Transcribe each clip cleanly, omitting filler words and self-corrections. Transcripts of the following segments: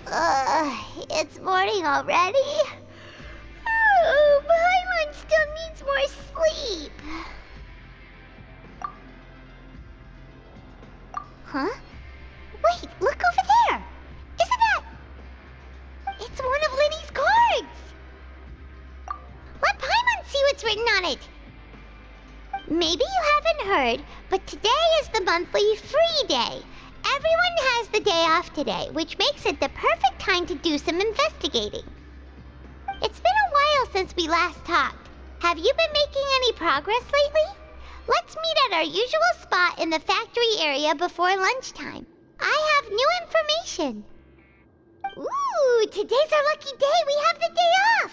It's morning already? Oh, Paimon still needs more sleep. Huh? Wait, look over there! Isn't that... It's one of Linny's cards! Let Paimon see what's written on it! Maybe you haven't heard, but today is the monthly free day. Everyone has the day off today, which makes it the perfect time to do some investigating. It's been a while since we last talked. Have you been making any progress lately? Let's meet at our usual spot in the factory area before lunchtime. I have new information. Ooh, today's our lucky day. We have the day off.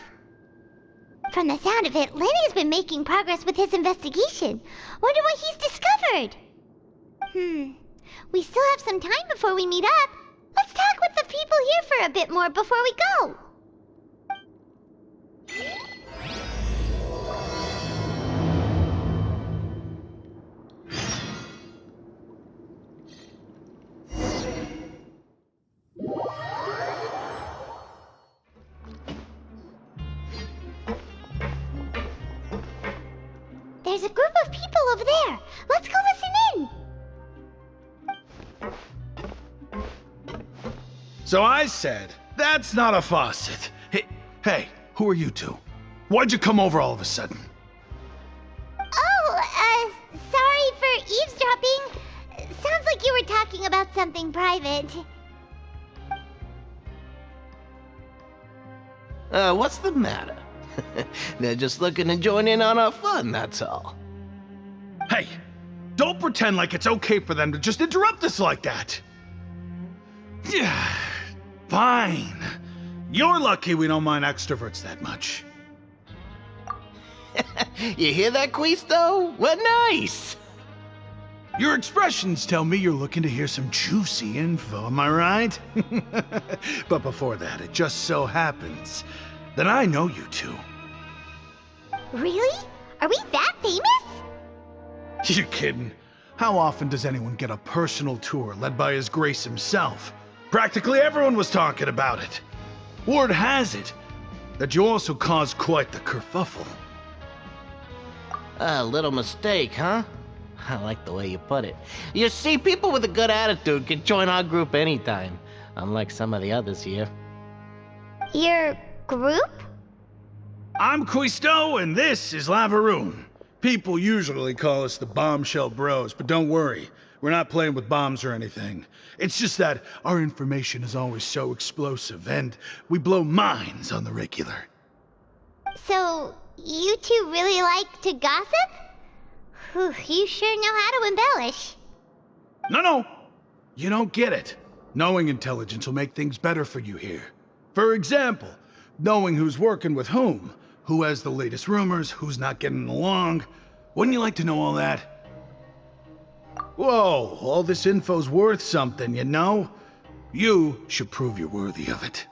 From the sound of it, Lenny's been making progress with his investigation. Wonder what he's discovered. We still have some time before we meet up. Let's talk with the people here for a bit more before we go. There's a group of people over there. Let's go listen in. So I said, that's not a faucet. Hey, who are you two? Why'd you come over all of a sudden? Oh, sorry for eavesdropping. Sounds like you were talking about something private. What's the matter? They're just looking to join in on our fun, that's all. Hey, don't pretend like it's okay for them to just interrupt us like that. Yeah, fine. You're lucky we don't mind extroverts that much. You hear that, Quisto? What nice! Your expressions tell me you're looking to hear some juicy info, am I right? But before that, it just so happens that I know you two. Really? Are we that famous? You're kidding. How often does anyone get a personal tour led by His Grace himself? Practically everyone was talking about it. Word has it that you also caused quite the kerfuffle. A little mistake, huh? I like the way you put it. You see, people with a good attitude can join our group anytime, unlike some of the others here. Your group? I'm Quisto, and this is Lavaroon. People usually call us the Bombshell Bros, but don't worry. We're not playing with bombs or anything. It's just that our information is always so explosive, and we blow minds on the regular. So, you two really like to gossip? Whew, you sure know how to embellish. No. You don't get it. Knowing intelligence will make things better for you here. For example, knowing who's working with whom, who has the latest rumors, who's not getting along. Wouldn't you like to know all that? Whoa, all this info's worth something, you know? You should prove you're worthy of it.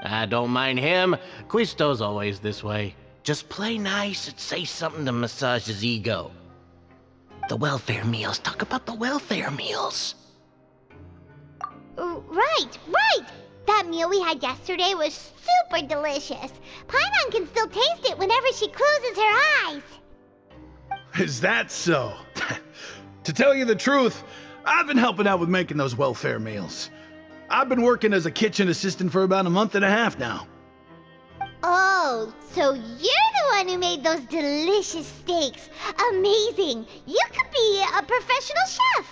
I don't mind him. Quisto's always this way. Just play nice and say something to massage his ego. The welfare meals. Talk about the welfare meals. Right. That meal we had yesterday was super delicious. Paimon can still taste it whenever she closes her eyes. Is that so? To tell you the truth, I've been helping out with making those welfare meals. I've been working as a kitchen assistant for about a month and a half now. Oh, so you're the one who made those delicious steaks. Amazing. You could be a professional chef.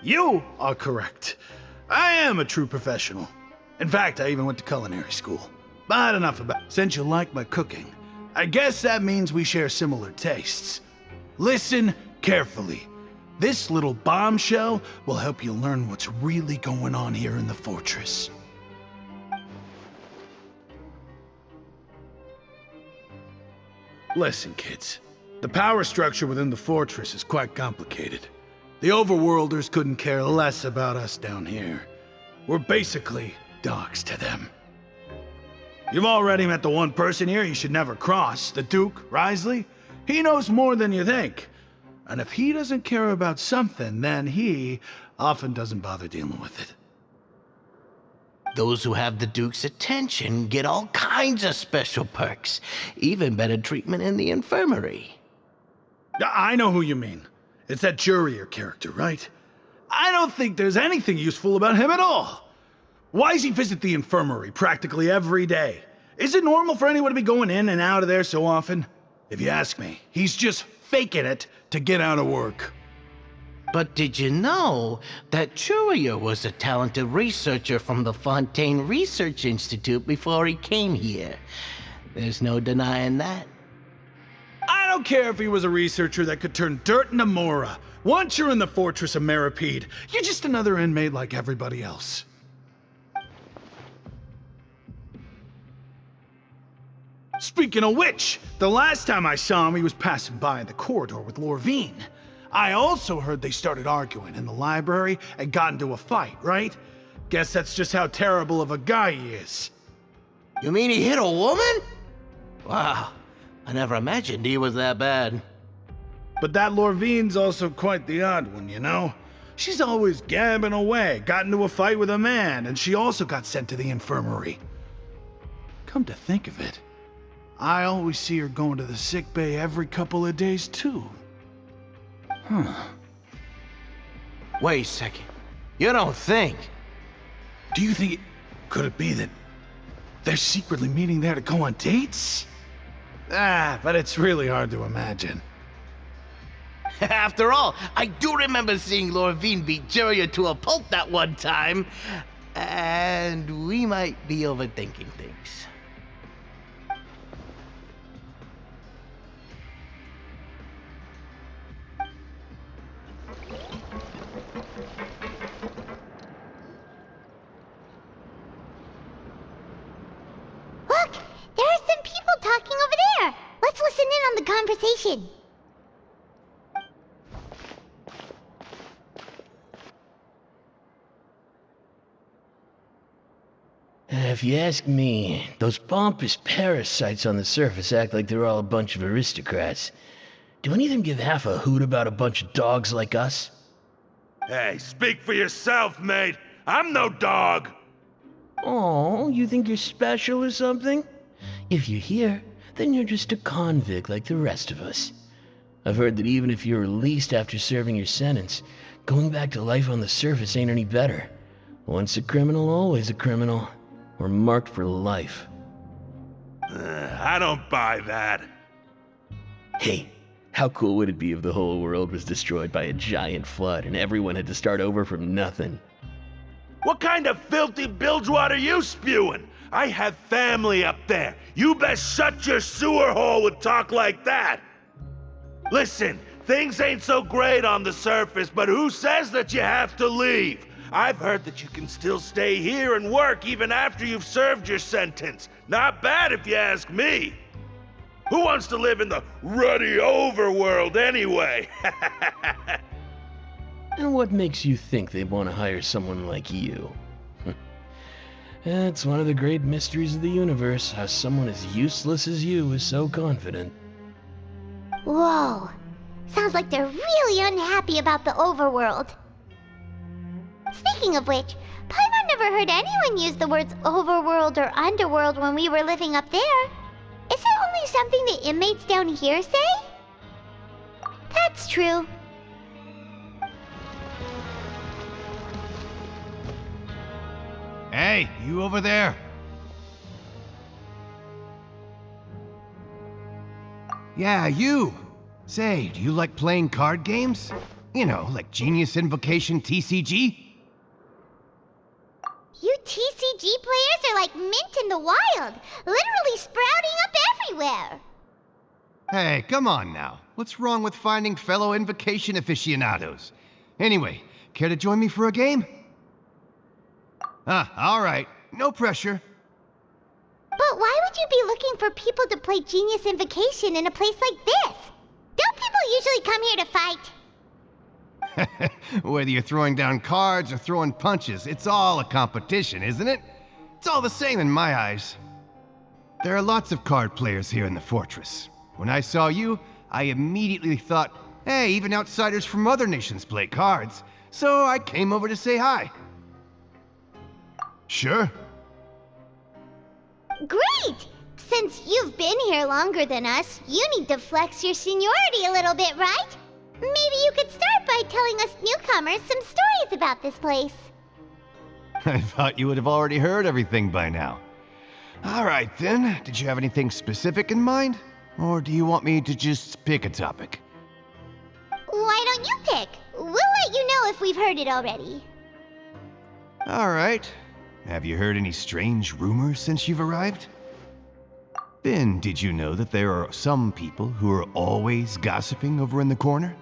You are correct. I am a true professional. In fact, I even went to culinary school. But enough about it. Since you like my cooking, I guess that means we share similar tastes. Listen carefully. This little bombshell will help you learn what's really going on here in the fortress. Listen, kids. The power structure within the fortress is quite complicated. The overworlders couldn't care less about us down here. We're basically dogs to them. You've already met the one person here you should never cross, the Duke, Risley. He knows more than you think. And if he doesn't care about something, then he often doesn't bother dealing with it. those who have the Duke's attention get all kinds of special perks, even better treatment in the infirmary. I know who you mean. It's that Jurier character, right? I don't think there's anything useful about him at all. Why does he visit the infirmary practically every day? Is it normal for anyone to be going in and out of there so often? If you ask me, he's just faking it to get out of work. But did you know that Jurier was a talented researcher from the Fontaine Research Institute before he came here? There's no denying that. I don't care if he was a researcher that could turn dirt into Mora. Once you're in the fortress of Meripede, you're just another inmate like everybody else. Speaking of which, the last time I saw him, he was passing by in the corridor with Lorvine. I also heard they started arguing in the library and got into a fight, right? Guess that's just how terrible of a guy he is. You mean he hit a woman? Wow, I never imagined he was that bad. But that Lorvine's also quite the odd one, you know? She's always gabbing away, got into a fight with a man, and she also got sent to the infirmary. Come to think of it, I always see her going to the sick bay every couple of days, too. Wait a second. You don't think? Do you think could it be that they're secretly meeting there to go on dates? But it's really hard to imagine. After all, I do remember seeing Lorvine beat Jurier to a pulp that one time. And we might be overthinking things. Look! There are some people talking over there! Let's listen in on the conversation. If you ask me, those pompous parasites on the surface act like they're all a bunch of aristocrats. Do any of them give half a hoot about a bunch of dogs like us? Hey, speak for yourself, mate. I'm no dog. Oh, you think you're special or something? If you're here, then you're just a convict like the rest of us. I've heard that even if you're released after serving your sentence, going back to life on the surface ain't any better. Once a criminal, always a criminal. We're marked for life. I don't buy that. Hey, how cool would it be if the whole world was destroyed by a giant flood and everyone had to start over from nothing? What kind of filthy bilgewater are you spewing? I have family up there. You best shut your sewer hole with talk like that. Listen, things ain't so great on the surface, but who says that you have to leave? I've heard that you can still stay here and work even after you've served your sentence. Not bad if you ask me. Who wants to live in the ruddy overworld anyway? And what makes you think they want to hire someone like you? It's one of the great mysteries of the universe, how someone as useless as you is so confident. Whoa. Sounds like they're really unhappy about the overworld. Speaking of which, Paimon never heard anyone use the words overworld or underworld when we were living up there. Is it only something the inmates down here say? That's true. Hey, you over there. Yeah, you. Say, do you like playing card games? You know, like Genius Invocation TCG? You TCG players are like mint in the wild, literally sprouting up everywhere. Hey, come on now. What's wrong with finding fellow Invocation aficionados? Anyway, care to join me for a game? All right. No pressure. But why would you be looking for people to play Genius Invocation in a place like this? Don't people usually come here to fight? Whether you're throwing down cards or throwing punches, it's all a competition, isn't it? It's all the same in my eyes. There are lots of card players here in the fortress. When I saw you, I immediately thought, hey, even outsiders from other nations play cards, so I came over to say hi. Sure, Great! Since you've been here longer than us, you need to flex your seniority a little bit, right? Maybe you could start by telling us newcomers some stories about this place. I thought you would have already heard everything by now. All right then, did you have anything specific in mind? Or do you want me to just pick a topic? Why don't you pick? We'll let you know if we've heard it already. All right. Have you heard any strange rumors since you've arrived? Then, did you know that there are some people who are always gossiping over in the corner?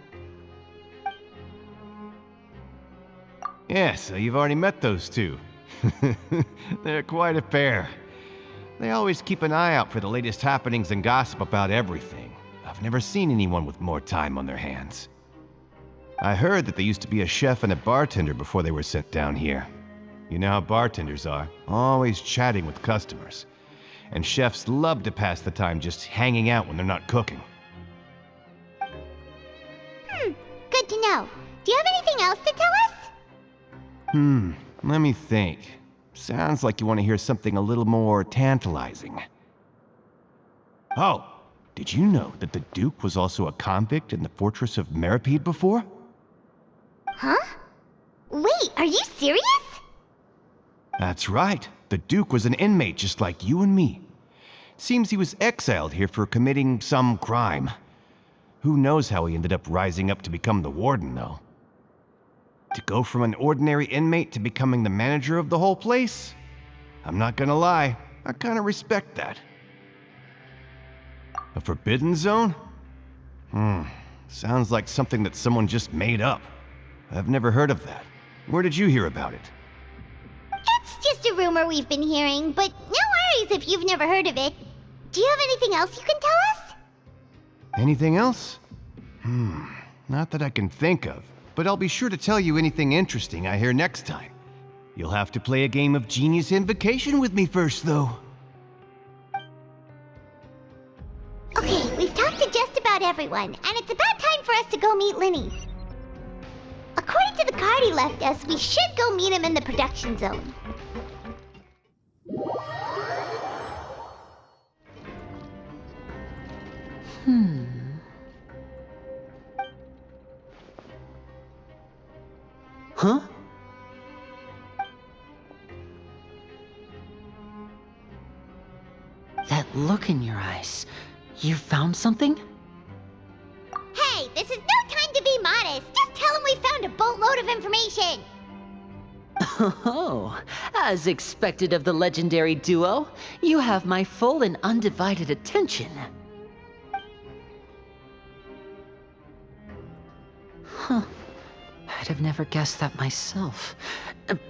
Yeah, so you've already met those two. They're quite a pair. They always keep an eye out for the latest happenings and gossip about everything. I've never seen anyone with more time on their hands. I heard that they used to be a chef and a bartender before they were sent down here. You know how bartenders are, always chatting with customers. And chefs love to pass the time just hanging out when they're not cooking. Good to know. Do you have anything else to tell us? Let me think. Sounds like you want to hear something a little more tantalizing. Oh, did you know that the Duke was also a convict in the fortress of Meripede before? Huh? Wait, are you serious? That's right. The Duke was an inmate just like you and me. Seems he was exiled here for committing some crime. Who knows how he ended up rising up to become the warden, though. To go from an ordinary inmate to becoming the manager of the whole place? I'm not gonna lie, I kinda respect that. A forbidden zone? Sounds like something that someone just made up. I've never heard of that. Where did you hear about it? It's just a rumor we've been hearing, but no worries if you've never heard of it. Do you have anything else you can tell us? Anything else? Not that I can think of, but I'll be sure to tell you anything interesting I hear next time. You'll have to play a game of Genius Invocation with me first, though. Okay, we've talked to just about everyone, and it's about time for us to go meet Linny. According to the card he left us, we should go meet him in the production zone. Huh? That look in your eyes. You found something? Hey, this is no time to be modest. Just tell him we found a boatload of information. Oh, as expected of the legendary duo, you have my full and undivided attention. Huh. I'd have never guessed that myself.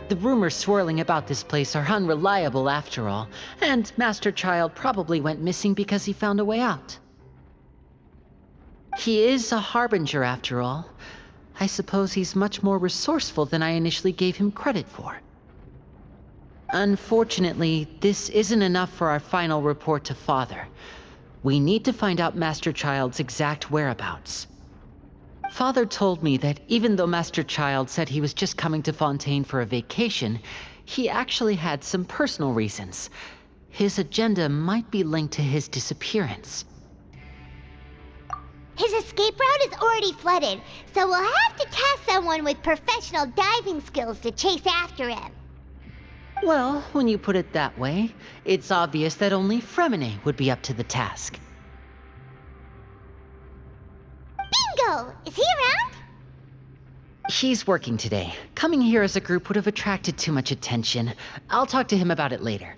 The rumors swirling about this place are unreliable after all, and Master Child probably went missing because he found a way out. He is a harbinger after all. I suppose he's much more resourceful than I initially gave him credit for. Unfortunately, this isn't enough for our final report to Father. We need to find out Master Child's exact whereabouts. Father told me that even though Master Child said he was just coming to Fontaine for a vacation, he actually had some personal reasons. His agenda might be linked to his disappearance. His escape route is already flooded, so we'll have to task someone with professional diving skills to chase after him. Well, when you put it that way, it's obvious that only Fremine would be up to the task. Bingo! Is he around? He's working today. Coming here as a group would have attracted too much attention. I'll talk to him about it later.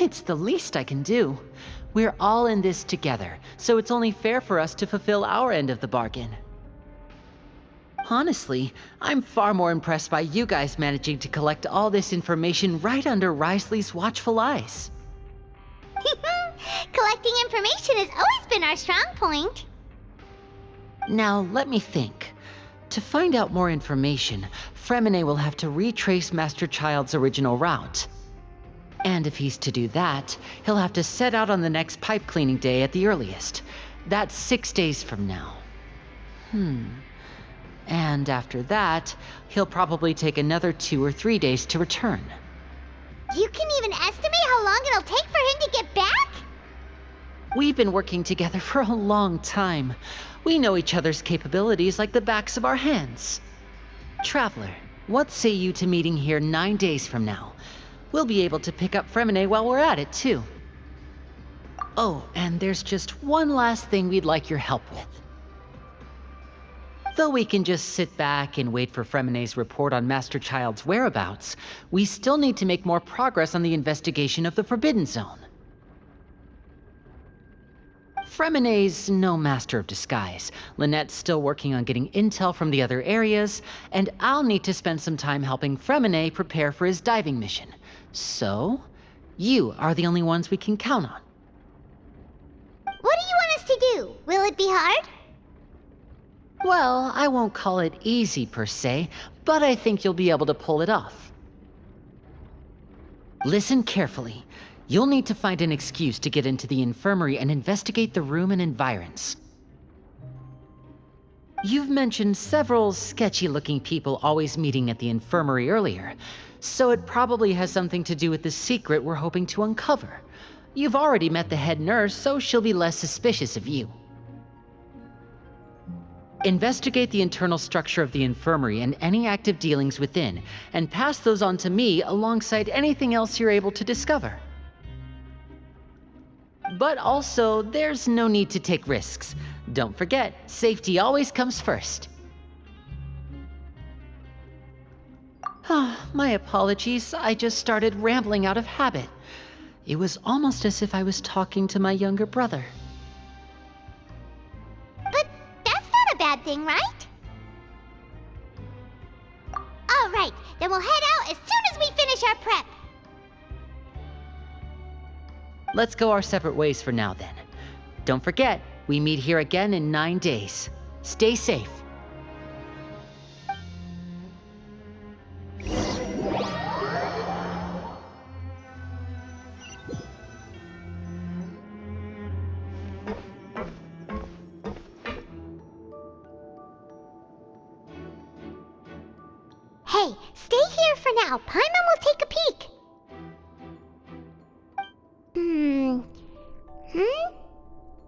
It's the least I can do. We're all in this together, so it's only fair for us to fulfill our end of the bargain. Honestly, I'm far more impressed by you guys managing to collect all this information right under Risley's watchful eyes. Collecting information has always been our strong point. Now, let me think. To find out more information, Fremine will have to retrace Master Child's original route. And if he's to do that, he'll have to set out on the next pipe cleaning day at the earliest. That's 6 days from now. And after that, he'll probably take another 2 or 3 days to return. You can even estimate how long it'll take for him to get back? We've been working together for a long time. We know each other's capabilities like the backs of our hands. Traveler, what say you to meeting here 9 days from now? We'll be able to pick up Fremine while we're at it, too. Oh, and there's just one last thing we'd like your help with. Though we can just sit back and wait for Fremine's report on Master Child's whereabouts, we still need to make more progress on the investigation of the Forbidden Zone. Fremine's no master of disguise. Lynette's still working on getting intel from the other areas, and I'll need to spend some time helping Fremine prepare for his diving mission. So, you are the only ones we can count on. What do you want us to do? Will it be hard? Well, I won't call it easy per se, but I think you'll be able to pull it off. Listen carefully. You'll need to find an excuse to get into the infirmary and investigate the room and environs. You've mentioned several sketchy-looking people always meeting at the infirmary earlier, so it probably has something to do with the secret we're hoping to uncover. You've already met the head nurse, so she'll be less suspicious of you. Investigate the internal structure of the infirmary and any active dealings within, and pass those on to me alongside anything else you're able to discover. But also, there's no need to take risks. Don't forget, safety always comes first. My apologies, I just started rambling out of habit. It was almost as if I was talking to my younger brother. But that's not a bad thing, right? All right, then we'll head out as soon as we finish our prep. Let's go our separate ways for now, then. Don't forget, we meet here again in 9 days. Stay safe. Hey, stay here for now. Paimon will take a peek.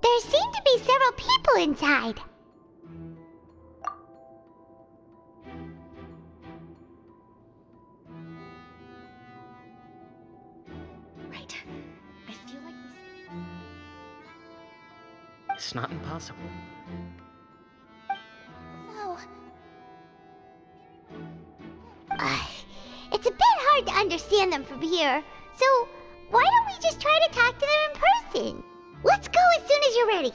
There seem to be several people inside. Right. I feel like this... It's not impossible. Oh. It's a bit hard to understand them from here, so why don't we just try to talk to them in person? Let's go as soon as you're ready.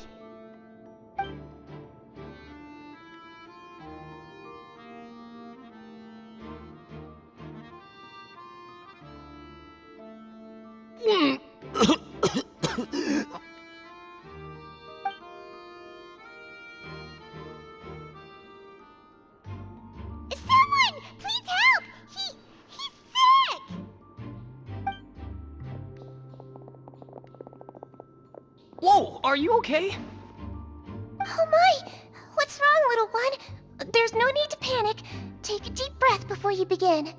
Someone! Please help! He's sick! Whoa, are you okay? Oh my! What's wrong, little one? There's no need to panic. Take a deep breath before you begin.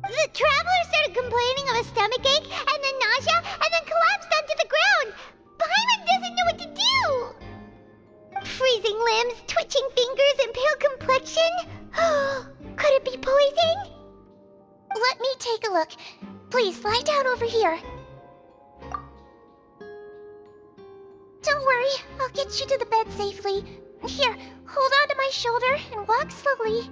The traveler started complaining of a stomachache, and then nausea, and then collapsed onto the ground. Paimon doesn't know what to do. Freezing limbs, twitching fingers, and pale complexion. Could it be poison? Let me take a look. Please lie down over here. Don't worry, I'll get you to the bed safely. Here, hold on to my shoulder and walk slowly.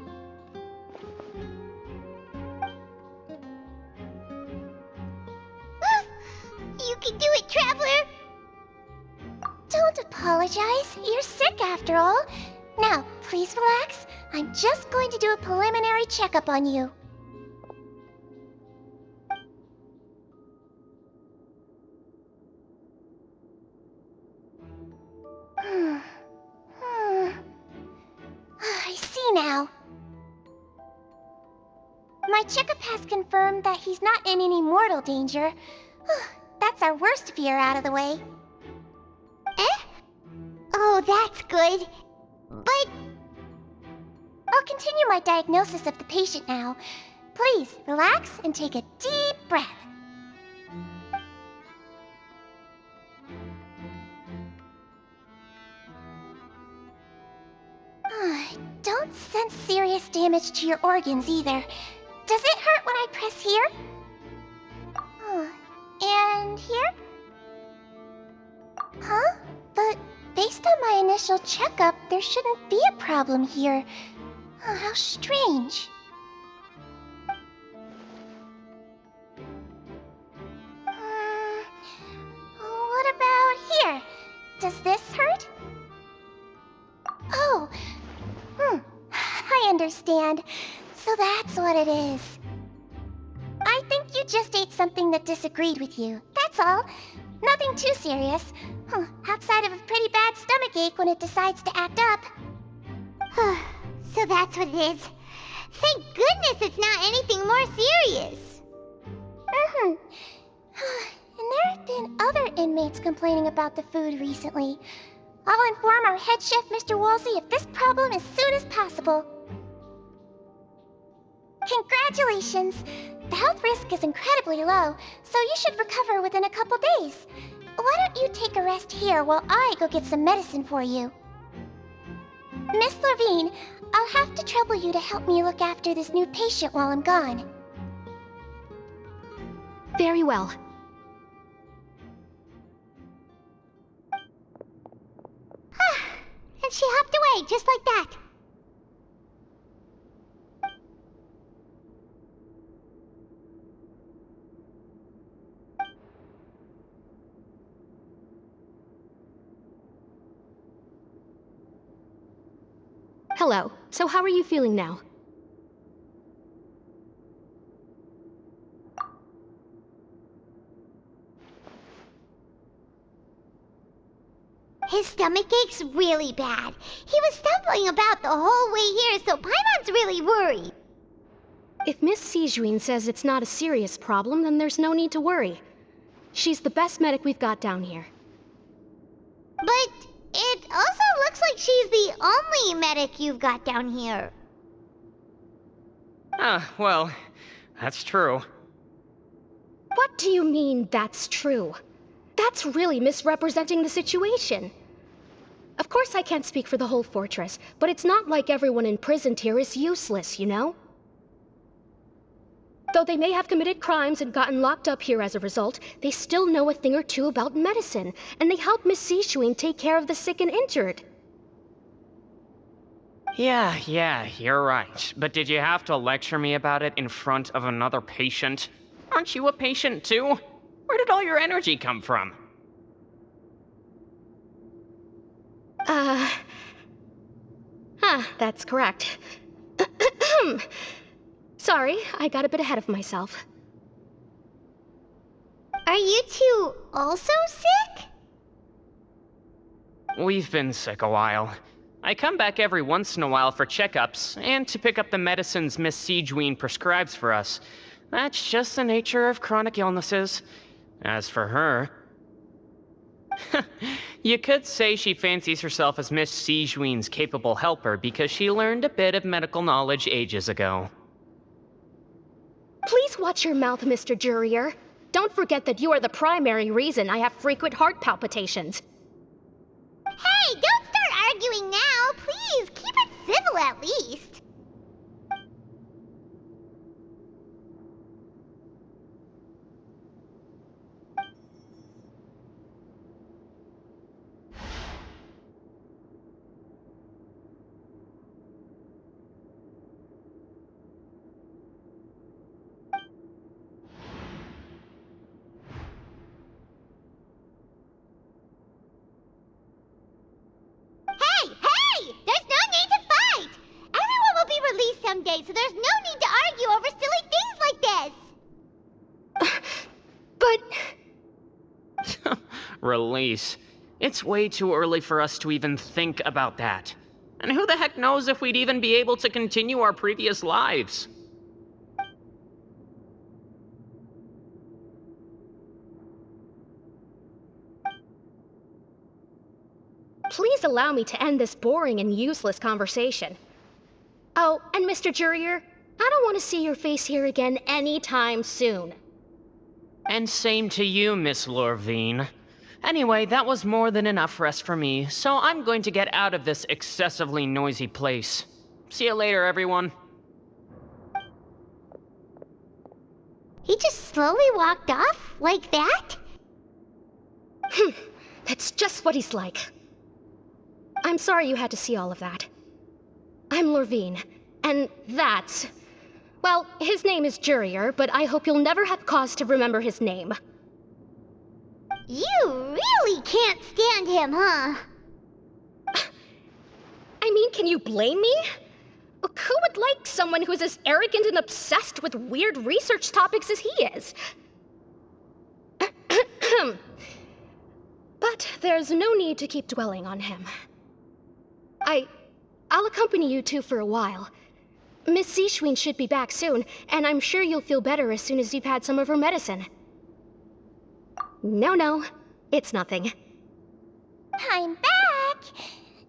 You can do it, Traveler! Don't apologize. You're sick after all. Now, please relax. I'm just going to do a preliminary checkup on you. I see now. My checkup has confirmed that he's not in any mortal danger. That's our worst fear out of the way. Eh? Oh, that's good. But... I'll continue my diagnosis of the patient now. Please, relax and take a deep breath. Don't sense serious damage to your organs either. Does it hurt when I press here? And here? Huh? But based on my initial checkup, there shouldn't be a problem here. How strange. What about here? Does this hurt? Oh, I understand. So that's what it is. I think you just ate something that disagreed with you. That's all. Nothing too serious. Outside of a pretty bad stomachache when it decides to act up. So that's what it is. Thank goodness it's not anything more serious. And there have been other inmates complaining about the food recently. I'll inform our head chef, Mr. Wolsey, of this problem as soon as possible. Congratulations! The health risk is incredibly low, so you should recover within a couple days. Why don't you take a rest here while I go get some medicine for you? Miss Levine, I'll have to trouble you to help me look after this new patient while I'm gone. Very well. And she hopped away just like that. Hello. So how are you feeling now? His stomach ache's really bad. He was stumbling about the whole way here, so Paimon's really worried. If Miss Sijuin says it's not a serious problem, then there's no need to worry. She's the best medic we've got down here. But it also looks like she's the only medic you've got down here. Well, that's true. What do you mean, that's true? That's really misrepresenting the situation. Of course I can't speak for the whole fortress, but it's not like everyone imprisoned here is useless, you know? Though they may have committed crimes and gotten locked up here as a result, they still know a thing or two about medicine, and they help Miss Sijuin take care of the sick and injured. Yeah, you're right. But did you have to lecture me about it in front of another patient? Aren't you a patient too? Where did all your energy come from? That's correct. Sorry, I got a bit ahead of myself. Are you two also sick? We've been sick a while. I come back every once in a while for checkups, and to pick up the medicines Miss Sijuin prescribes for us. That's just the nature of chronic illnesses. As for her... You could say she fancies herself as Miss Sijuin's capable helper because she learned a bit of medical knowledge ages ago. Please watch your mouth, Mr. Jurier. Don't forget that you are the primary reason I have frequent heart palpitations. Hey, don't start arguing now! Please, keep it civil at least! Someday, so there's no need to argue over silly things like this! But... Release. It's way too early for us to even think about that. And who the heck knows if we'd even be able to continue our previous lives? Please allow me to end this boring and useless conversation. Oh, and Mr. Jurier, I don't want to see your face here again anytime soon. And same to you, Miss Lorvine. Anyway, that was more than enough rest for me, so I'm going to get out of this excessively noisy place. See you later, everyone. He just slowly walked off like that? That's just what he's like. I'm sorry you had to see all of that. I'm Lorvine, and that's... Well, his name is Jurier, but I hope you'll never have cause to remember his name. You really can't stand him, huh? I mean, can you blame me? Who would like someone who's as arrogant and obsessed with weird research topics as he is? But there's no need to keep dwelling on him. I'll accompany you two for a while. Miss Sishwin should be back soon, and I'm sure you'll feel better as soon as you've had some of her medicine. No, it's nothing. I'm back!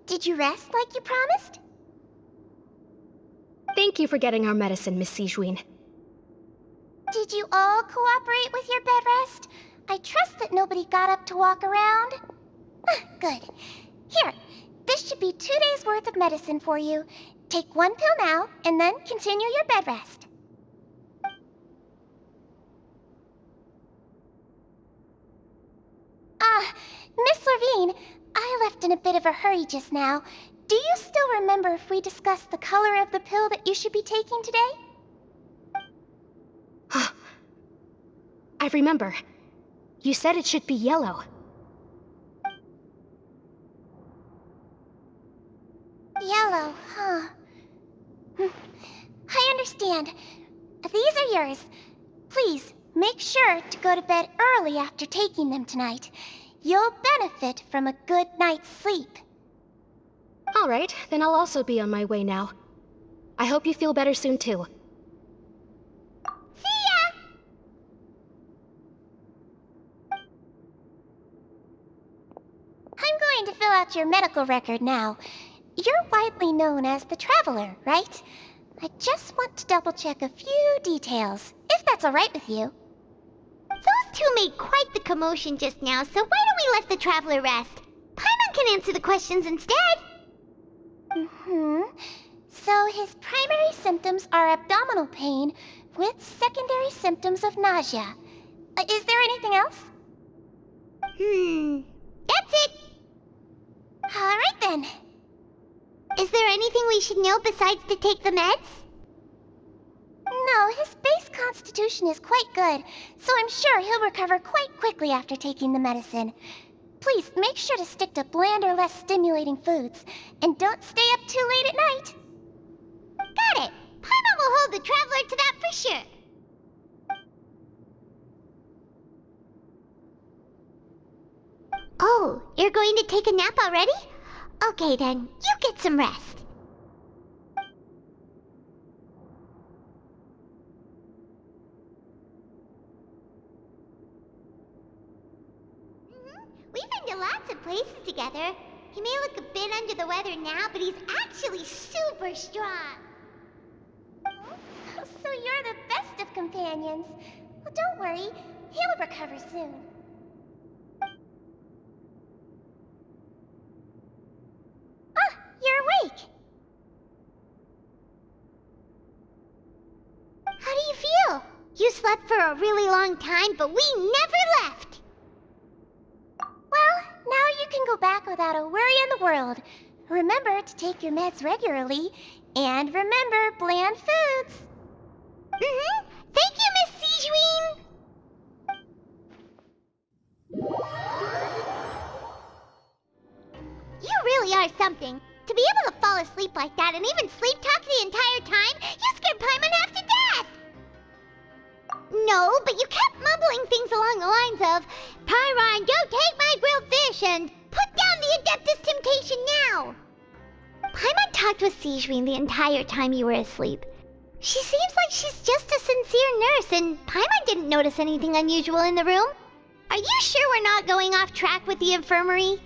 Did you rest like you promised? Thank you for getting our medicine, Miss Sishwin. Did you all cooperate with your bed rest? I trust that nobody got up to walk around. Good. Here, this should be 2 days' worth of medicine for you. Take 1 pill now, and then continue your bed rest. Miss Lorvine, I left in a bit of a hurry just now. Do you still remember if we discussed the color of the pill that you should be taking today? I remember. You said it should be yellow. Yellow, huh? I understand. These are yours. Please, make sure to go to bed early after taking them tonight. You'll benefit from a good night's sleep. All right, then I'll also be on my way now. I hope you feel better soon, too. See ya! I'm going to fill out your medical record now. You're widely known as the Traveler, right? I just want to double-check a few details, if that's all right with you. Those two made quite the commotion just now, so why don't we let the Traveler rest? Paimon can answer the questions instead. So his primary symptoms are abdominal pain with secondary symptoms of nausea. Is there anything else? That's it. All right then. Is there anything we should know besides to take the meds? No, his base constitution is quite good, so I'm sure he'll recover quite quickly after taking the medicine. Please make sure to stick to bland or less stimulating foods, and don't stay up too late at night. Got it! Paimon will hold the Traveler to that for sure. Oh, you're going to take a nap already? Okay then, you get some rest. We've been to lots of places together. He may look a bit under the weather now, but he's actually super strong. So you're the best of companions. Well, don't worry, he'll recover soon. You're awake. How do you feel? You slept for a really long time, but we never left. Well, now you can go back without a worry in the world. Remember to take your meds regularly, and remember bland foods. Thank you, Miss Sijween. You really are something. To be able to fall asleep like that and even sleep talk the entire time, you scared Paimon half to death! No, but you kept mumbling things along the lines of, Pyron, don't take my grilled fish, and put down the Adeptus Temptation now! Paimon talked with Sijween the entire time you were asleep. She seems like she's just a sincere nurse, and Paimon didn't notice anything unusual in the room. Are you sure we're not going off track with the infirmary?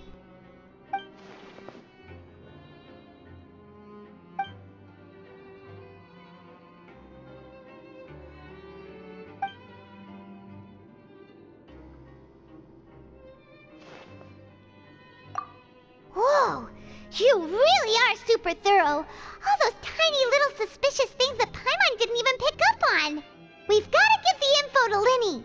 You really are super thorough. All those tiny little suspicious things that Paimon didn't even pick up on. We've got to give the info to Linny.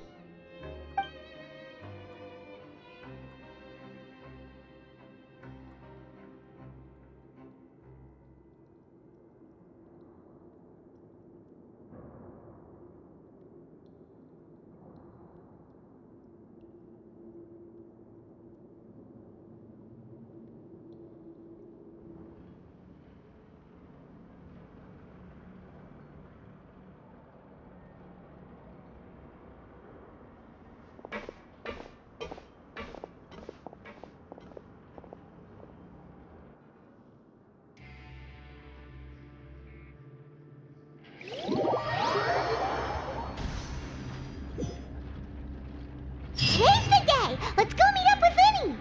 Today's the day! Let's go meet up with Linny!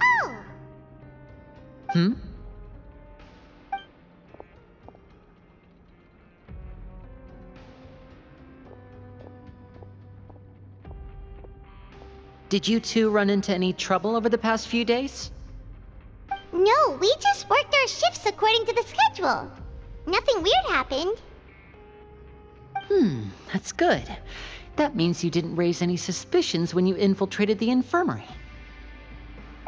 Oh! Hmm? Did you two run into any trouble over the past few days? No, we just worked our shifts according to the schedule. Nothing weird happened. That's good. That means you didn't raise any suspicions when you infiltrated the infirmary.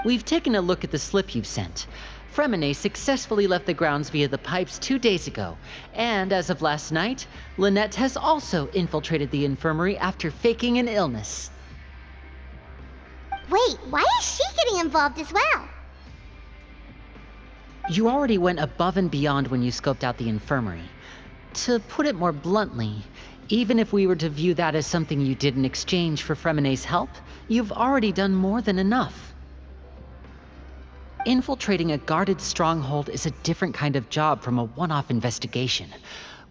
We've taken a look at the slip you've sent. Fremine successfully left the grounds via the pipes 2 days ago, and as of last night, Lynette has also infiltrated the infirmary after faking an illness. Wait, why is she getting involved as well? You already went above and beyond when you scoped out the infirmary. To put it more bluntly, even if we were to view that as something you did in exchange for Fremine's help, you've already done more than enough. Infiltrating a guarded stronghold is a different kind of job from a one-off investigation.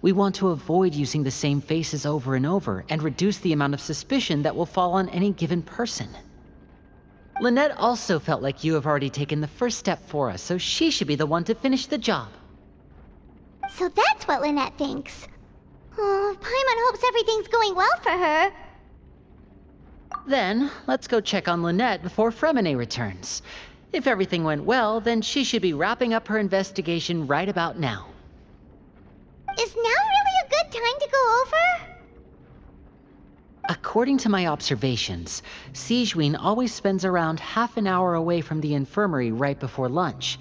We want to avoid using the same faces over and over and reduce the amount of suspicion that will fall on any given person. Lynette also felt like you have already taken the first step for us, so she should be the one to finish the job. So that's what Lynette thinks. Oh, Paimon hopes everything's going well for her. Then, let's go check on Lynette before Fremine returns. If everything went well, then she should be wrapping up her investigation right about now. Is now really a good time to go over? According to my observations, Sigewinne always spends around half an hour away from the infirmary right before lunch.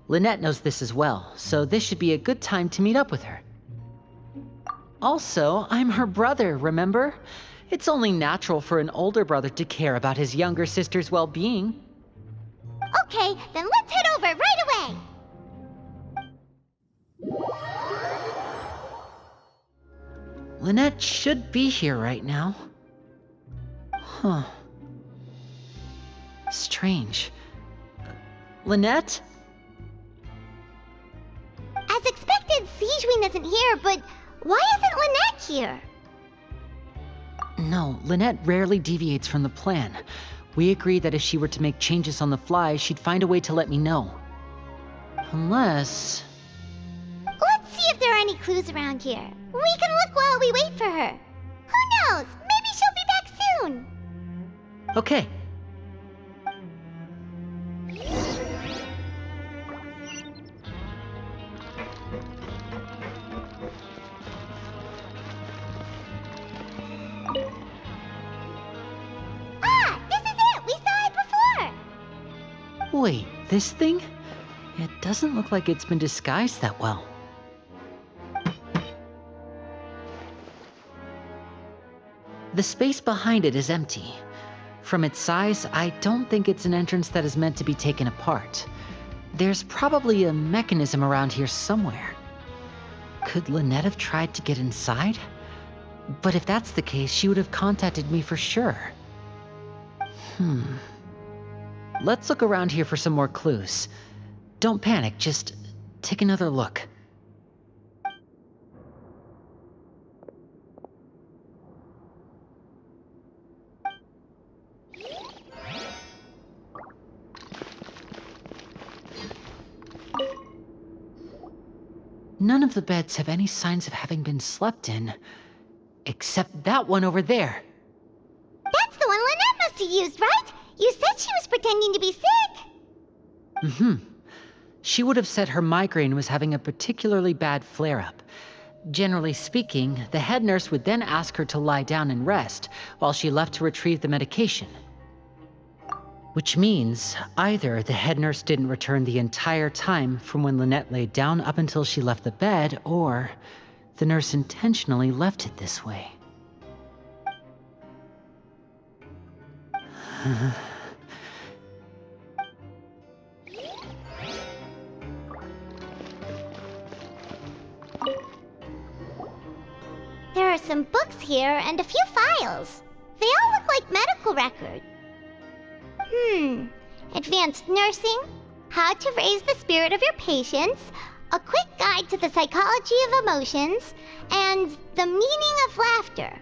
Lynette knows this as well, so this should be a good time to meet up with her. Also, I'm her brother, remember? It's only natural for an older brother to care about his younger sister's well-being. Okay, then let's head over right away! Lynette should be here right now. Huh. Strange. Lynette? As expected, Sigewinne isn't here, but why isn't Lynette here? No, Lynette rarely deviates from the plan. We agreed that if she were to make changes on the fly, she'd find a way to let me know. Unless... Let's see if there are any clues around here. We can look while we wait for her. Who knows? Maybe she'll be back soon. Okay. Ah, this is it! We saw it before! Wait, this thing? It doesn't look like it's been disguised that well. The space behind it is empty. From its size, I don't think it's an entrance that is meant to be taken apart. There's probably a mechanism around here somewhere. Could Lynette have tried to get inside? But if that's the case, she would have contacted me for sure. Let's look around here for some more clues. Don't panic, just take another look. none of the beds have any signs of having been slept in, except that one over there. That's the one Lynette must have used, right? You said she was pretending to be sick. Mm-hmm. She would have said her migraine was having a particularly bad flare-up. Generally speaking, the head nurse would then ask her to lie down and rest while she left to retrieve the medication. Which means either the head nurse didn't return the entire time from when Lynette laid down up until she left the bed, or the nurse intentionally left it this way. There are some books here and a few files. They all look like medical records. Advanced nursing, how to raise the spirit of your patients, a quick guide to the psychology of emotions, and the meaning of laughter.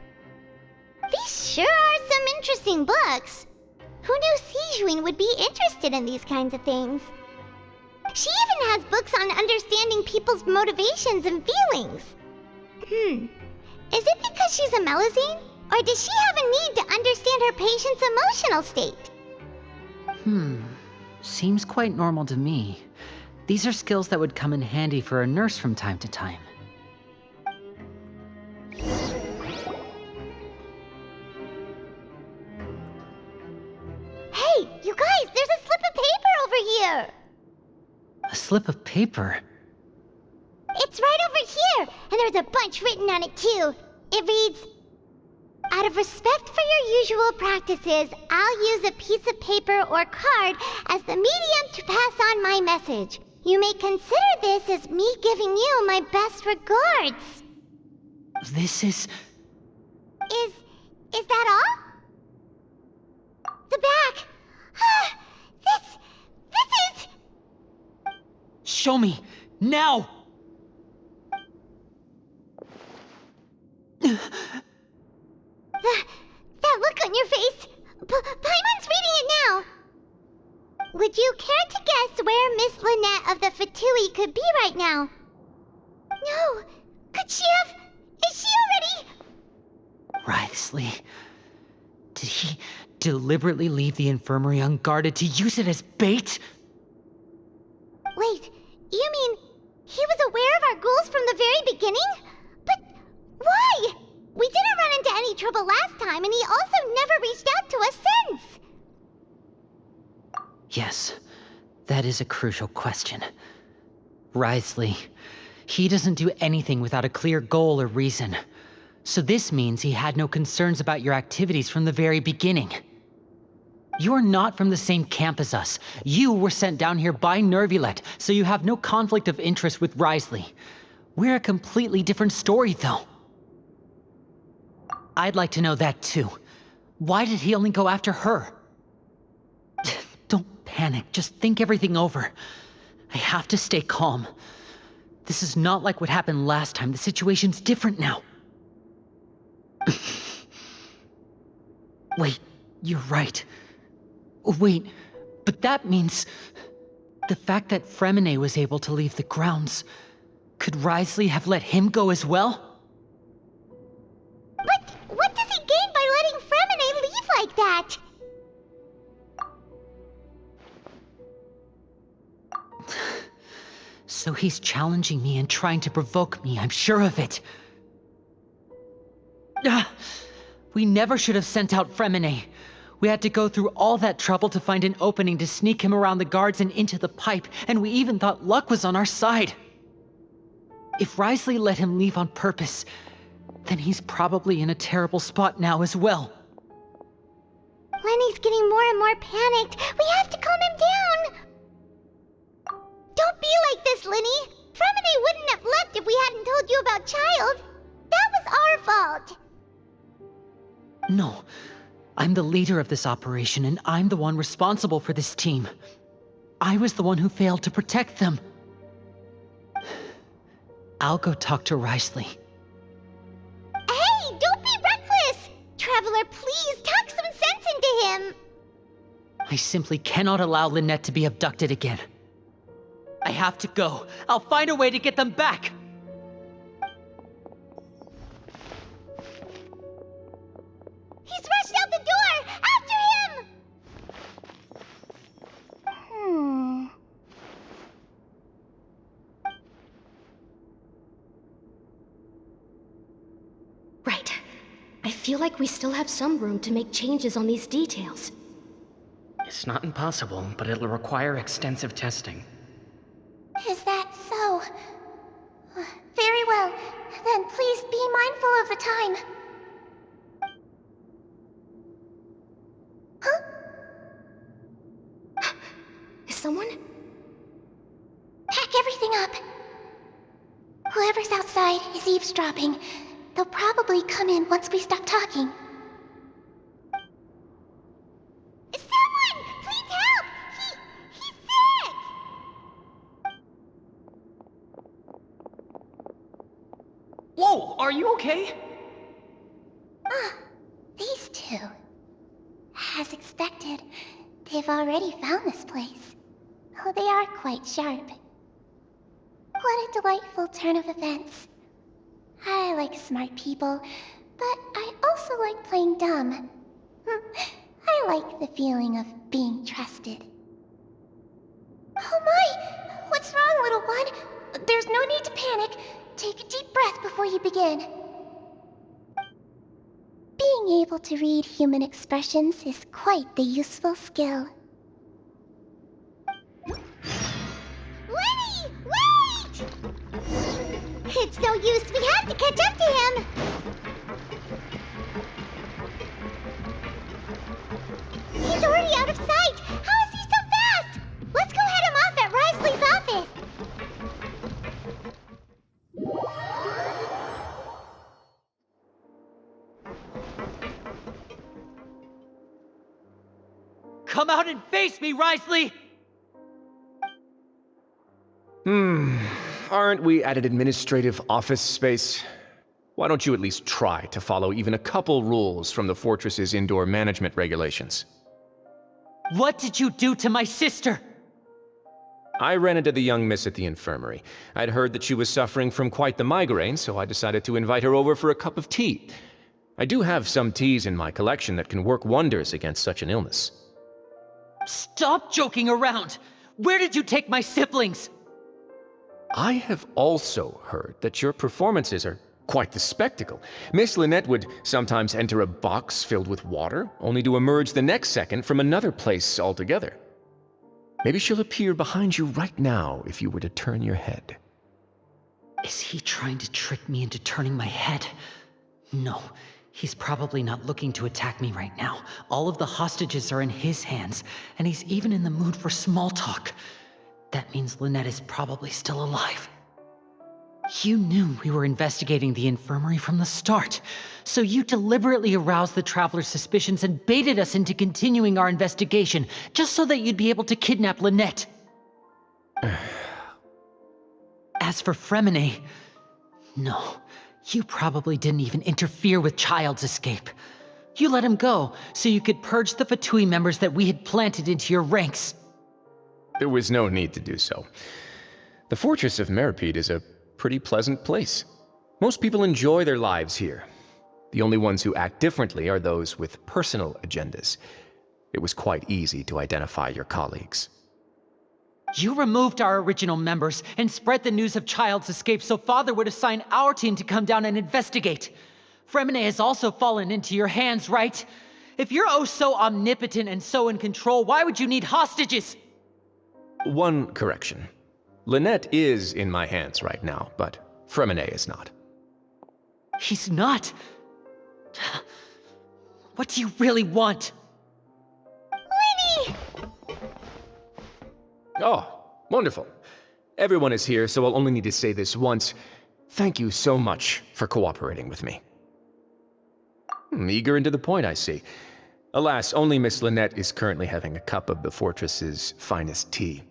These sure are some interesting books. Who knew Sijuin would be interested in these kinds of things? She even has books on understanding people's motivations and feelings. Is it because she's a Melazine? Or does she have a need to understand her patient's emotional state? Seems quite normal to me. These are skills that would come in handy for a nurse from time to time. Hey, you guys, there's a slip of paper over here! A slip of paper? It's right over here, and there's a bunch written on it too. It reads, "Out of respect for your usual practices, I'll use a piece of paper or card as the medium to pass on my message. You may consider this as me giving you my best regards." This is... Is that all? The back. This is... Show me! Now! That look on your face. Paimon's reading it now. Would you care to guess where Miss Lynette of the Fatui could be right now? No. Could she have... Is she already... Wriothesley. Did he deliberately leave the infirmary unguarded to use it as bait? Wait, you mean he was aware of our goals from the very beginning? But why? We didn't run into any trouble last time, and he also never reached out to us since. Yes, that is a crucial question. Wriothesley, he doesn't do anything without a clear goal or reason. So this means he had no concerns about your activities from the very beginning. You're not from the same camp as us. You were sent down here by Nervulet, so you have no conflict of interest with Wriothesley. We're a completely different story, though. I'd like to know that, too. Why did he only go after her? Don't panic. Just think everything over. I have to stay calm. This is not like what happened last time. The situation's different now. Wait, you're right. Wait, but that means... the fact that Fremine was able to leave the grounds... Could Wriothesley have let him go as well? What does he gain by letting Fremine leave like that? So he's challenging me and trying to provoke me, I'm sure of it. We never should have sent out Fremine. We had to go through all that trouble to find an opening to sneak him around the guards and into the pipe, and we even thought luck was on our side. If Wriothesley let him leave on purpose, then he's probably in a terrible spot now as well. Lenny's getting more and more panicked. We have to calm him down. Don't be like this, Lenny. Fremine wouldn't have left if we hadn't told you about Child. That was our fault. No, I'm the leader of this operation, and I'm the one responsible for this team. I was the one who failed to protect them. I'll go talk to Wriothesley. Hey, don't be reckless! Traveler, please, talk some sense into him! I simply cannot allow Lynette to be abducted again. I have to go. I'll find a way to get them back! I feel like we still have some room to make changes on these details. It's not impossible, but it'll require extensive testing. Is that so? Very well. Then please be mindful of the time. Huh? Is someone? Pack everything up. Whoever's outside is eavesdropping. They'll probably come in once we stop talking. Someone! Please help! He's sick! Whoa, are you okay? These two. As expected, they've already found this place. Oh, they are quite sharp. What a delightful turn of events. I like smart people, but I also like playing dumb. I like the feeling of being trusted. Oh my! What's wrong, little one? There's no need to panic. Take a deep breath before you begin. Being able to read human expressions is quite the useful skill. Lenny! Wait! It's no use. We have to catch up to him. He's already out of sight. How is he so fast? Let's go head him off at Risley's office. Come out and face me, Risley! Aren't we at an administrative office space? Why don't you at least try to follow even a couple rules from the fortress's indoor management regulations? What did you do to my sister? I ran into the young miss at the infirmary. I'd heard that she was suffering from quite the migraine, so I decided to invite her over for a cup of tea. I do have some teas in my collection that can work wonders against such an illness. Stop joking around! Where did you take my siblings? I have also heard that your performances are quite the spectacle. Miss Lynette would sometimes enter a box filled with water, only to emerge the next second from another place altogether. Maybe she'll appear behind you right now if you were to turn your head. Is he trying to trick me into turning my head? No, he's probably not looking to attack me right now. All of the hostages are in his hands, and he's even in the mood for small talk. That means Lynette is probably still alive. You knew we were investigating the infirmary from the start, so you deliberately aroused the Traveler's suspicions and baited us into continuing our investigation, just so that you'd be able to kidnap Lynette. As for Fremine, no, you probably didn't even interfere with Child's escape. You let him go, so you could purge the Fatui members that we had planted into your ranks. There was no need to do so. The Fortress of Meripede is a pretty pleasant place. Most people enjoy their lives here. The only ones who act differently are those with personal agendas. It was quite easy to identify your colleagues. You removed our original members and spread the news of Child's escape so Father would assign our team to come down and investigate. Fremine has also fallen into your hands, right? If you're oh so omnipotent and so in control, why would you need hostages? One correction. Lynette is in my hands right now, but Fremine is not. He's not? What do you really want? Lenny! Oh, wonderful. Everyone is here, so I'll only need to say this once. Thank you so much for cooperating with me. Eager and to the point, I see. Alas, only Miss Lynette is currently having a cup of the fortress's finest tea.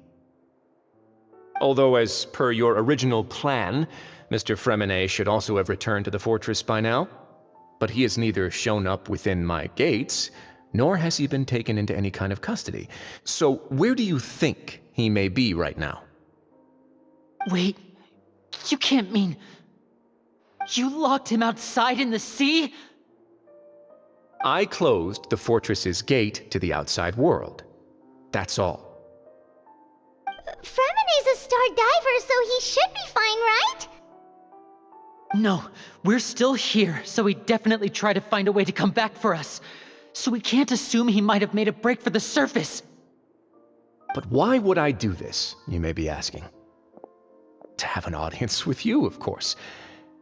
Although, as per your original plan, Mr. Fremine should also have returned to the fortress by now. But he has neither shown up within my gates, nor has he been taken into any kind of custody. So where do you think he may be right now? Wait, you can't mean... You locked him outside in the sea? I closed the fortress's gate to the outside world. That's all. Fremine's a star diver, so he should be fine, right? No, we're still here, so he definitely tried to find a way to come back for us. So we can't assume he might have made a break for the surface. But why would I do this, you may be asking? To have an audience with you, of course.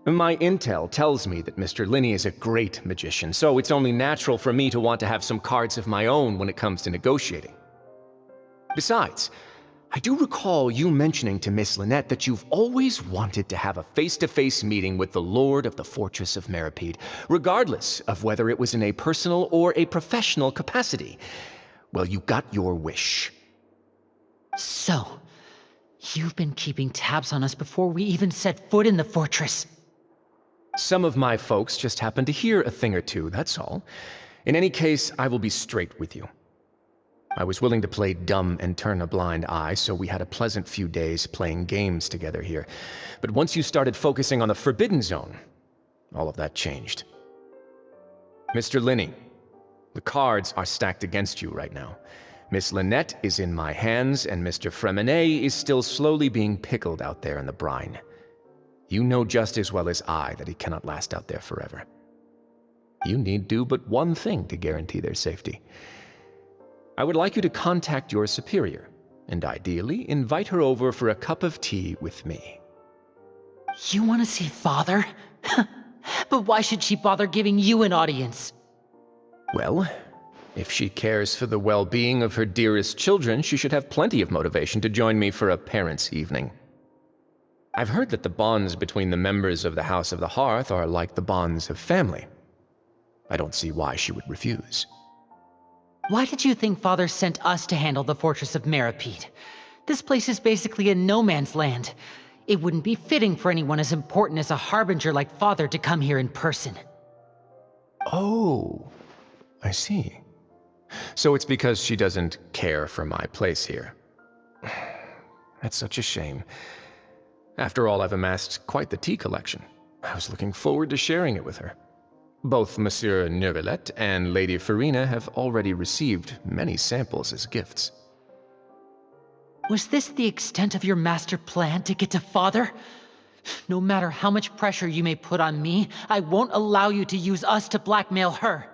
My intel tells me that Mr. Linney is a great magician, so it's only natural for me to want to have some cards of my own when it comes to negotiating. Besides, I do recall you mentioning to Miss Lynette that you've always wanted to have a face-to-face meeting with the Lord of the Fortress of Meripede, regardless of whether it was in a personal or a professional capacity. Well, you got your wish. So, you've been keeping tabs on us before we even set foot in the fortress. Some of my folks just happened to hear a thing or two, that's all. In any case, I will be straight with you. I was willing to play dumb and turn a blind eye, so we had a pleasant few days playing games together here. But once you started focusing on the Forbidden Zone, all of that changed. Mr. Linney, the cards are stacked against you right now. Miss Lynette is in my hands, and Mr. Fremenet is still slowly being pickled out there in the brine. You know just as well as I that he cannot last out there forever. You need do but one thing to guarantee their safety. I would like you to contact your superior, and ideally invite her over for a cup of tea with me. You want to see Father? But why should she bother giving you an audience? Well, if she cares for the well-being of her dearest children, she should have plenty of motivation to join me for a parents' evening. I've heard that the bonds between the members of the House of the Hearth are like the bonds of family. I don't see why she would refuse. Why did you think Father sent us to handle the Fortress of Meripede? This place is basically a no-man's land. It wouldn't be fitting for anyone as important as a harbinger like Father to come here in person. Oh, I see. So it's because she doesn't care for my place here. That's such a shame. After all, I've amassed quite the tea collection. I was looking forward to sharing it with her. Both Monsieur Neuvillette and Lady Farina have already received many samples as gifts. Was this the extent of your master plan to get to Father? No matter how much pressure you may put on me, I won't allow you to use us to blackmail her.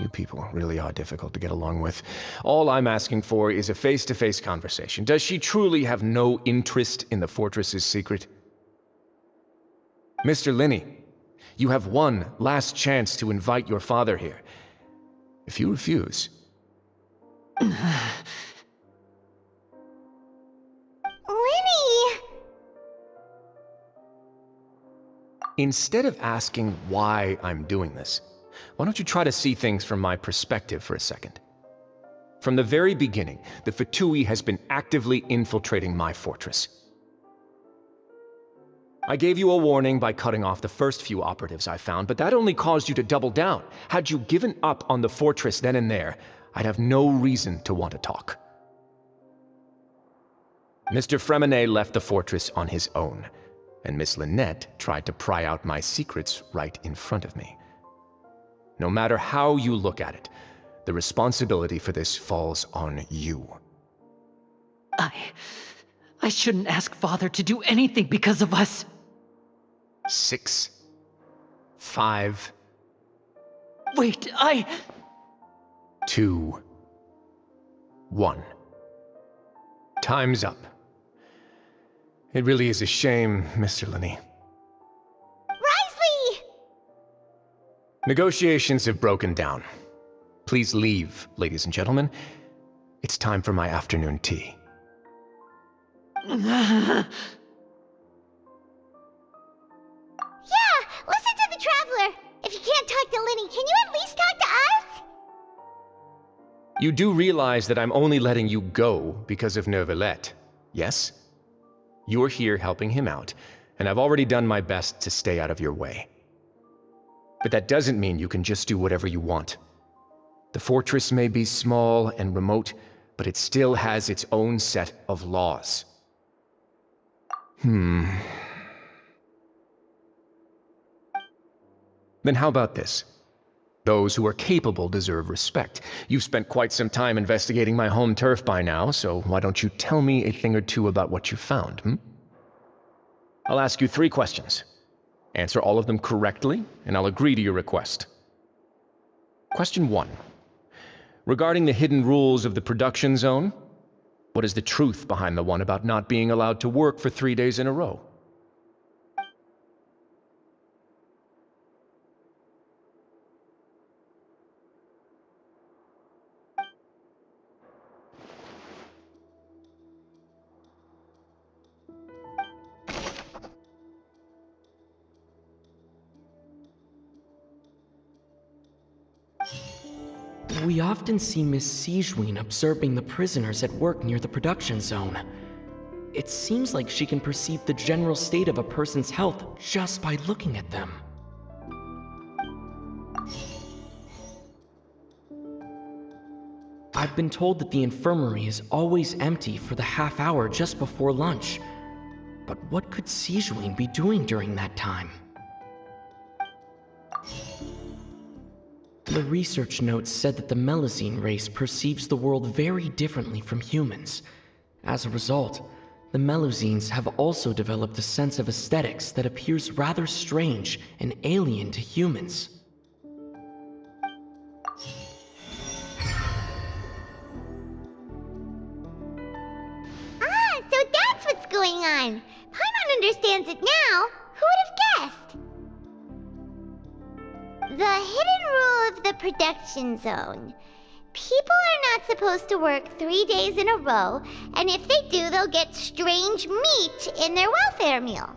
You people really are difficult to get along with. All I'm asking for is a face-to-face conversation. Does she truly have no interest in the fortress's secret? Mr. Linney, you have one last chance to invite your father here. If you refuse... Linny! Instead of asking why I'm doing this, why don't you try to see things from my perspective for a second? From the very beginning, the Fatui has been actively infiltrating my fortress. I gave you a warning by cutting off the first few operatives I found, but that only caused you to double down. Had you given up on the fortress then and there, I'd have no reason to want to talk. Mr. Fremenet left the fortress on his own, and Miss Lynette tried to pry out my secrets right in front of me. No matter how you look at it, the responsibility for this falls on you. I shouldn't ask Father to do anything because of us. 6, 5... Wait, 2, 1. Time's up. It really is a shame, Mr. Linney. Risley! Negotiations have broken down. Please leave, ladies and gentlemen. It's time for my afternoon tea. Yeah, listen to the Traveler. If you can't talk to Linny, can you at least talk to us? You do realize that I'm only letting you go because of Neuvillette, yes? You're here helping him out, and I've already done my best to stay out of your way. But that doesn't mean you can just do whatever you want. The fortress may be small and remote, but it still has its own set of laws. Then how about this? Those who are capable deserve respect. You've spent quite some time investigating my home turf by now, so why don't you tell me a thing or two about what you found, I'll ask you 3 questions. Answer all of them correctly, and I'll agree to your request. Question 1. Regarding the hidden rules of the production zone, what is the truth behind the one about not being allowed to work for 3 days in a row? We often see Miss Sigewin observing the prisoners at work near the production zone. It seems like she can perceive the general state of a person's health just by looking at them. I've been told that the infirmary is always empty for the half hour just before lunch. But what could Sigewin be doing during that time? The research notes said that the Melusine race perceives the world very differently from humans. As a result, the Melusines have also developed a sense of aesthetics that appears rather strange and alien to humans. Ah, so that's what's going on. Paimon understands it now. Who would have guessed? The hidden rule of the production zone. People are not supposed to work 3 days in a row, and if they do, they'll get strange meat in their welfare meal.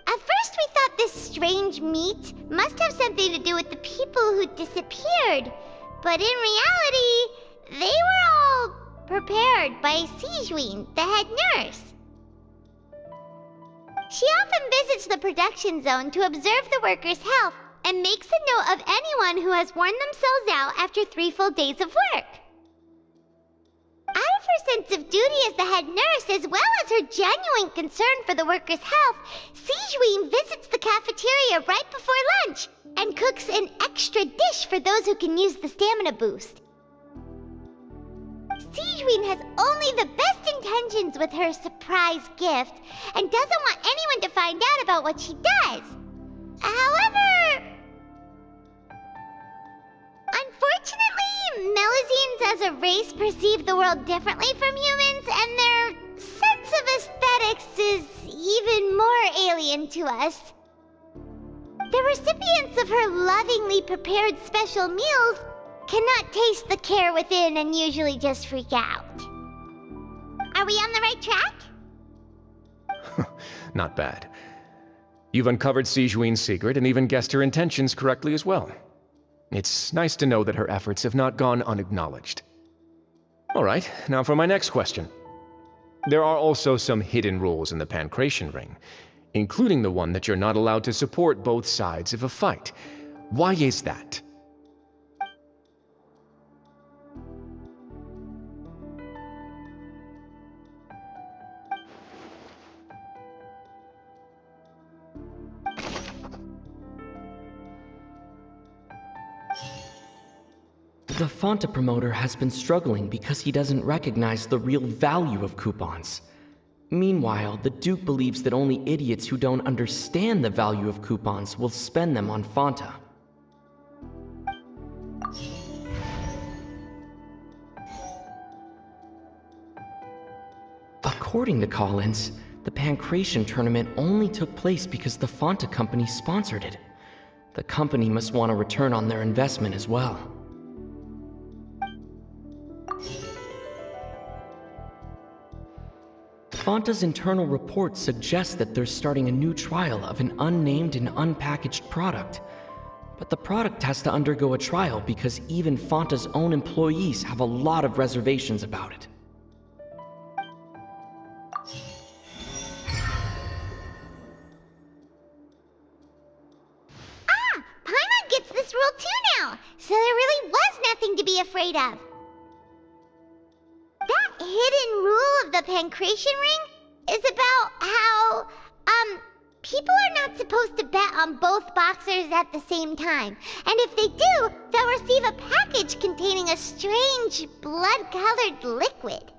At first we thought this strange meat must have something to do with the people who disappeared, but in reality, they were all prepared by Sigewin, the head nurse. She often visits the production zone to observe the workers' health and makes a note of anyone who has worn themselves out after 3 full days of work. Out of her sense of duty as the head nurse, as well as her genuine concern for the workers' health, Sigewin visits the cafeteria right before lunch and cooks an extra dish for those who can use the stamina boost. Sigewin has only the best intentions with her surprise gift and doesn't want anyone to find out about what she does. However, unfortunately, Melusines as a race perceive the world differently from humans, and their sense of aesthetics is even more alien to us. The recipients of her lovingly prepared special meals cannot taste the care within and usually just freak out. Are we on the right track? Not bad. You've uncovered Sigewin's secret and even guessed her intentions correctly as well. It's nice to know that her efforts have not gone unacknowledged. All right, now for my next question. There are also some hidden rules in the Pancration Ring, including the one that you're not allowed to support both sides of a fight. Why is that? The Fonta promoter has been struggling because he doesn't recognize the real value of coupons. Meanwhile, the Duke believes that only idiots who don't understand the value of coupons will spend them on Fonta. According to Collins, the Pancration tournament only took place because the Fonta company sponsored it. The company must want a return on their investment as well. Fonta's internal report suggests that they're starting a new trial of an unnamed and unpackaged product. But the product has to undergo a trial because even Fonta's own employees have a lot of reservations about it. Ah! Paimon gets this rule too now, so there really was nothing to be afraid of. That hidden rule of the Pancration Ring is about how, people are not supposed to bet on both boxers at the same time. And if they do, they'll receive a package containing a strange, blood-colored liquid.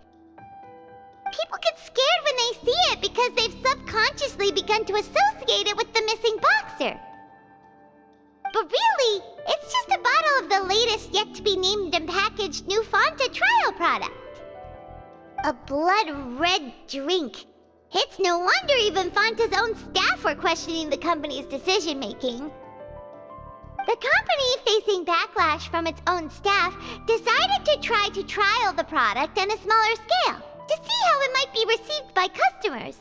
People get scared when they see it because they've subconsciously begun to associate it with the missing boxer. But really, it's just a bottle of the latest yet-to-be-named and packaged new Fanta trial product. A blood-red drink. It's no wonder even Fanta's own staff were questioning the company's decision-making. The company, facing backlash from its own staff, decided to try to trial the product on a smaller scale to see how it might be received by customers.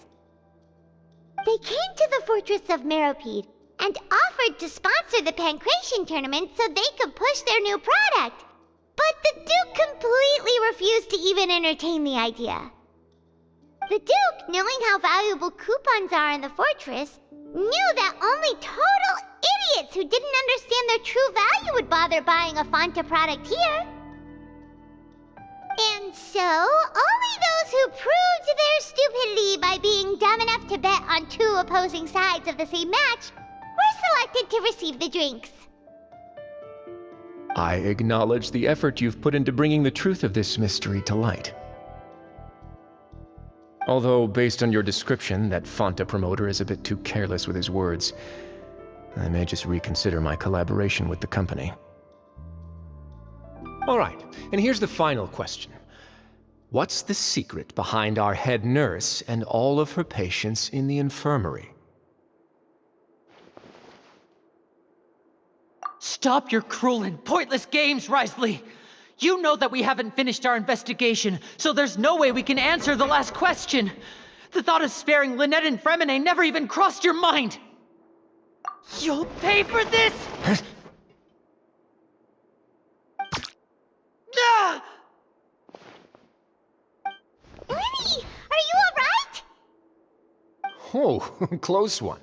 They came to the fortress of Meropide and offered to sponsor the Pancration tournament so they could push their new product. But the Duke completely refused to even entertain the idea. The Duke, knowing how valuable coupons are in the fortress, knew that only total idiots who didn't understand their true value would bother buying a Fanta product here. And so, only those who proved their stupidity by being dumb enough to bet on two opposing sides of the same match were selected to receive the drinks. I acknowledge the effort you've put into bringing the truth of this mystery to light. Although, based on your description, that Fanta promoter is a bit too careless with his words, I may just reconsider my collaboration with the company. Alright, and here's the final question. What's the secret behind our head nurse and all of her patients in the infirmary? Stop your cruel and pointless games, Risley! You know that we haven't finished our investigation, so there's no way we can answer the last question. The thought of sparing Lynette and Fremine never even crossed your mind. You'll pay for this! Ah! Lenny, are you alright? Oh, close one.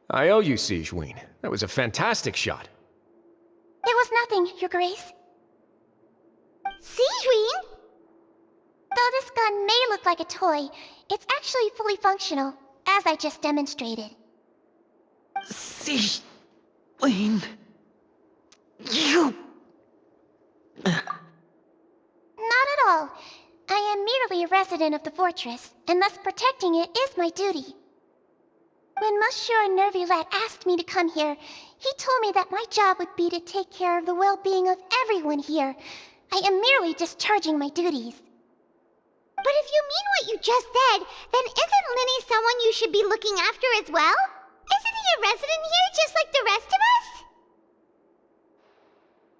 I owe you, Sigewinne. That was a fantastic shot. It was nothing, Your Grace. Sigewinne? Though this gun may look like a toy, it's actually fully functional, as I just demonstrated. Sigewinne... You... Not at all. I am merely a resident of the fortress, and thus protecting it is my duty. When Monsieur Nervulette asked me to come here, he told me that my job would be to take care of the well-being of everyone here. I am merely discharging my duties. But if you mean what you just said, then isn't Linny someone you should be looking after as well? Isn't he a resident here just like the rest of us?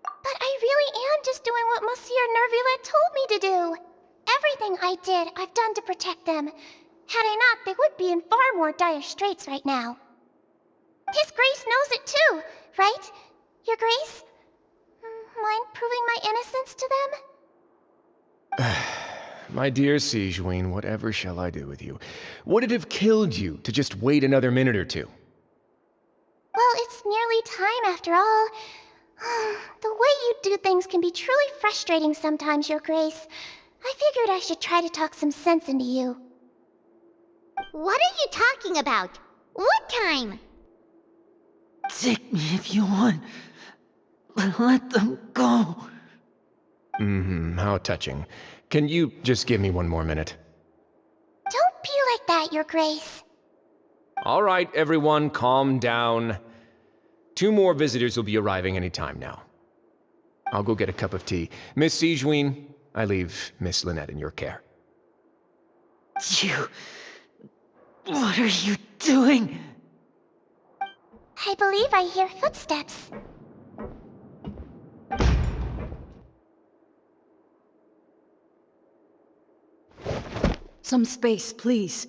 But I really am just doing what Monsieur Nervulette told me to do. Everything I did, I've done to protect them. Had I not, they would be in far more dire straits right now. His Grace knows it too, right? Your Grace? Mind proving my innocence to them? My dear Sigewinne, whatever shall I do with you? Would it have killed you to just wait another minute or two? Well, it's nearly time after all. The way you do things can be truly frustrating sometimes, Your Grace. I figured I should try to talk some sense into you. What are you talking about? What time? Take me if you want. But let them go. How touching. Can you just give me one more minute? Don't be like that, Your Grace. All right, everyone, calm down. 2 more visitors will be arriving any time now. I'll go get a cup of tea. Miss Sigewinne, I leave Miss Lynette in your care. You... What are you doing? I believe I hear footsteps. Some space, please.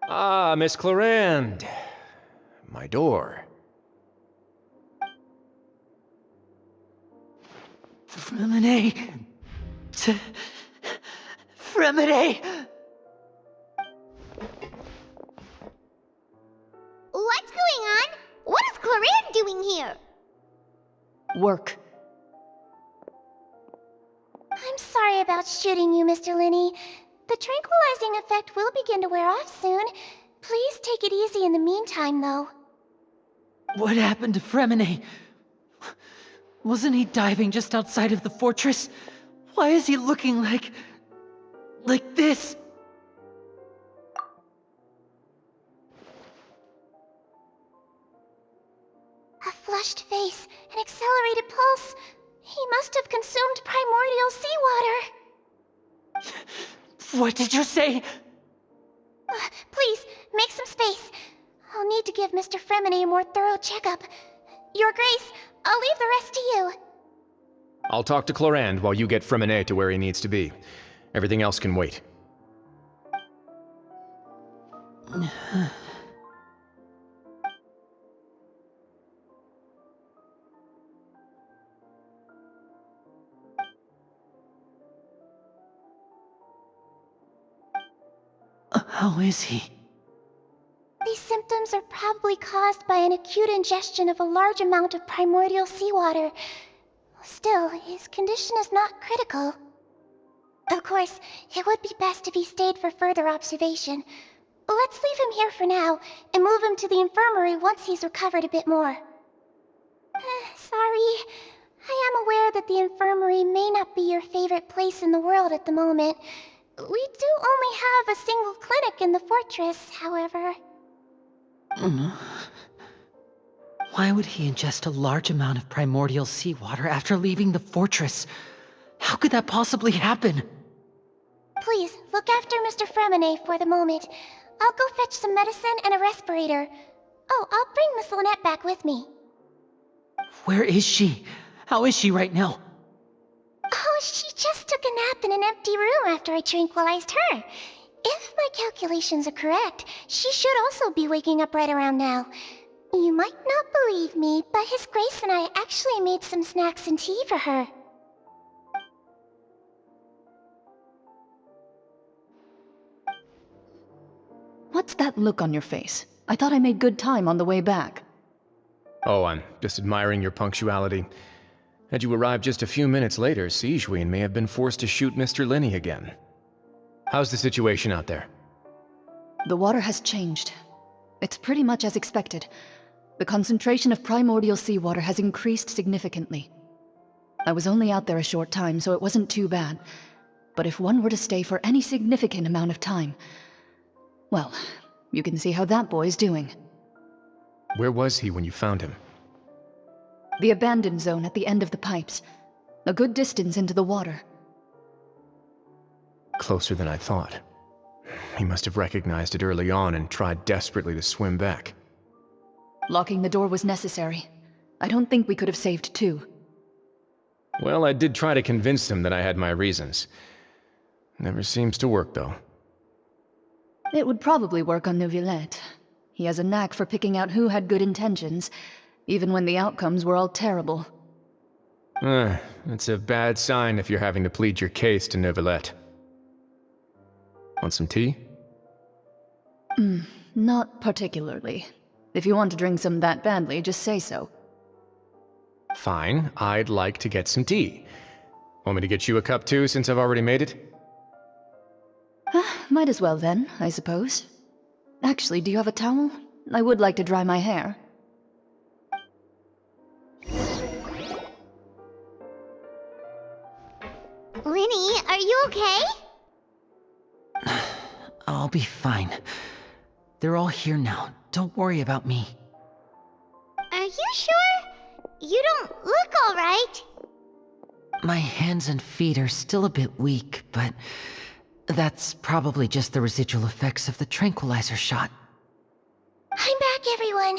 Ah, Miss Clarande. My door. Fremine... Fremine... What's going on? What is Clarande doing here? Work. I'm sorry about shooting you, Mr. Linney. The tranquilizing effect will begin to wear off soon. Please take it easy in the meantime, though. What happened to Fremine? Wasn't he diving just outside of the fortress? Why is he looking like this? flushed face, an accelerated pulse. He must have consumed primordial seawater. What did you say? Please, make some space. I'll need to give Mr. Fremine a more thorough checkup. Your Grace, I'll leave the rest to you. I'll talk to Clorand while you get Fremine to where he needs to be. Everything else can wait. How is he? These symptoms are probably caused by an acute ingestion of a large amount of primordial seawater. Still, his condition is not critical. Of course, it would be best if he stayed for further observation. Let's leave him here for now, and move him to the infirmary once he's recovered a bit more. Sorry. I am aware that the infirmary may not be your favorite place in the world at the moment. We do only have a single clinic in the fortress, however. Why would he ingest a large amount of primordial seawater after leaving the fortress? How could that possibly happen? Please, look after Mr. Fremine for the moment. I'll go fetch some medicine and a respirator. Oh, I'll bring Miss Lynette back with me. Where is she? How is she right now? Oh, she just took a nap in an empty room after I tranquilized her. If my calculations are correct, she should also be waking up right around now. You might not believe me, but His Grace and I actually made some snacks and tea for her. What's that look on your face? I thought I made good time on the way back. Oh, I'm just admiring your punctuality. Had you arrived just a few minutes later, Sigewinne may have been forced to shoot Mr. Lenny again. How's the situation out there? The water has changed. It's pretty much as expected. The concentration of primordial seawater has increased significantly. I was only out there a short time, so it wasn't too bad. But if one were to stay for any significant amount of time... well, you can see how that boy's doing. Where was he when you found him? The abandoned zone at the end of the pipes. A good distance into the water. Closer than I thought. He must have recognized it early on and tried desperately to swim back. Locking the door was necessary. I don't think we could have saved two. Well, I did try to convince him that I had my reasons. Never seems to work, though. It would probably work on Neuvillette. He has a knack for picking out who had good intentions, even when the outcomes were all terrible. It's a bad sign if you're having to plead your case to Neuvillette. Want some tea? Not particularly. If you want to drink some that badly, just say so. Fine, I'd like to get some tea. Want me to get you a cup too, since I've already made it? Might as well then, I suppose. Actually, do you have a towel? I would like to dry my hair. Lenny, are you okay? I'll be fine. They're all here now. Don't worry about me. Are you sure? You don't look alright. My hands and feet are still a bit weak, but that's probably just the residual effects of the tranquilizer shot. I'm back, everyone.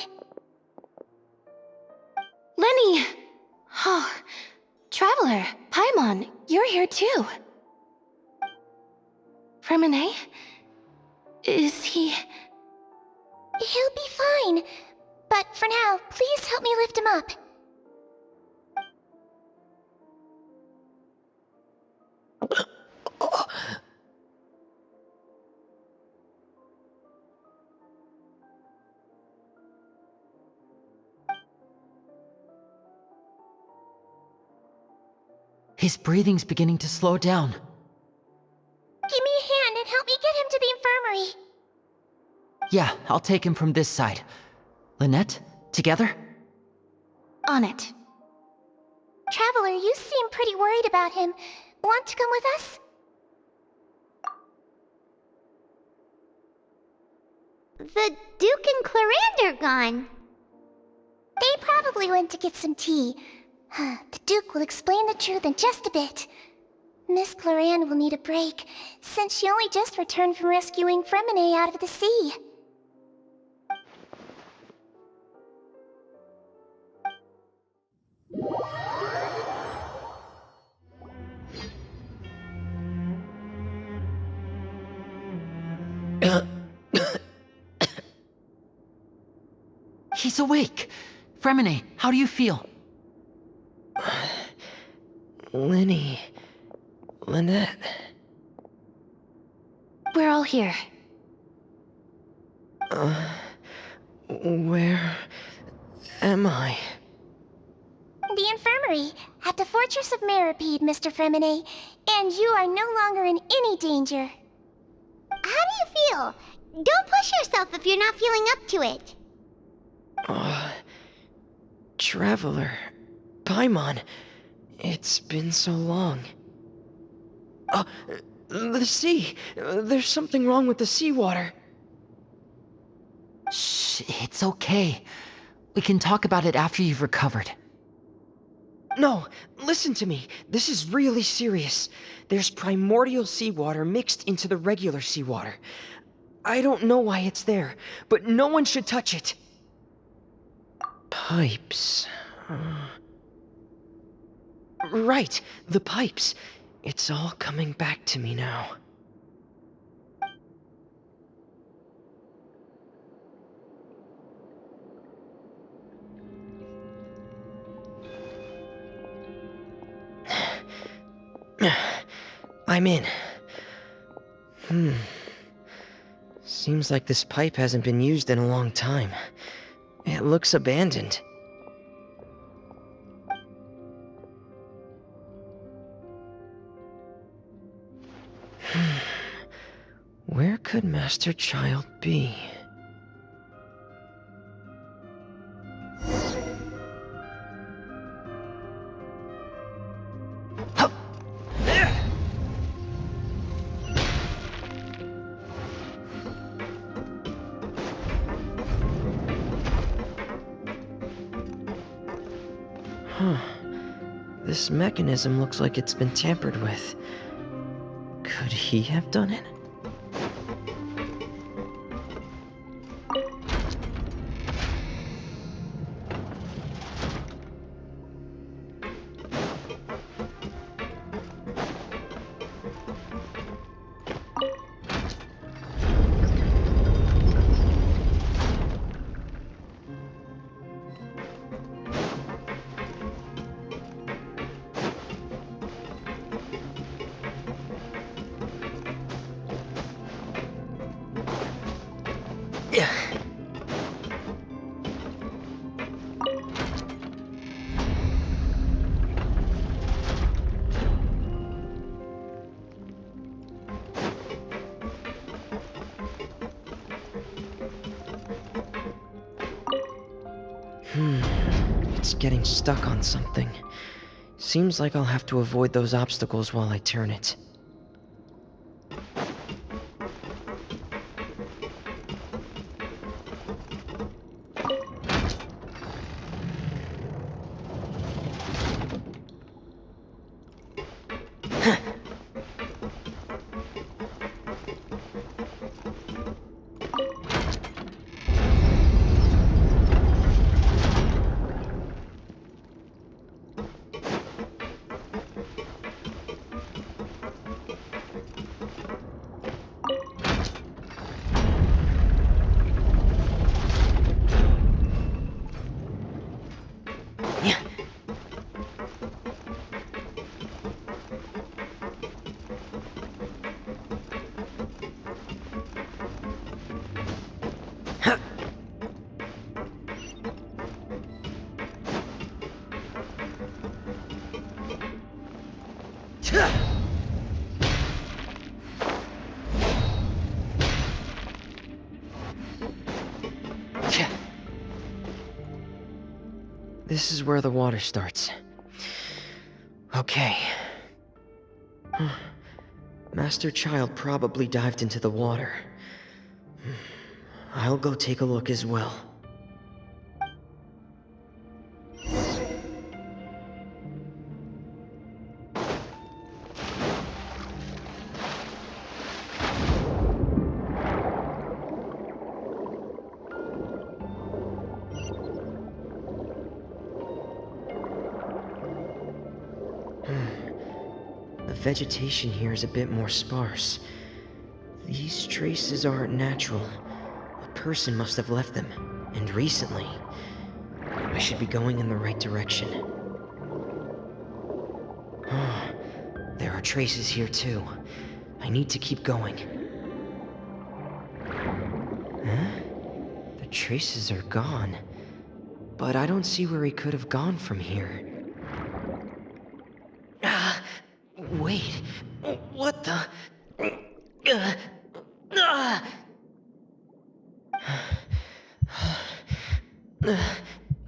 Lenny! Oh, Traveler, Paimon, you're here too. Fremine? Is he... He'll be fine. But for now, please help me lift him up. His breathing's beginning to slow down. Give me a hand and help me get him to the infirmary. Yeah, I'll take him from this side. Lynette, together? On it. Traveler, you seem pretty worried about him. Want to come with us? The Duke and Clorand are gone. They probably actually went to get some tea. The Duke will explain the truth in just a bit. Miss Cloran will need a break, since she only just returned from rescuing Fremine out of the sea. He's awake. Fremine, how do you feel? Lynette. We're all here. Where am I? The infirmary, at the Fortress of Meripede, Mr. Fremine, and you are no longer in any danger. How do you feel? Don't push yourself if you're not feeling up to it. Traveler. Paimon. It's been so long. The sea. There's something wrong with the seawater. Shh, it's okay. We can talk about it after you've recovered. No, listen to me. This is really serious. There's primordial seawater mixed into the regular seawater. I don't know why it's there, but no one should touch it. Pipes. Right, the pipes. It's all coming back to me now. I'm in. Seems like this pipe hasn't been used in a long time. It looks abandoned. Where could Master Child be? This mechanism looks like it's been tampered with. Could he have done it? It's getting stuck on something. Seems like I'll have to avoid those obstacles while I turn it. This is where the water starts. Okay. Master Child probably dived into the water. I'll go take a look as well. the vegetation here is a bit more sparse. These traces aren't natural. A person must have left them, and recently. I should be going in the right direction. Oh, there are traces here too. I need to keep going. Huh? The traces are gone. But I don't see where he could have gone from here. Wait. What the?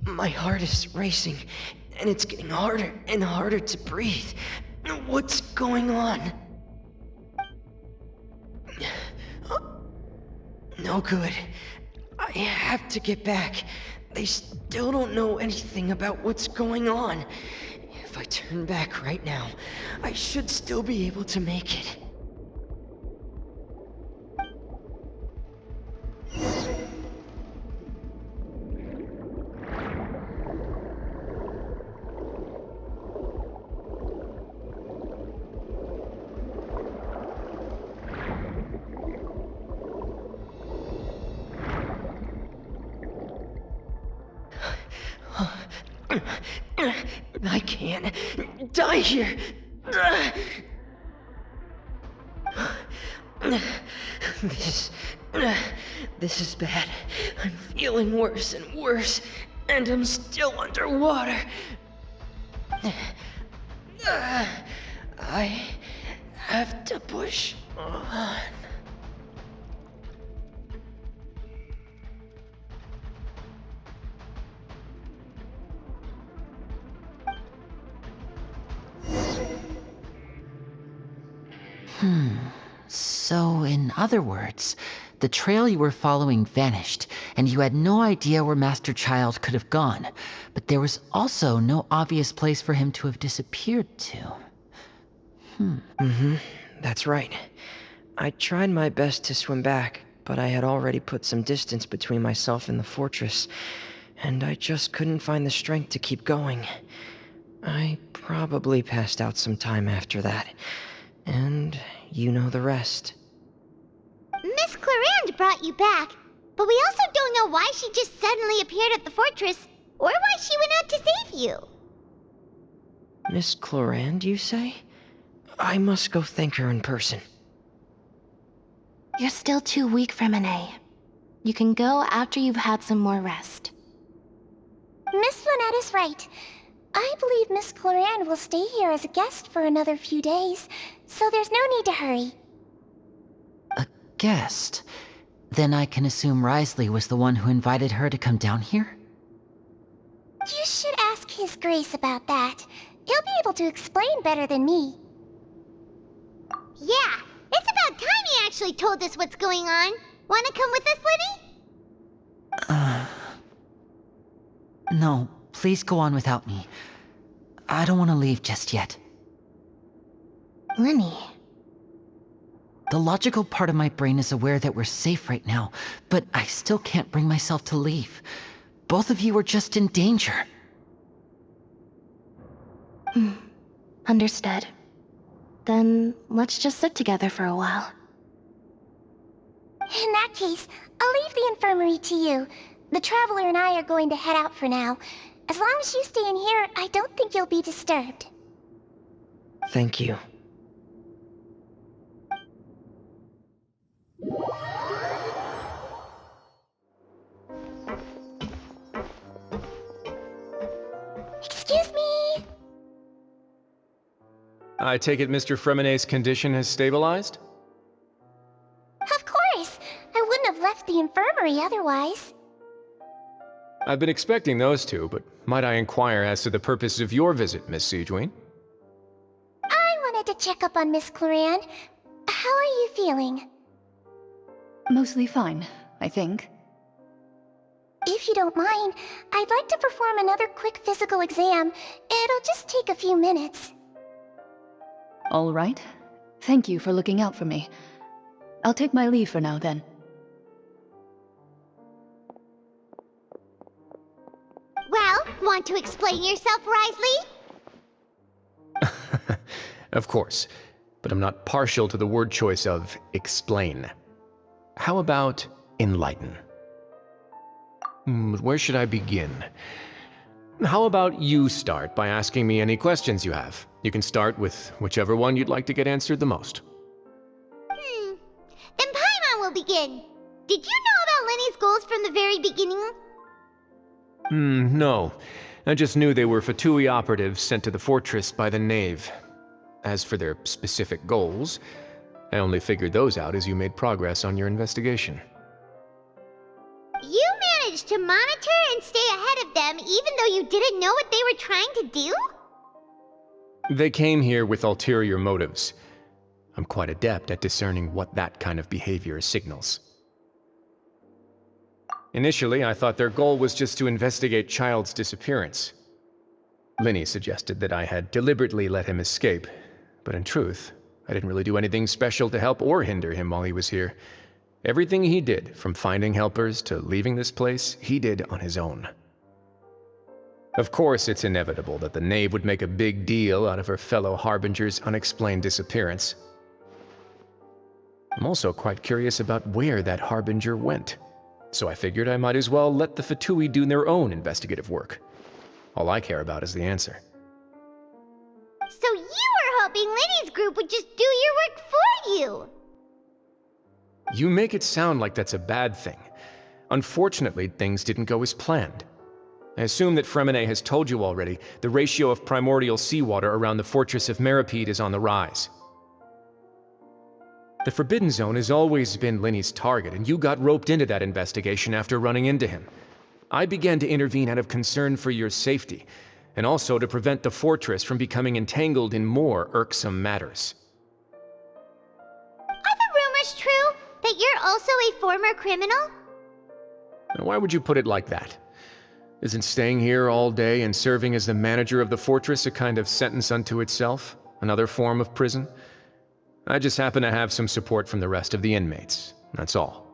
My heart is racing, and it's getting harder and harder to breathe. What's going on? No good. I have to get back. They still don't know anything about what's going on. If I turn back right now, I should still be able to make it. I can't die here. This is bad. I'm feeling worse and worse, and I'm still underwater. I have to push on. So, in other words, the trail you were following vanished, and you had no idea where Master Child could have gone, but there was also no obvious place for him to have disappeared to. That's right. I tried my best to swim back, but I had already put some distance between myself and the fortress, and I just couldn't find the strength to keep going. I probably passed out some time after that, and you know the rest. Miss Clarand brought you back, but we also don't know why she just suddenly appeared at the fortress, or why she went out to save you. Miss Clarand, you say? I must go thank her in person. You're still too weak for Monet. You can go after you've had some more rest. Miss Lynette is right. I believe Miss Clarand will stay here as a guest for another few days, so there's no need to hurry. A guest? Then I can assume Risley was the one who invited her to come down here? You should ask His Grace about that. He'll be able to explain better than me. Yeah, it's about time he actually told us what's going on. Wanna come with us, Liddy? No, please go on without me. I don't want to leave just yet. Lenny. The logical part of my brain is aware that we're safe right now, but I still can't bring myself to leave. Both of you are just in danger. Understood. Then let's just sit together for a while. In that case, I'll leave the infirmary to you. The Traveler and I are going to head out for now. As long as you stay in here, I don't think you'll be disturbed. Thank you. Excuse me? I take it Mr. Fremonet's condition has stabilized? Of course. I wouldn't have left the infirmary otherwise. I've been expecting those two, but might I inquire as to the purpose of your visit, Miss Sidgeween? I wanted to check up on Miss Clarand. How are you feeling? Mostly fine, I think. If you don't mind, I'd like to perform another quick physical exam. It'll just take a few minutes. All right. Thank you for looking out for me. I'll take my leave for now, then. Well, want to explain yourself, Risley? Of course, but I'm not partial to the word choice of explain. How about enlighten? Where should I begin? How about you start by asking me any questions you have? You can start with whichever one you'd like to get answered the most. Then Paimon will begin. Did you know about Lenny's goals from the very beginning? No. I just knew they were Fatui operatives sent to the fortress by the Knave. As for their specific goals, I only figured those out as you made progress on your investigation. You managed to monitor and stay ahead of them even though you didn't know what they were trying to do? They came here with ulterior motives. I'm quite adept at discerning what that kind of behavior signals. Initially, I thought their goal was just to investigate Child's disappearance. Lenny suggested that I had deliberately let him escape, but in truth, I didn't really do anything special to help or hinder him while he was here. Everything he did, from finding helpers to leaving this place, he did on his own. Of course, it's inevitable that the Knave would make a big deal out of her fellow Harbinger's unexplained disappearance. I'm also quite curious about where that Harbinger went, so I figured I might as well let the Fatui do their own investigative work. All I care about is the answer. So you were hoping Lenny's group would just do your work for you? You make it sound like that's a bad thing. Unfortunately, things didn't go as planned. I assume that Fremine has told you already, the ratio of primordial seawater around the fortress of Meripede is on the rise. The Forbidden Zone has always been Lenny's target, and you got roped into that investigation after running into him. I began to intervene out of concern for your safety, and also to prevent the fortress from becoming entangled in more irksome matters. Are the rumors true that you're also a former criminal? Why would you put it like that? Isn't staying here all day and serving as the manager of the fortress a kind of sentence unto itself? Another form of prison? I just happen to have some support from the rest of the inmates, that's all.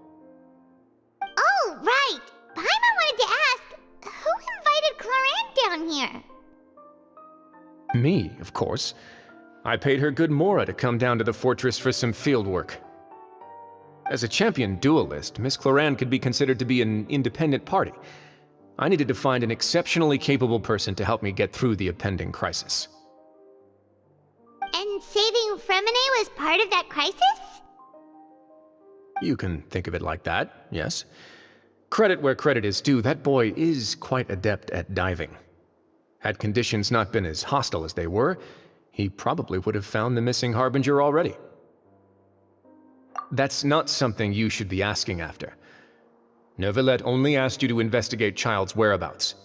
Oh, right! Paimon wanted to ask, who invited Cloran down here? Me, of course. I paid her good mora to come down to the fortress for some field work. As a champion duelist, Miss Cloran could be considered to be an independent party. I needed to find an exceptionally capable person to help me get through the impending crisis. And saving Fremine was part of that crisis? You can think of it like that, yes. Credit where credit is due, that boy is quite adept at diving. Had conditions not been as hostile as they were, he probably would have found the missing Harbinger already. That's not something you should be asking after. Neuvillette only asked you to investigate Child's whereabouts.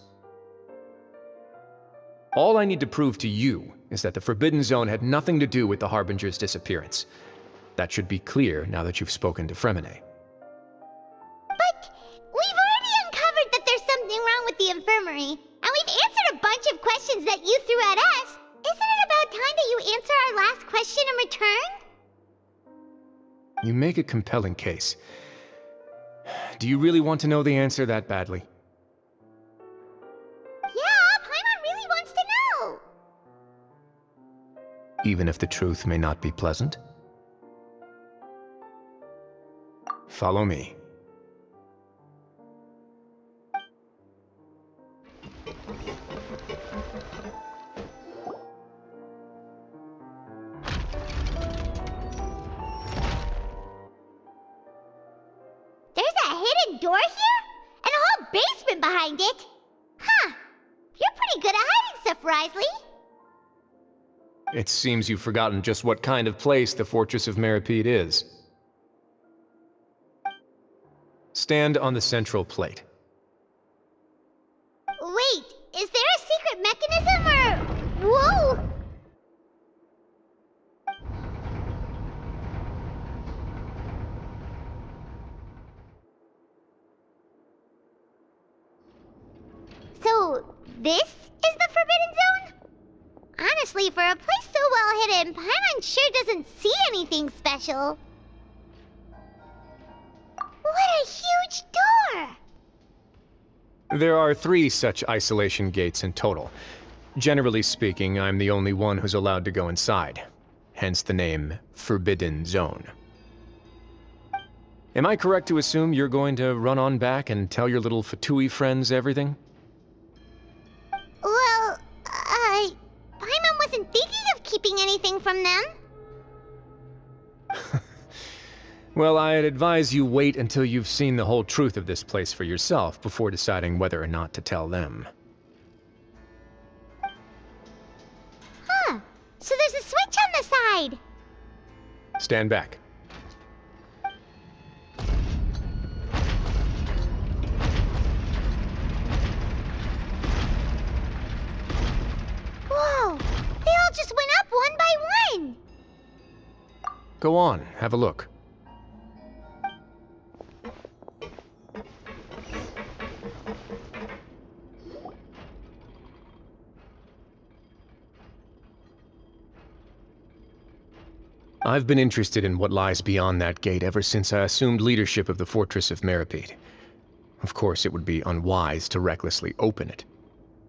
All I need to prove to you is that the Forbidden Zone had nothing to do with the Harbinger's disappearance. That should be clear now that you've spoken to Fremine. But we've already uncovered that there's something wrong with the infirmary, and we've answered a bunch of questions that you threw at us. Isn't it about time that you answer our last question in return? You make a compelling case. Do you really want to know the answer that badly? Yeah, Paimon really wants to know. Even if the truth may not be pleasant? Follow me. There's a hidden door here? And a whole basement behind it? Huh. You're pretty good at hiding stuff, Risley. It seems you've forgotten just what kind of place the Fortress of Meripede is. Stand on the central plate. Wait, is there a secret mechanism or... Whoa! So, this is the Forbidden Zone? Honestly, for a place so well hidden, Paimon sure doesn't see anything special. What a huge door! There are 3 such isolation gates in total. Generally speaking, I'm the only one who's allowed to go inside. hence the name Forbidden Zone. Am I correct to assume you're going to run on back and tell your little Fatui friends everything? Well, Paimon wasn't thinking of keeping anything from them. Well, I'd advise you wait until you've seen the whole truth of this place for yourself before deciding whether or not to tell them. Huh. So there's a switch on the side. Stand back. Whoa! They all just went up one by one! Go on, have a look. I've been interested in what lies beyond that gate ever since I assumed leadership of the Fortress of Meripede. Of course, it would be unwise to recklessly open it,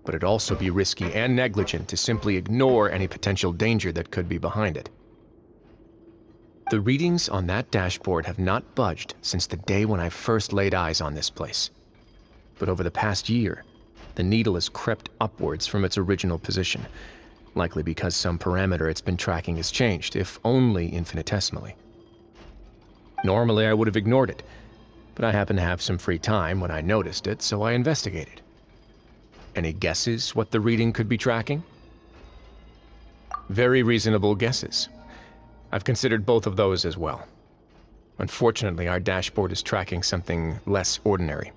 but it'd also be risky and negligent to simply ignore any potential danger that could be behind it. The readings on that dashboard have not budged since the day when I first laid eyes on this place. But over the past year, the needle has crept upwards from its original position, likely because some parameter it's been tracking has changed, if only infinitesimally. Normally I would have ignored it, but I happened to have some free time when I noticed it, so I investigated. Any guesses what the reading could be tracking? Very reasonable guesses. I've considered both of those as well. Unfortunately, our dashboard is tracking something less ordinary.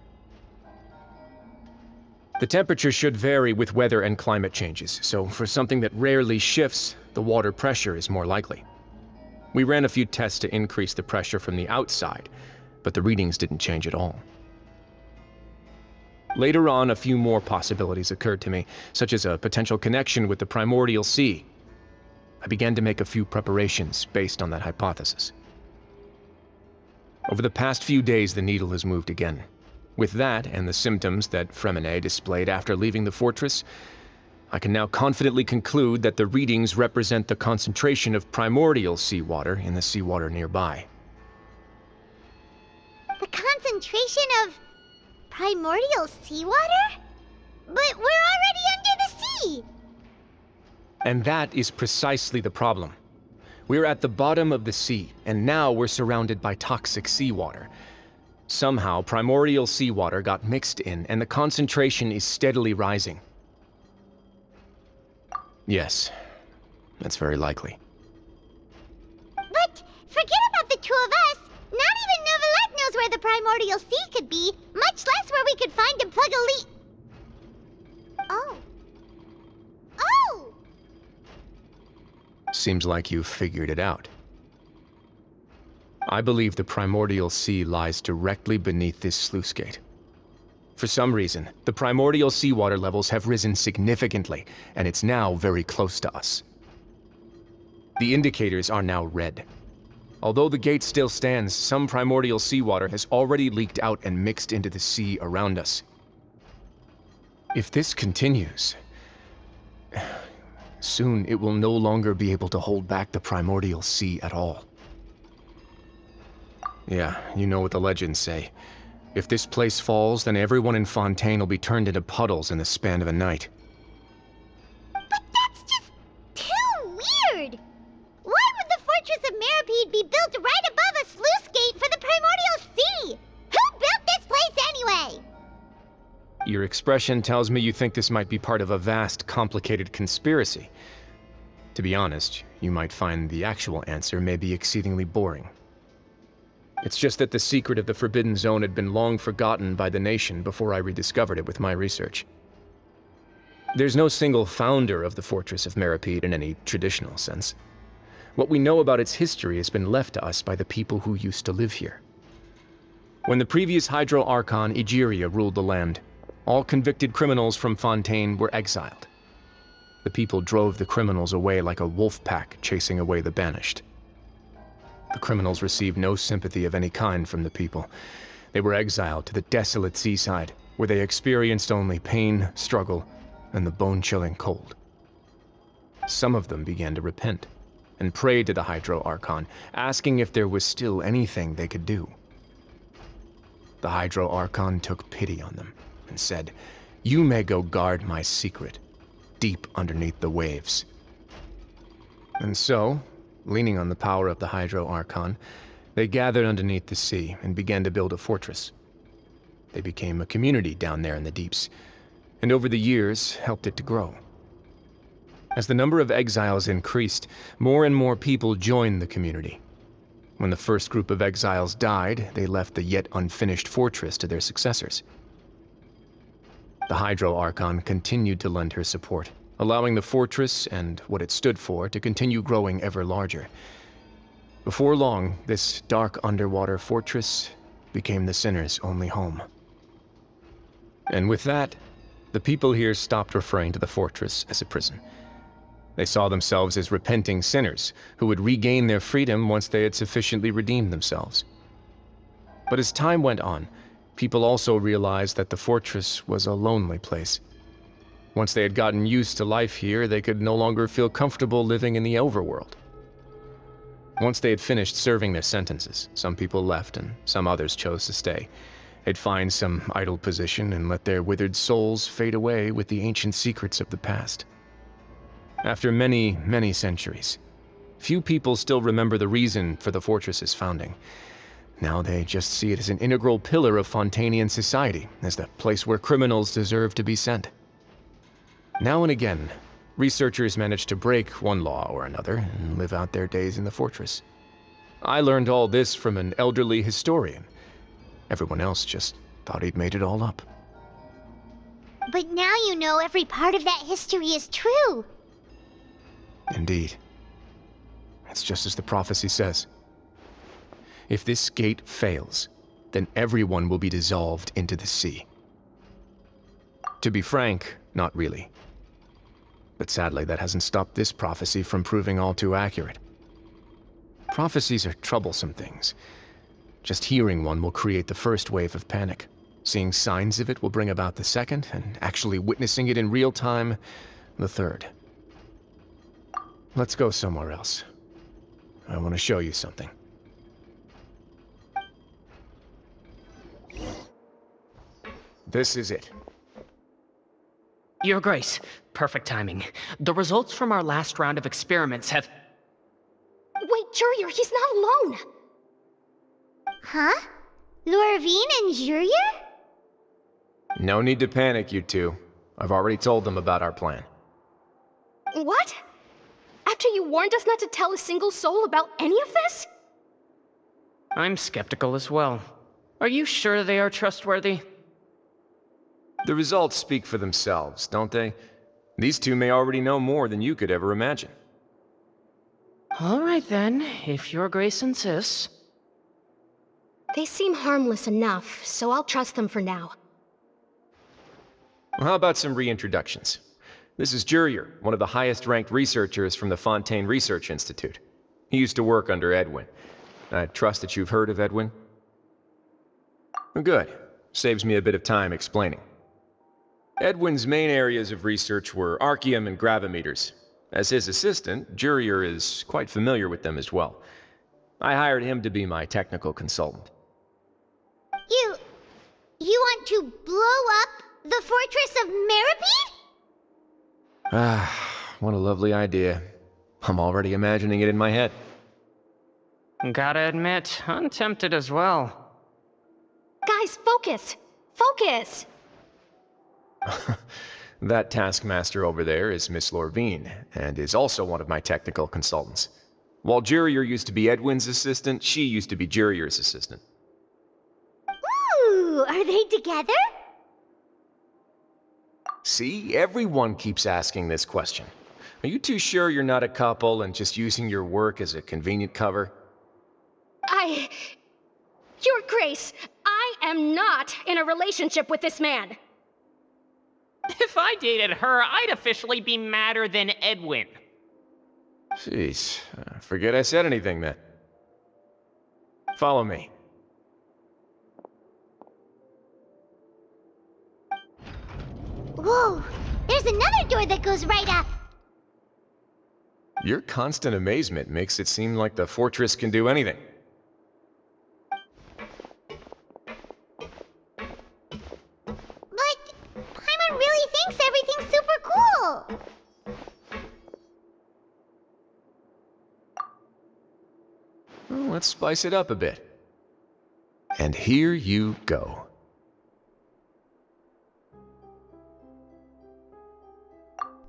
The temperature should vary with weather and climate changes, so for something that rarely shifts, the water pressure is more likely. We ran a few tests to increase the pressure from the outside, but the readings didn't change at all. Later on, a few more possibilities occurred to me, such as a potential connection with the primordial sea. I began to make a few preparations based on that hypothesis. Over the past few days, the needle has moved again. With that, and the symptoms that Fremine displayed after leaving the fortress, I can now confidently conclude that the readings represent the concentration of primordial seawater in the seawater nearby. The concentration of primordial seawater? But we're already under the sea! And that is precisely the problem. We're at the bottom of the sea, and now we're surrounded by toxic seawater. Somehow, primordial seawater got mixed in, and the concentration is steadily rising. Yes, that's very likely. But forget about the two of us! Not even Novelette knows where the primordial sea could be, much less where we could find and plug a leak. Oh. Oh! Seems like you've figured it out. I believe the primordial sea lies directly beneath this sluice gate. For some reason, the primordial seawater levels have risen significantly, and it's now very close to us. The indicators are now red. Although the gate still stands, some primordial seawater has already leaked out and mixed into the sea around us. If this continues, soon it will no longer be able to hold back the primordial sea at all. Yeah, you know what the legends say. If this place falls, then everyone in Fontaine will be turned into puddles in the span of a night. But that's just too weird! Why would the Fortress of Meripede be built right above a sluice gate for the primordial sea? Who built this place anyway? Your expression tells me you think this might be part of a vast, complicated conspiracy. To be honest, you might find the actual answer may be exceedingly boring. It's just that the secret of the Forbidden Zone had been long forgotten by the nation before I rediscovered it with my research. There's no single founder of the Fortress of Meripede in any traditional sense. What we know about its history has been left to us by the people who used to live here. When the previous Hydro Archon Egeria ruled the land, all convicted criminals from Fontaine were exiled. The people drove the criminals away like a wolf pack chasing away the banished. The criminals received no sympathy of any kind from the people. They were exiled to the desolate seaside, where they experienced only pain, struggle, and the bone-chilling cold. Some of them began to repent, and prayed to the Hydro Archon, asking if there was still anything they could do. The Hydro Archon took pity on them and said, "You may go guard my secret, deep underneath the waves." And so, leaning on the power of the Hydro Archon, they gathered underneath the sea and began to build a fortress. They became a community down there in the deeps, and over the years helped it to grow. As the number of exiles increased, more and more people joined the community. When the first group of exiles died, they left the yet unfinished fortress to their successors. The Hydro Archon continued to lend her support, allowing the fortress and what it stood for to continue growing ever larger. Before long, this dark underwater fortress became the Sinner's only home. And with that, the people here stopped referring to the fortress as a prison. They saw themselves as repenting sinners who would regain their freedom once they had sufficiently redeemed themselves. But as time went on, people also realized that the fortress was a lonely place. Once they had gotten used to life here, they could no longer feel comfortable living in the overworld. Once they had finished serving their sentences, some people left and some others chose to stay. They'd find some idle position and let their withered souls fade away with the ancient secrets of the past. After many, many centuries, few people still remember the reason for the fortress's founding. Now they just see it as an integral pillar of Fontanian society, as the place where criminals deserve to be sent. Now and again, researchers manage to break one law or another and live out their days in the fortress. I learned all this from an elderly historian. Everyone else just thought he'd made it all up. But now you know every part of that history is true. Indeed. It's just as the prophecy says. If this gate fails, then everyone will be dissolved into the sea. To be frank, not really. But sadly, that hasn't stopped this prophecy from proving all too accurate. Prophecies are troublesome things. Just hearing one will create the first wave of panic. Seeing signs of it will bring about the second, and actually witnessing it in real time, the third. Let's go somewhere else. I want to show you something. This is it. Your Grace, perfect timing. The results from our last round of experiments have... Wait, Jurier, he's not alone! Huh? Lorvine and Jurier? No need to panic, you two. I've already told them about our plan. What? After you warned us not to tell a single soul about any of this? I'm skeptical as well. Are you sure they are trustworthy? The results speak for themselves, don't they? These two may already know more than you could ever imagine. All right then, if Your Grace insists. They seem harmless enough, so I'll trust them for now. Well, how about some reintroductions? This is Jurier, one of the highest-ranked researchers from the Fontaine Research Institute. He used to work under Edwin. I trust that you've heard of Edwin? Good. Saves me a bit of time explaining. Edwin's main areas of research were archaeum and gravimeters. As his assistant, Jurier is quite familiar with them as well. I hired him to be my technical consultant. You want to blow up the fortress of Meripede? Ah, what a lovely idea. I'm already imagining it in my head. Gotta admit, I'm tempted as well. Guys, focus! Focus! That taskmaster over there is Miss Lorvine, and is also one of my technical consultants. While Jurier used to be Edwin's assistant, she used to be Jurier's assistant. Ooh, are they together? See, everyone keeps asking this question. Are you too sure you're not a couple and just using your work as a convenient cover? Your Grace, I am not in a relationship with this man. If I dated her, I'd officially be madder than Edwin. Jeez, forget I said anything then. Follow me. Whoa, there's another door that goes right up. Your constant amazement makes it seem like the fortress can do anything. But Paimon really thinks everything's super cool. Well, let's spice it up a bit. And here you go.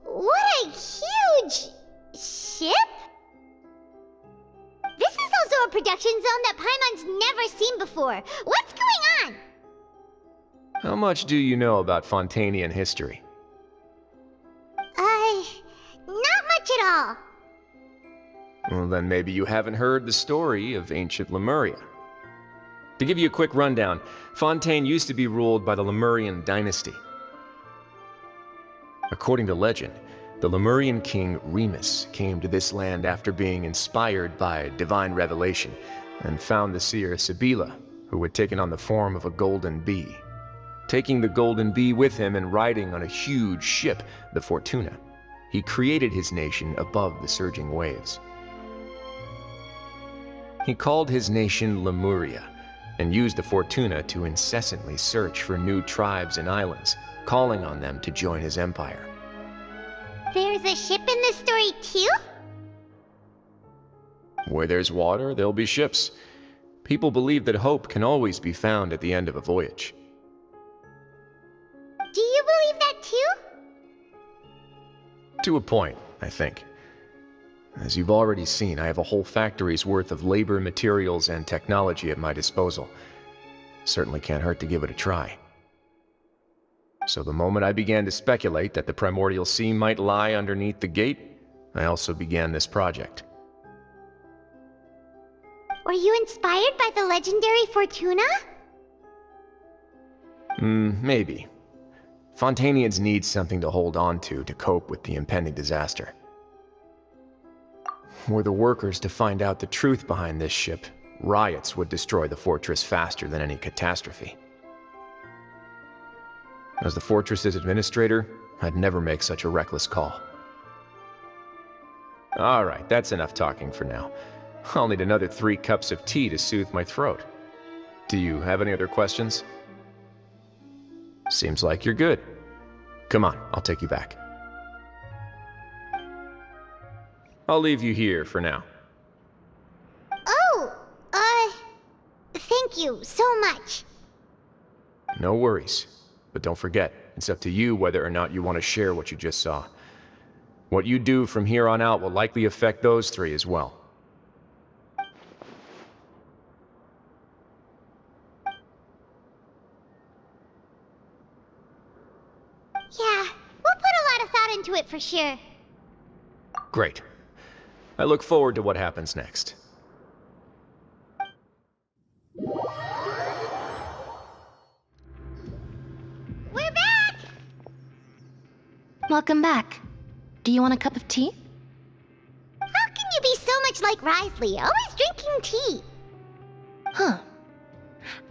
What a huge ship! This is also a production zone that Paimon's never seen before. What's going on? How much do you know about Fontanian history? Not much at all. Well, then maybe you haven't heard the story of ancient Lemuria. To give you a quick rundown, Fontaine used to be ruled by the Lemurian dynasty. According to legend, the Lemurian king Remus came to this land after being inspired by divine revelation and found the seer Sibila, who had taken on the form of a golden bee. Taking the golden bee with him and riding on a huge ship, the Fortuna, he created his nation above the surging waves. He called his nation Lemuria and used the Fortuna to incessantly search for new tribes and islands, calling on them to join his empire. There's a ship in this story too? Where there's water, there'll be ships. People believe that hope can always be found at the end of a voyage. Do you believe that too? To a point, I think. As you've already seen, I have a whole factory's worth of labor, materials, and technology at my disposal. Certainly can't hurt to give it a try. So the moment I began to speculate that the primordial sea might lie underneath the gate, I also began this project. Were you inspired by the legendary Fortuna? Maybe. Fontanians need something to hold on to cope with the impending disaster. Were the workers to find out the truth behind this ship, riots would destroy the fortress faster than any catastrophe. As the fortress's administrator, I'd never make such a reckless call. All right, that's enough talking for now. I'll need another 3 cups of tea to soothe my throat. Do you have any other questions? Seems like you're good. Come on, I'll take you back. I'll leave you here for now. Oh, thank you so much. No worries. But don't forget, it's up to you whether or not you want to share what you just saw. What you do from here on out will likely affect those 3 as well. Yeah, we'll put a lot of thought into it for sure. Great. I look forward to what happens next. We're back! Welcome back. Do you want a cup of tea? How can you be so much like Risley, always drinking tea? Huh.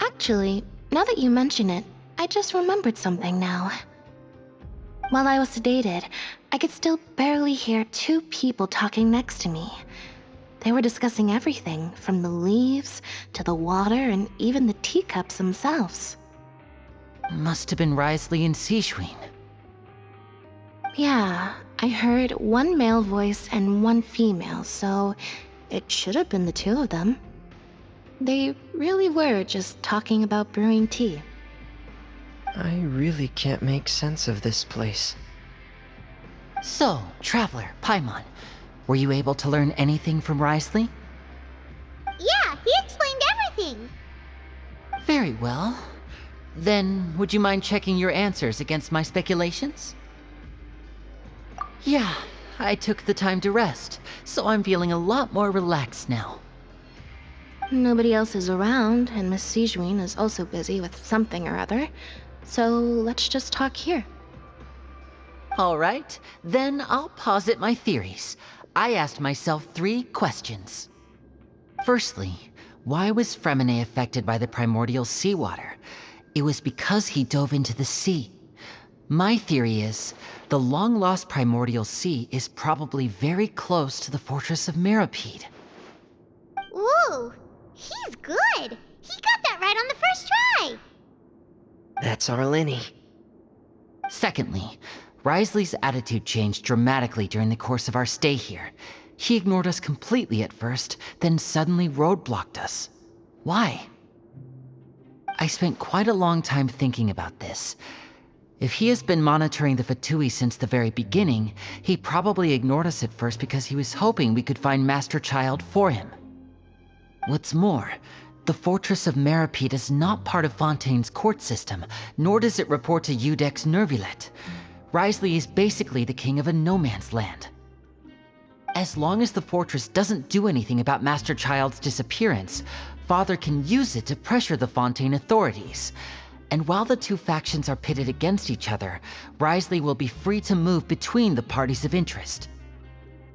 Actually, now that you mention it, I just remembered something now. While I was sedated, I could still barely hear 2 people talking next to me. They were discussing everything, from the leaves to the water and even the teacups themselves. Must have been Risley and Sijween. Yeah, I heard 1 male voice and 1 female, so it should have been the 2 of them. They really were just talking about brewing tea. I really can't make sense of this place. So, Traveler, Paimon, were you able to learn anything from Risley? Yeah, he explained everything. Very well. Then, would you mind checking your answers against my speculations? Yeah, I took the time to rest, so I'm feeling a lot more relaxed now. Nobody else is around, and Miss Sijween is also busy with something or other, so let's just talk here. All right, then I'll posit my theories. I asked myself 3 questions. Firstly, why was Fremine affected by the primordial seawater? It was because he dove into the sea. My theory is the long-lost primordial sea is probably very close to the fortress of Meripede. Ooh, he's good. He got that right on the first try. That's our Lenny. Secondly, Wriothesley's attitude changed dramatically during the course of our stay here. He ignored us completely at first, then suddenly roadblocked us. Why? I spent quite a long time thinking about this. If he has been monitoring the Fatui since the very beginning, he probably ignored us at first because he was hoping we could find Master Child for him. What's more, the Fortress of Meripede is not part of Fontaine's court system, nor does it report to Udex Nervulet. Wriothesley is basically the king of a no-man's land. As long as the fortress doesn't do anything about Master Child's disappearance, Father can use it to pressure the Fontaine authorities. And while the two factions are pitted against each other, Wriothesley will be free to move between the parties of interest.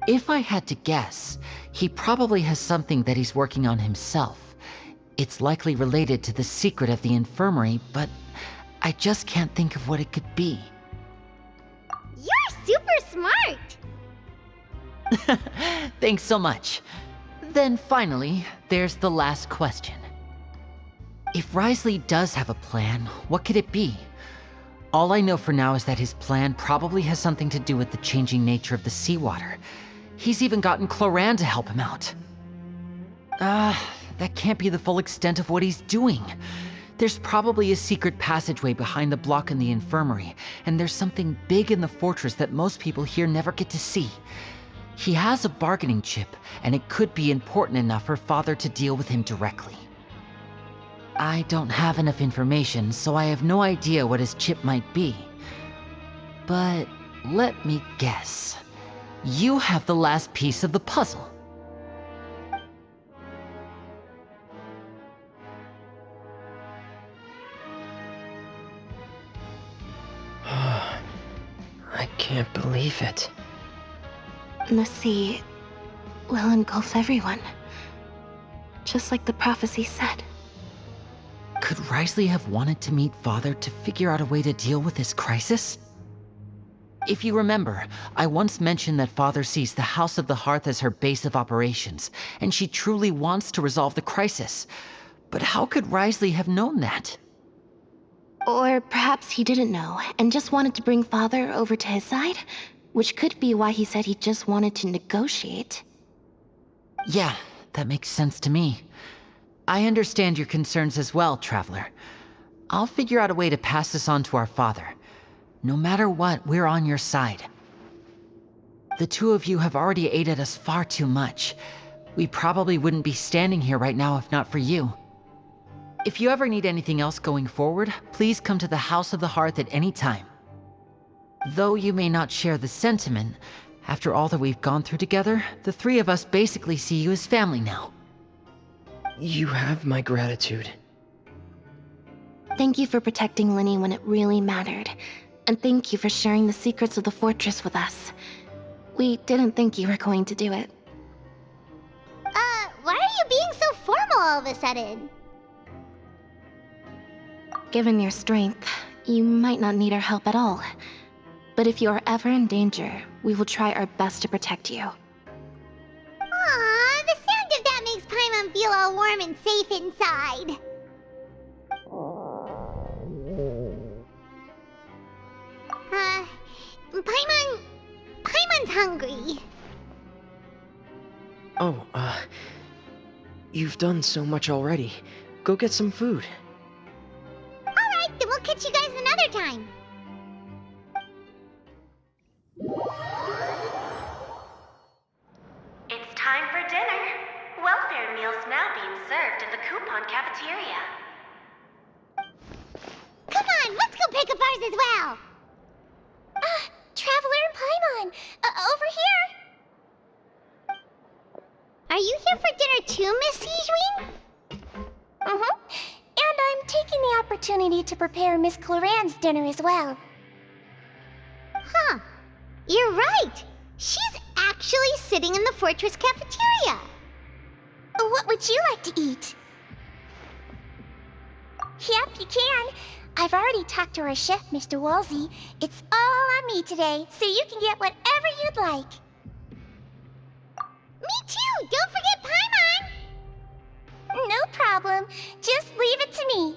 If I had to guess, he probably has something that he's working on himself. It's likely related to the secret of the infirmary, but I just can't think of what it could be. You're super smart. Thanks so much. Then finally, there's the last question. If Wriothesley does have a plan, what could it be? All I know for now is that his plan probably has something to do with the changing nature of the seawater. He's even gotten Cloran to help him out. That can't be the full extent of what he's doing. There's probably a secret passageway behind the block in the infirmary, and there's something big in the fortress that most people here never get to see. He has a bargaining chip, and it could be important enough for Father to deal with him directly. I don't have enough information, so I have no idea what his chip might be. But let me guess. You have the last piece of the puzzle. I can't believe it. The sea will engulf everyone. Just like the prophecy said. Could Wriothesley have wanted to meet Father to figure out a way to deal with this crisis? If you remember, I once mentioned that Father sees the House of the Hearth as her base of operations, and she truly wants to resolve the crisis. But how could Wriothesley have known that? Or perhaps he didn't know, and just wanted to bring Father over to his side? Which could be why he said he just wanted to negotiate. Yeah, that makes sense to me. I understand your concerns as well, Traveler. I'll figure out a way to pass this on to our father. No matter what, we're on your side. The two of you have already aided us far too much. We probably wouldn't be standing here right now if not for you. If you ever need anything else going forward, please come to the House of the Hearth at any time. Though you may not share the sentiment, after all that we've gone through together, the three of us basically see you as family now. You have my gratitude. Thank you for protecting Lenny when it really mattered. And thank you for sharing the secrets of the fortress with us. We didn't think you were going to do it. Why are you being so formal all of a sudden? Given your strength, you might not need our help at all. But if you are ever in danger, we will try our best to protect you. Aww, the sound of that makes Paimon feel all warm and safe inside. Paimon's hungry. Oh, you've done so much already. Go get some food. Alright, then we'll catch you guys another time. It's time for dinner. Welfare meals now being served in the coupon cafeteria. Come on, let's go pick up ours as well. Traveler and Paimon, over here. Are you here for dinner too, Miss Siegewein? Mm-hmm. And I'm taking the opportunity to prepare Miss Cloran's dinner as well. Huh. You're right. She's actually sitting in the fortress cafeteria. What would you like to eat? Yep, you can. I've already talked to our chef, Mr. Wolsey. It's all on me today, so you can get whatever you'd like. Me too! Don't forget Paimon! No problem. Just leave it to me.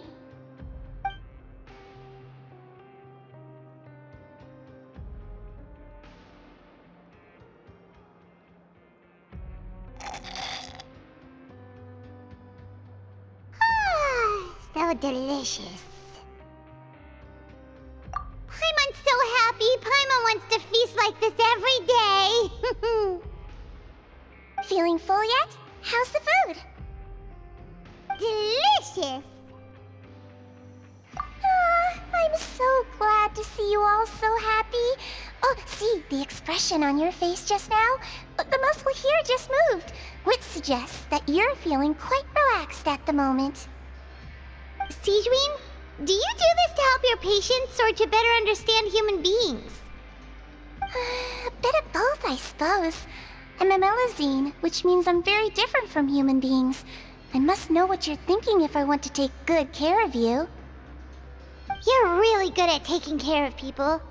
So delicious. Paimon's so happy. Paimon wants to feast like this every day. Feeling full yet? How's the food? Delicious. I'm so glad to see you all so happy. Oh, see, the expression on your face just now? The muscle here just moved, which suggests that you're feeling quite relaxed at the moment. Sigewinne, do you do this to help your patients or to better understand human beings? A bit of both, I suppose. I'm a Melusine, which means I'm very different from human beings. I must know what you're thinking if I want to take good care of you. You're really good at taking care of people.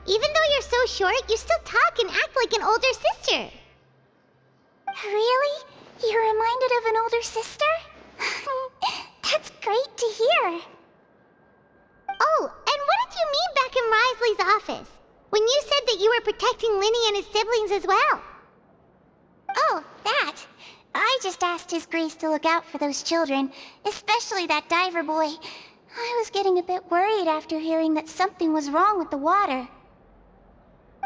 Even though you're so short, you still talk and act like an older sister. Really? You're reminded of an older sister? That's great to hear. Oh, and what did you mean back in Risley's office? When you said that you were protecting Linny and his siblings as well? Oh, that. I just asked His Grace to look out for those children, especially that diver boy. I was getting a bit worried after hearing that something was wrong with the water.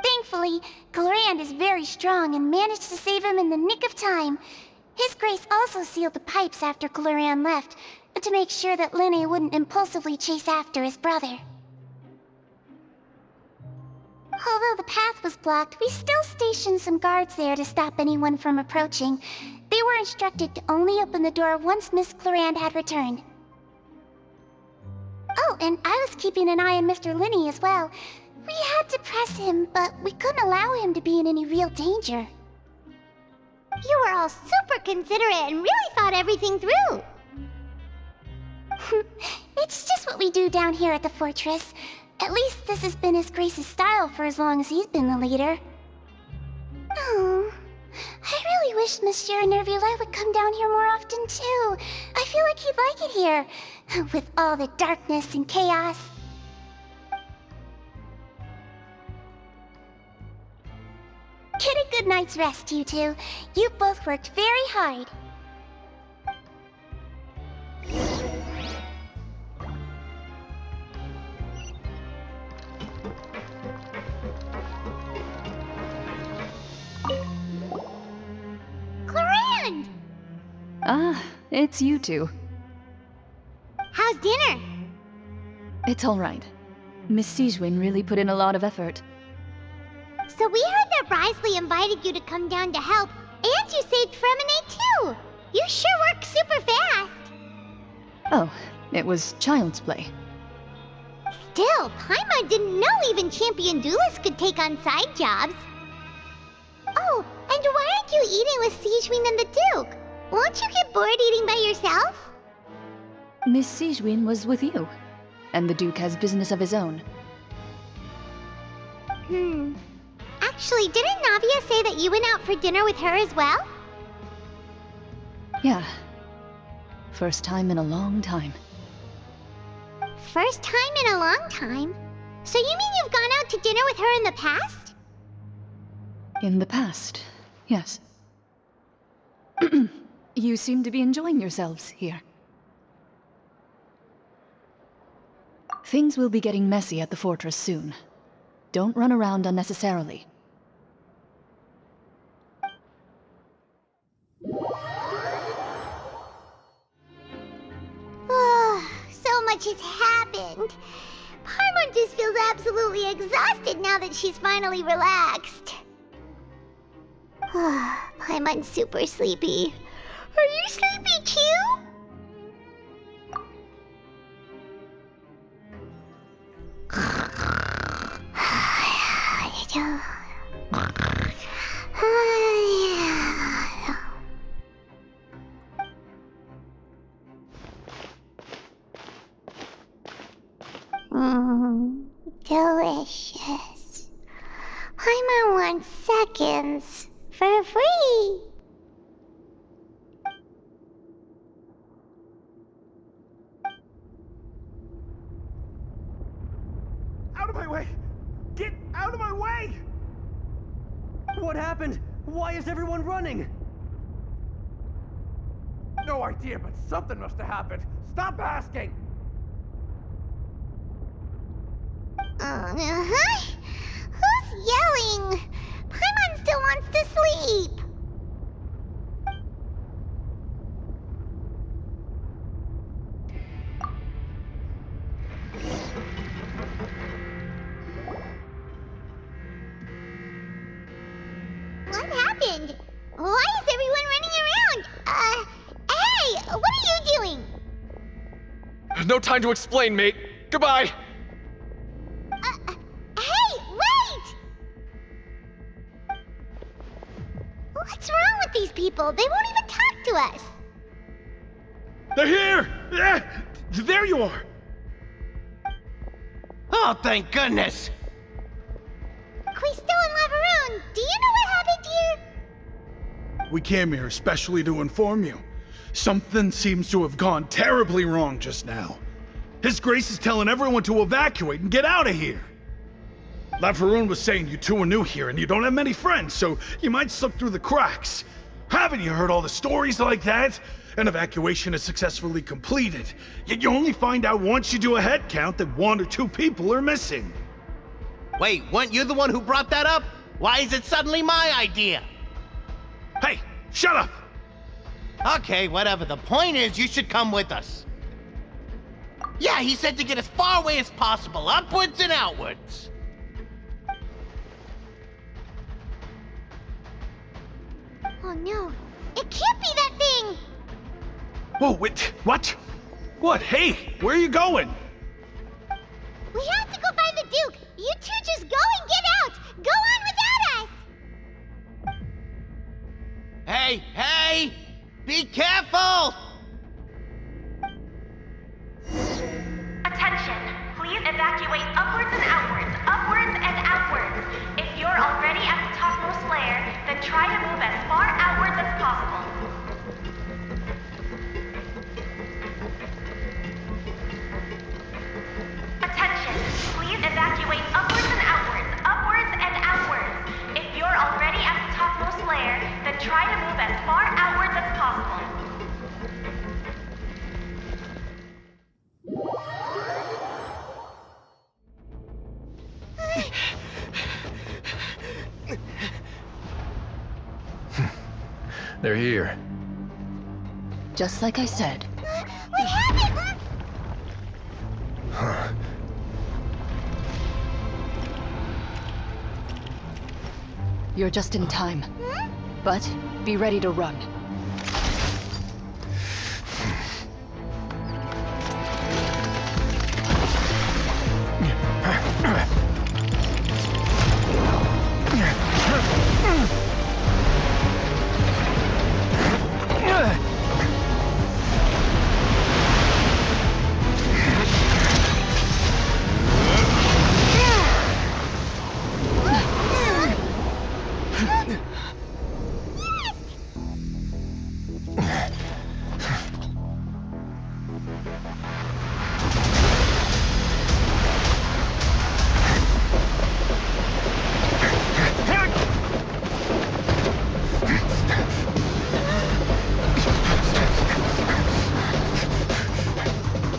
Thankfully, Clorand is very strong and managed to save him in the nick of time. His Grace also sealed the pipes after Clorand left, to make sure that Linny wouldn't impulsively chase after his brother. Although the path was blocked, we still stationed some guards there to stop anyone from approaching. They were instructed to only open the door once Miss Clorand had returned. Oh, and I was keeping an eye on Mr. Linny as well. We had to press him, but we couldn't allow him to be in any real danger. You were all super considerate and really thought everything through. It's just what we do down here at the fortress. At least this has been His Grace's style for as long as he's been the leader. Oh, I really wish Monsieur Nervula would come down here more often too. I feel like he'd like it here, with all the darkness and chaos. Get a good night's rest, you two. You both worked very hard. Clorand! Ah, it's you two. How's dinner? It's all right. Miss Sigewinne really put in a lot of effort. So we heard that Risley invited you to come down to help, and you saved Fremonade too! You sure work super fast! Oh, it was child's play. Still, Paimon didn't know even champion duelists could take on side jobs. Oh, and why aren't you eating with Sigewinne and the Duke? Won't you get bored eating by yourself? Miss Sigewinne was with you, and the Duke has business of his own. Actually, didn't Navia say that you went out for dinner with her as well? Yeah. First time in a long time. First time in a long time? So you mean you've gone out to dinner with her in the past? In the past, yes. You seem to be enjoying yourselves here. Things will be getting messy at the fortress soon. Don't run around unnecessarily. So much has happened. Paimon just feels absolutely exhausted now that she's finally relaxed. Paimon's super sleepy. Are you sleepy too? seconds for free. Out of my way! Get out of my way! What happened? Why is everyone running? No idea, but something must have happened. Stop asking! Who's yelling? Paimon still wants to sleep. What happened? Why is everyone running around? Hey, what are you doing? No time to explain, mate. Goodbye. Hey, wait! What's wrong with these people? They won't even talk to us. They're here! There you are! Oh, thank goodness! Quisto and Laveroon, do you know what happened here? We came here especially to inform you. Something seems to have gone terribly wrong just now. His Grace is telling everyone to evacuate and get out of here. Laveroon was saying you two are new here and you don't have many friends, so you might slip through the cracks. Haven't you heard all the stories like that? An evacuation is successfully completed, yet you only find out once you do a head count that 1 or 2 people are missing. Wait, weren't you the one who brought that up? Why is it suddenly my idea? Hey, shut up! Okay, whatever. The point is, you should come with us. Yeah, he said to get as far away as possible, upwards and outwards. Oh no, it can't be that thing! Whoa, wait, what? What? Hey, where are you going? We have to go find the Duke! You two just go and get out! Go on without us! Hey, hey! Be careful! Attention! Please evacuate upwards and outwards, upwards and outwards. If you're already at the topmost layer, then try to move as far outwards as possible. Attention! Please evacuate upwards and outwards, upwards and outwards. If you're already at the topmost layer, then try to move as far outwards as possible. They're here. Just like I said. What happened? Huh. You're just in time. But be ready to run.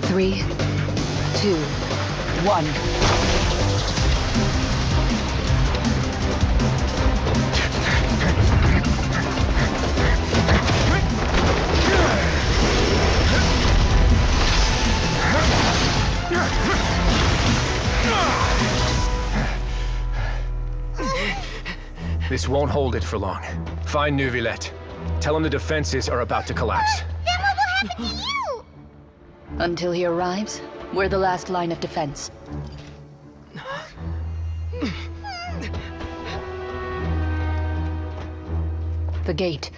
Three, 2, 1. This won't hold it for long. Find Neuvillette. Tell him the defenses are about to collapse. Then what will happen to you? Until he arrives, we're the last line of defense. The gate.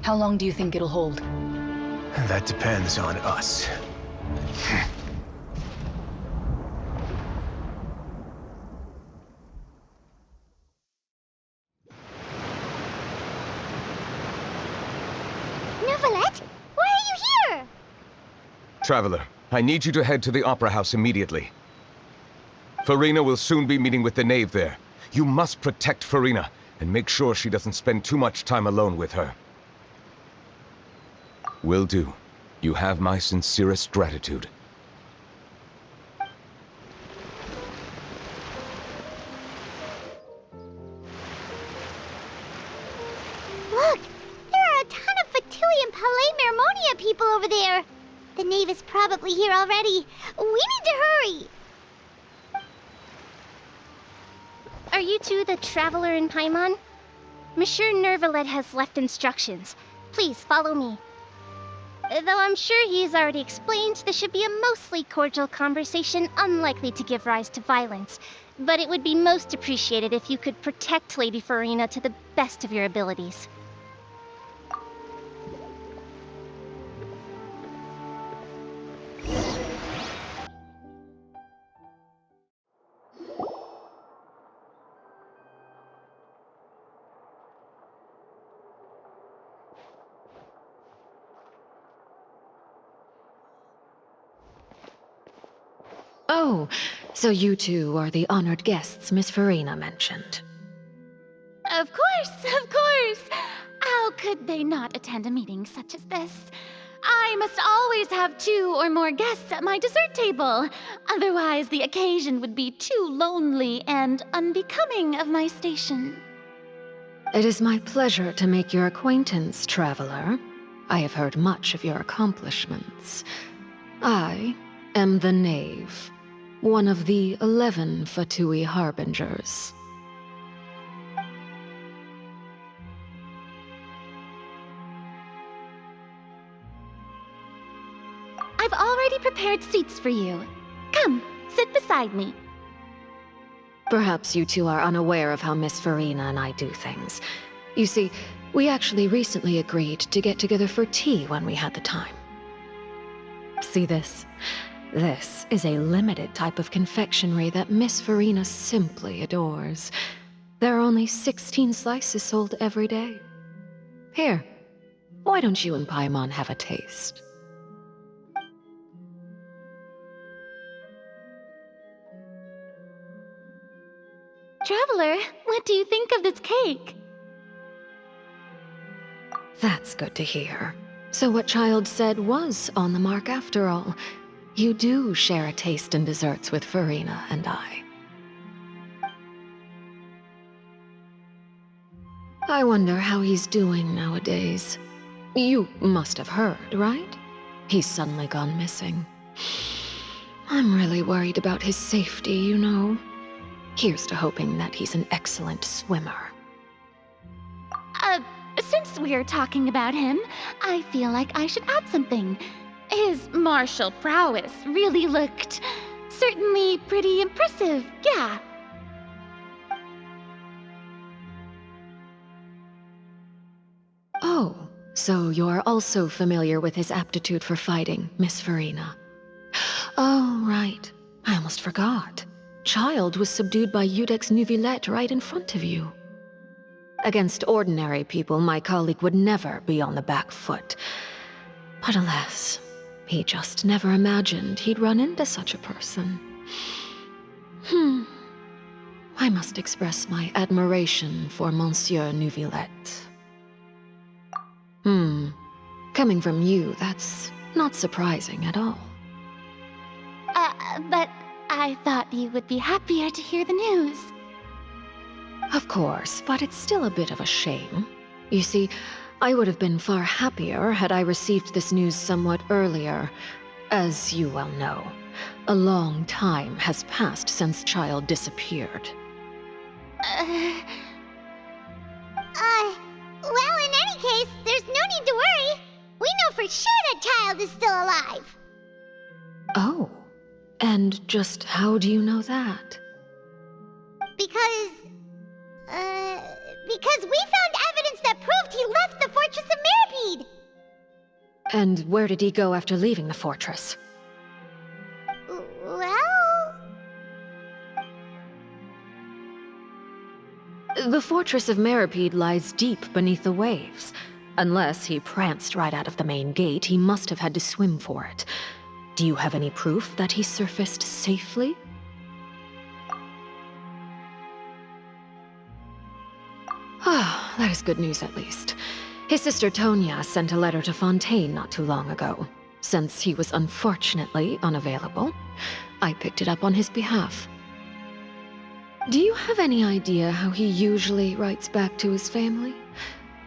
How long do you think it'll hold? That depends on us. Nervalet, why are you here? Traveler, I need you to head to the Opera House immediately. Farina will soon be meeting with the knave there. You must protect Farina, and make sure she doesn't spend too much time alone with her. Will do. You have my sincerest gratitude. Look, there are a ton of Fatui and Palais Mermonia people over there. The knave is probably here already. We need to hurry. Are you two the Traveler in Paimon? Monsieur Nervalet has left instructions. Please follow me. Though I'm sure he's already explained, this should be a mostly cordial conversation, unlikely to give rise to violence. But it would be most appreciated if you could protect Lady Farina to the best of your abilities. Oh, so you two are the honored guests Miss Farina mentioned. Of course! How could they not attend a meeting such as this? I must always have 2 or more guests at my dessert table. Otherwise, the occasion would be too lonely and unbecoming of my station. It is my pleasure to make your acquaintance, traveler. I have heard much of your accomplishments. I am the Knave, one of the 11 Fatui Harbingers. I've already prepared seats for you. Come, sit beside me. Perhaps you two are unaware of how Miss Farina and I do things. You see, we actually recently agreed to get together for tea when we had the time. See this? This is a limited type of confectionery that Miss Farina simply adores. There are only 16 slices sold every day. Here, why don't you and Paimon have a taste? Traveler, what do you think of this cake? That's good to hear. So what Child said was on the mark after all. You do share a taste in desserts with Farina and I. I wonder how he's doing nowadays. You must have heard, right? He's suddenly gone missing. I'm really worried about his safety, you know. Here's to hoping that he's an excellent swimmer. Since we're talking about him, I feel like I should add something. His martial prowess really looked certainly pretty impressive, yeah. Oh, so you're also familiar with his aptitude for fighting, Miss Farina. Oh, right. I almost forgot. Child was subdued by Iudex Neuvillette right in front of you. Against ordinary people, my colleague would never be on the back foot. But alas, he just never imagined he'd run into such a person. I must express my admiration for Monsieur Neuvillette. Coming from you, that's not surprising at all. But I thought you would be happier to hear the news. Of course, but it's still a bit of a shame. You see, I would have been far happier had I received this news somewhat earlier. As you well know, a long time has passed since Child disappeared. Well, in any case, there's no need to worry. We know for sure that Child is still alive. Oh, and just how do you know that? Because we found evidence that proved he left the Fortress of Meripede. And where did he go after leaving the fortress? Well... The Fortress of Meripede lies deep beneath the waves. Unless he pranced right out of the main gate, he must have had to swim for it. Do you have any proof that he surfaced safely? Ah, that is good news at least. His sister Tonya sent a letter to Fontaine not too long ago. Since he was unfortunately unavailable, I picked it up on his behalf. Do you have any idea how he usually writes back to his family?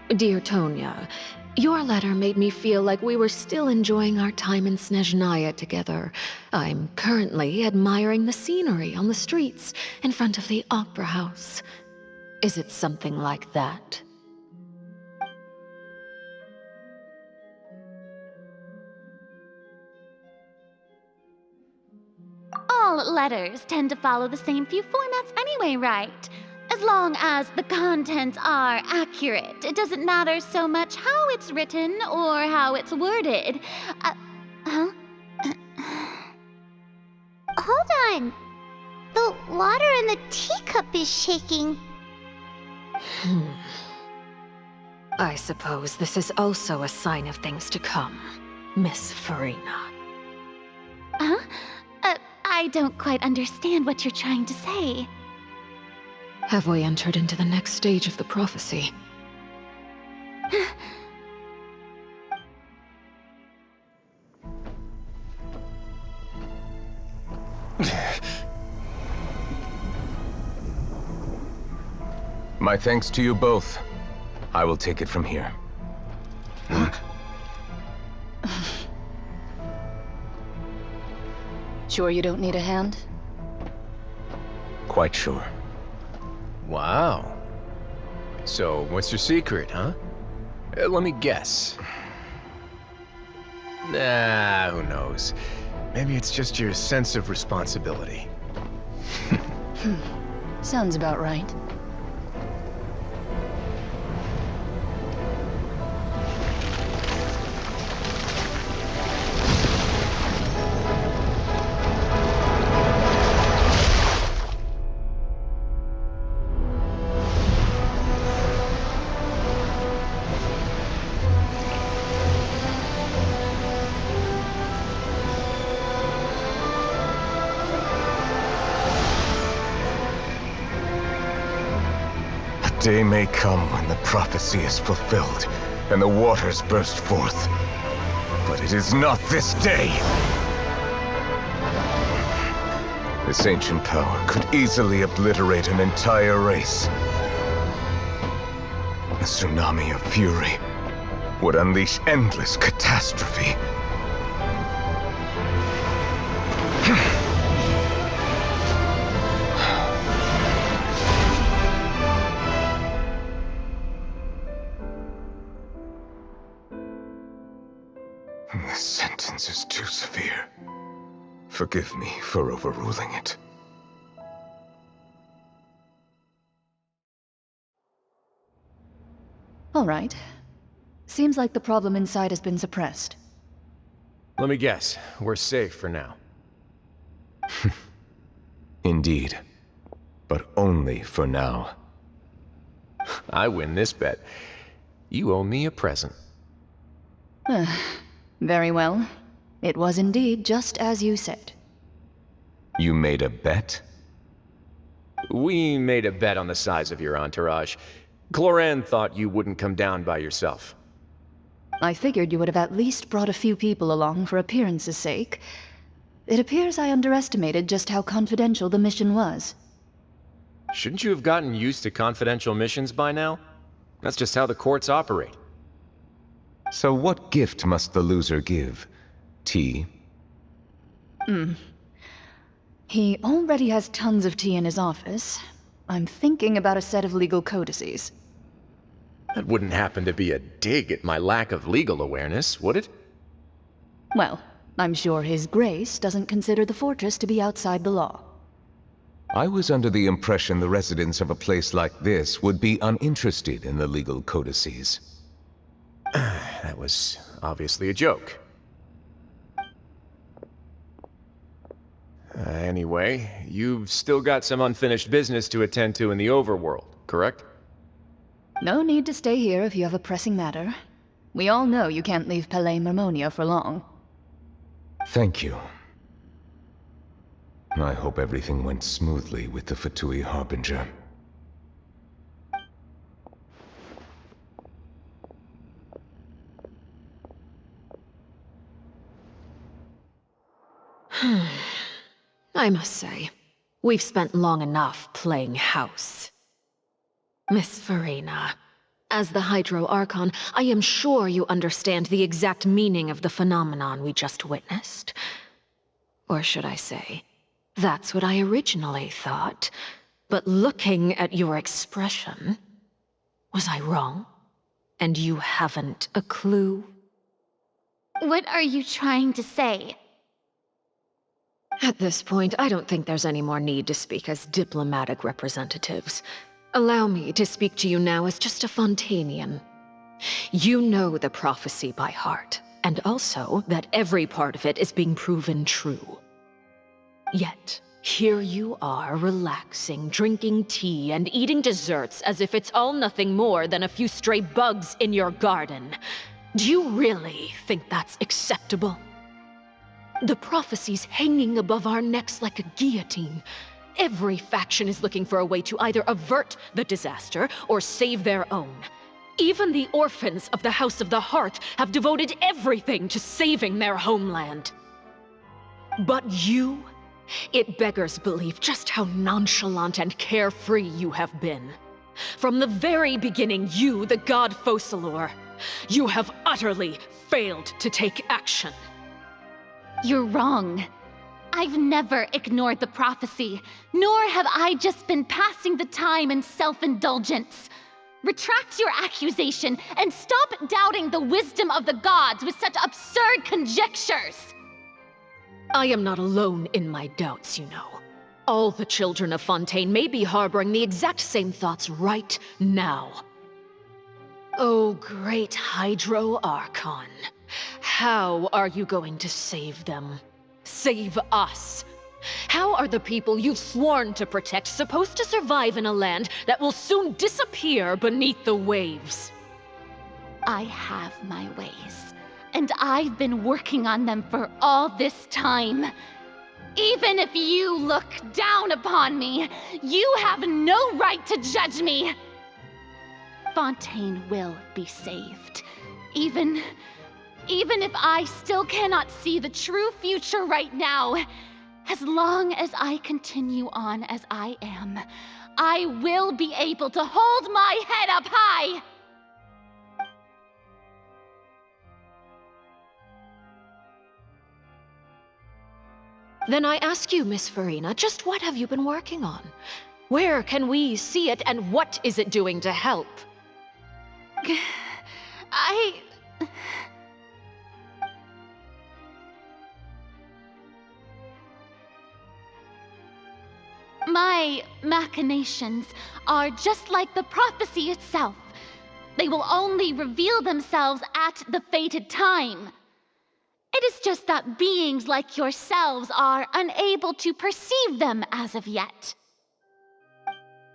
Dear Tonya, your letter made me feel like we were still enjoying our time in Snezhnaya together. I'm currently admiring the scenery on the streets in front of the opera house. Is it something like that? All letters tend to follow the same few formats anyway, right? As long as the contents are accurate, it doesn't matter so much how it's written or how it's worded. Hold on. The water in the teacup is shaking. I suppose this is also a sign of things to come, Miss Farina. Huh? I don't quite understand what you're trying to say. Have we entered into the next stage of the prophecy? My thanks to you both. I will take it from here. Sure you don't need a hand? Quite sure. Wow. So, what's your secret, huh? Let me guess. Nah, who knows? Maybe it's just your sense of responsibility. Sounds about right. Day may come when the prophecy is fulfilled, and the waters burst forth. But it is not this day! This ancient power could easily obliterate an entire race. The tsunami of fury would unleash endless catastrophe. The sentence is too severe. Forgive me for overruling it. All right. Seems like the problem inside has been suppressed. Let me guess. We're safe for now. Indeed. But only for now. I win this bet. You owe me a present. Very well. It was indeed just as you said. You made a bet? We made a bet on the size of your entourage. Cloran thought you wouldn't come down by yourself. I figured you would have at least brought a few people along for appearance's sake. It appears I underestimated just how confidential the mission was. Shouldn't you have gotten used to confidential missions by now? That's just how the courts operate. So what gift must the loser give? Tea? He already has tons of tea in his office. I'm thinking about a set of legal codices. That wouldn't happen to be a dig at my lack of legal awareness, would it? Well, I'm sure His Grace doesn't consider the fortress to be outside the law. I was under the impression the residents of a place like this would be uninterested in the legal codices. That was obviously a joke. Anyway, you've still got some unfinished business to attend to in the overworld, correct? No need to stay here if you have a pressing matter. We all know you can't leave Palais Mermonia for long. Thank you. I hope everything went smoothly with the Fatui Harbinger. I must say, we've spent long enough playing house. Miss Farina, as the Hydro Archon, I am sure you understand the exact meaning of the phenomenon we just witnessed. Or should I say, that's what I originally thought. But looking at your expression, was I wrong? And you haven't a clue? What are you trying to say? At this point, I don't think there's any more need to speak as diplomatic representatives. Allow me to speak to you now as just a Fontanian. You know the prophecy by heart, and also that every part of it is being proven true. Yet, here you are relaxing, drinking tea, and eating desserts as if it's all nothing more than a few stray bugs in your garden. Do you really think that's acceptable? The prophecy's hanging above our necks like a guillotine. Every faction is looking for a way to either avert the disaster or save their own. Even the orphans of the House of the Hearth have devoted everything to saving their homeland. But you, it beggars belief just how nonchalant and carefree you have been. From the very beginning, you, the god Focalor, you have utterly failed to take action. You're wrong. I've never ignored the prophecy, nor have I just been passing the time in self-indulgence. Retract your accusation and stop doubting the wisdom of the gods with such absurd conjectures! I am not alone in my doubts, you know. All the children of Fontaine may be harboring the exact same thoughts right now. Oh, great Hydro Archon. How are you going to save them? Save us? How are the people you've sworn to protect supposed to survive in a land that will soon disappear beneath the waves? I have my ways, and I've been working on them for all this time. Even if you look down upon me, you have no right to judge me! Fontaine will be saved. Even if I still cannot see the true future right now, as long as I continue on as I am, I will be able to hold my head up high! Then I ask you, Miss Farina, just what have you been working on? Where can we see it, and what is it doing to help? My machinations are just like the prophecy itself. They will only reveal themselves at the fated time. It is just that beings like yourselves are unable to perceive them as of yet.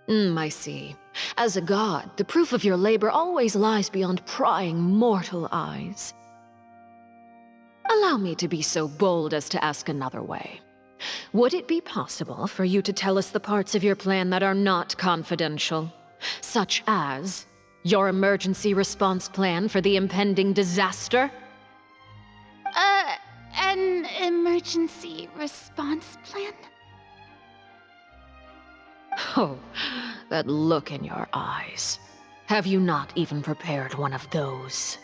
I see. As a god, the proof of your labor always lies beyond prying mortal eyes. Allow me to be so bold as to ask another way. Would it be possible for you to tell us the parts of your plan that are not confidential? Such as your emergency response plan for the impending disaster? An emergency response plan? Oh, that look in your eyes. Have you not even prepared one of those?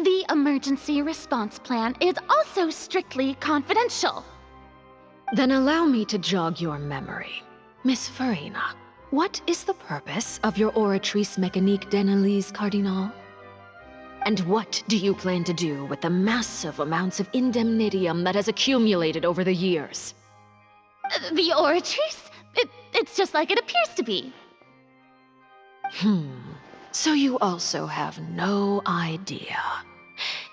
The emergency response plan is also strictly confidential. Then allow me to jog your memory. Miss Farina, what is the purpose of your Oratrice Mécanique d'Annelise Cardinal? And what do you plan to do with the massive amounts of indemnitium that has accumulated over the years? The Oratrice? It's just like it appears to be. So you also have no idea.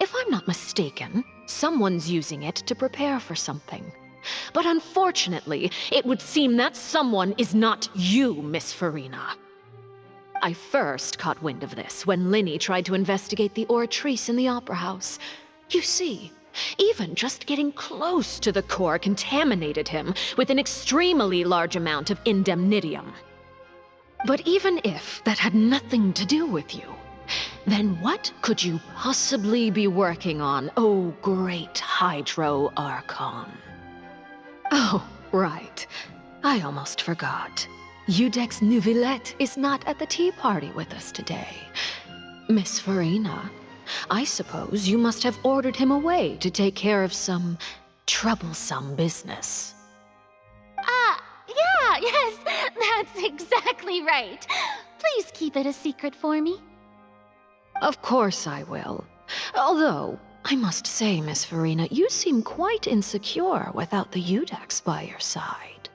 If I'm not mistaken, someone's using it to prepare for something. But unfortunately, it would seem that someone is not you, Miss Farina. I first caught wind of this when Linny tried to investigate the Oratrice in the Opera House. You see, even just getting close to the core contaminated him with an extremely large amount of indemnitium. But even if that had nothing to do with you, then what could you possibly be working on, oh great Hydro Archon? Oh, right. I almost forgot. Udex Neuvillette is not at the tea party with us today. Miss Farina, I suppose you must have ordered him away to take care of some troublesome business. Yes, that's exactly right. Please keep it a secret for me. Of course I will. Although, I must say, Miss Farina, you seem quite insecure without the Udex by your side.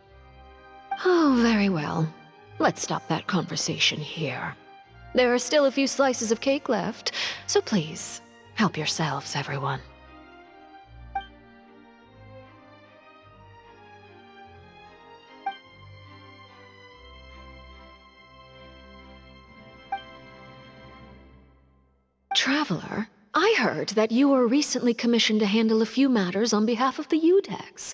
Oh, very well. Let's stop that conversation here. There are still a few slices of cake left, so please, help yourselves, everyone. Traveler, I heard that you were recently commissioned to handle a few matters on behalf of the Udex.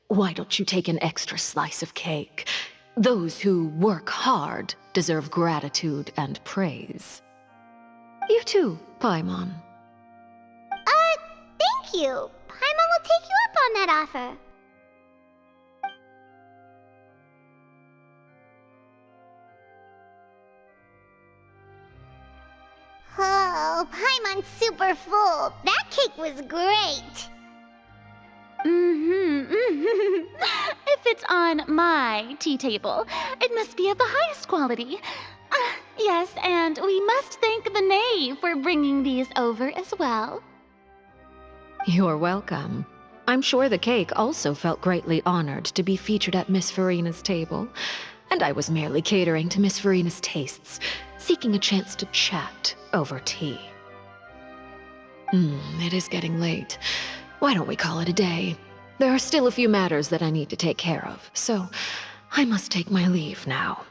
Why don't you take an extra slice of cake? Those who work hard deserve gratitude and praise. You too, Paimon. Thank you. Paimon will take you up on that offer. Oh, Paimon's super full. That cake was great. If it's on my tea table, it must be of the highest quality. Yes, and we must thank the knave for bringing these over as well. You're welcome. I'm sure the cake also felt greatly honored to be featured at Miss Farina's table, and I was merely catering to Miss Farina's tastes, seeking a chance to chat over tea. It is getting late. Why don't we call it a day? There are still a few matters that I need to take care of, so I must take my leave now.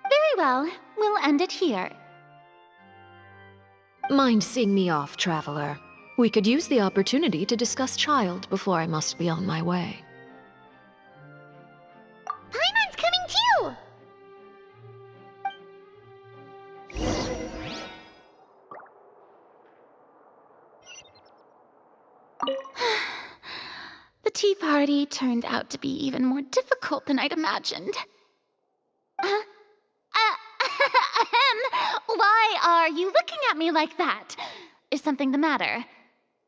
Very well. We'll end it here. Mind seeing me off, Traveler? We could use the opportunity to discuss Child before I must be on my way. Paimon's coming too! The tea party turned out to be even more difficult than I'd imagined. Why are you looking at me like that? Is something the matter?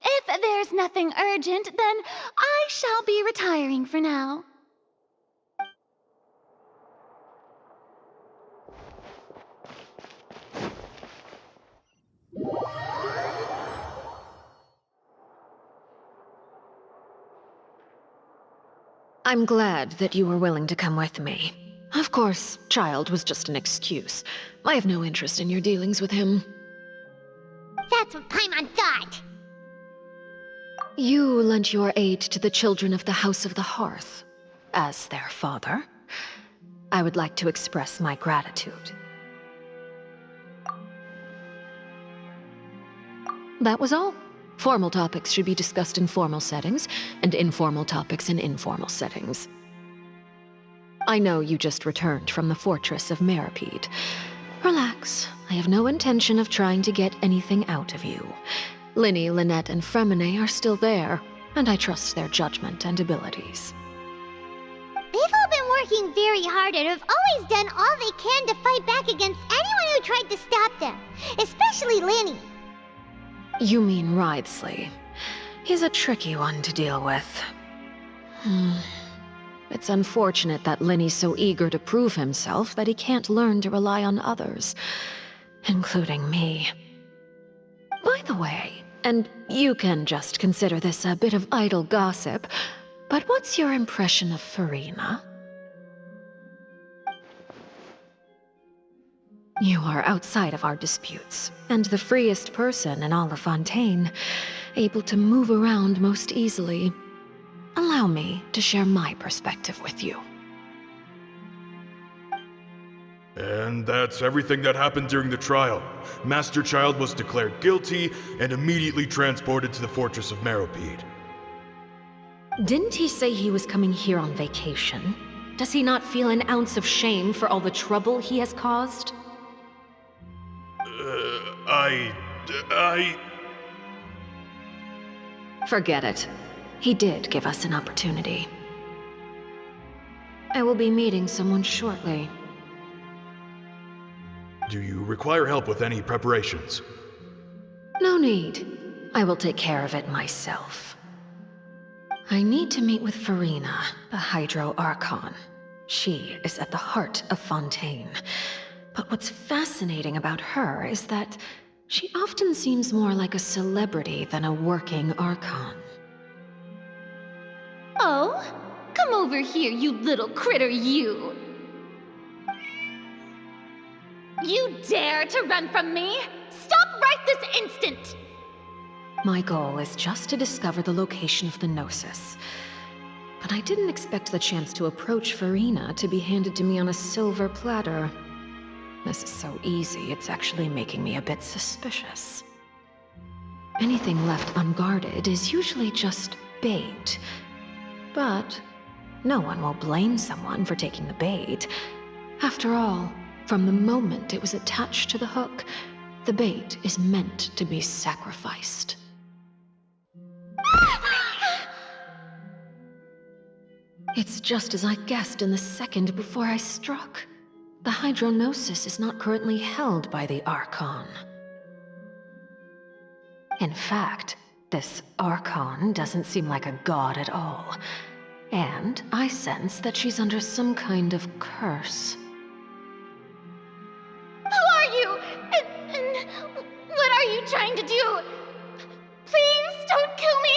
If there's nothing urgent, then I shall be retiring for now. I'm glad that you were willing to come with me. Of course, Child was just an excuse. I have no interest in your dealings with him. That's what Paimon thought. You lent your aid to the children of the House of the Hearth. As their father, I would like to express my gratitude. That was all. Formal topics should be discussed in formal settings, and informal topics in informal settings. I know you just returned from the fortress of Meripede. Relax. I have no intention of trying to get anything out of you. Linny, Lynette, and Fremine are still there, and I trust their judgment and abilities. They've all been working very hard and have always done all they can to fight back against anyone who tried to stop them, especially Linny. You mean Wriothesley. He's a tricky one to deal with. It's unfortunate that Linny's so eager to prove himself that he can't learn to rely on others, including me. By the way, and you can just consider this a bit of idle gossip, but what's your impression of Farina? You are outside of our disputes, and the freest person in all of Fontaine, able to move around most easily. Allow me to share my perspective with you. And that's everything that happened during the trial. Master Child was declared guilty and immediately transported to the Fortress of Meropide. Didn't he say he was coming here on vacation? Does he not feel an ounce of shame for all the trouble he has caused? Forget it. He did give us an opportunity. I will be meeting someone shortly. Do you require help with any preparations? No need. I will take care of it myself. I need to meet with Furina, the Hydro Archon. She is at the heart of Fontaine. But what's fascinating about her is that she often seems more like a celebrity than a working Archon. Oh, come over here, you little critter, you! You dare to run from me? Stop right this instant! My goal is just to discover the location of the Gnosis. But I didn't expect the chance to approach Furina to be handed to me on a silver platter. This is so easy, it's actually making me a bit suspicious. Anything left unguarded is usually just bait. But no one will blame someone for taking the bait. After all, from the moment it was attached to the hook, the bait is meant to be sacrificed. It's just as I guessed in the second before I struck. The Hydronosis is not currently held by the Archon. In fact, this Archon doesn't seem like a god at all. And I sense that she's under some kind of curse. Who are you? And what are you trying to do? Please don't kill me!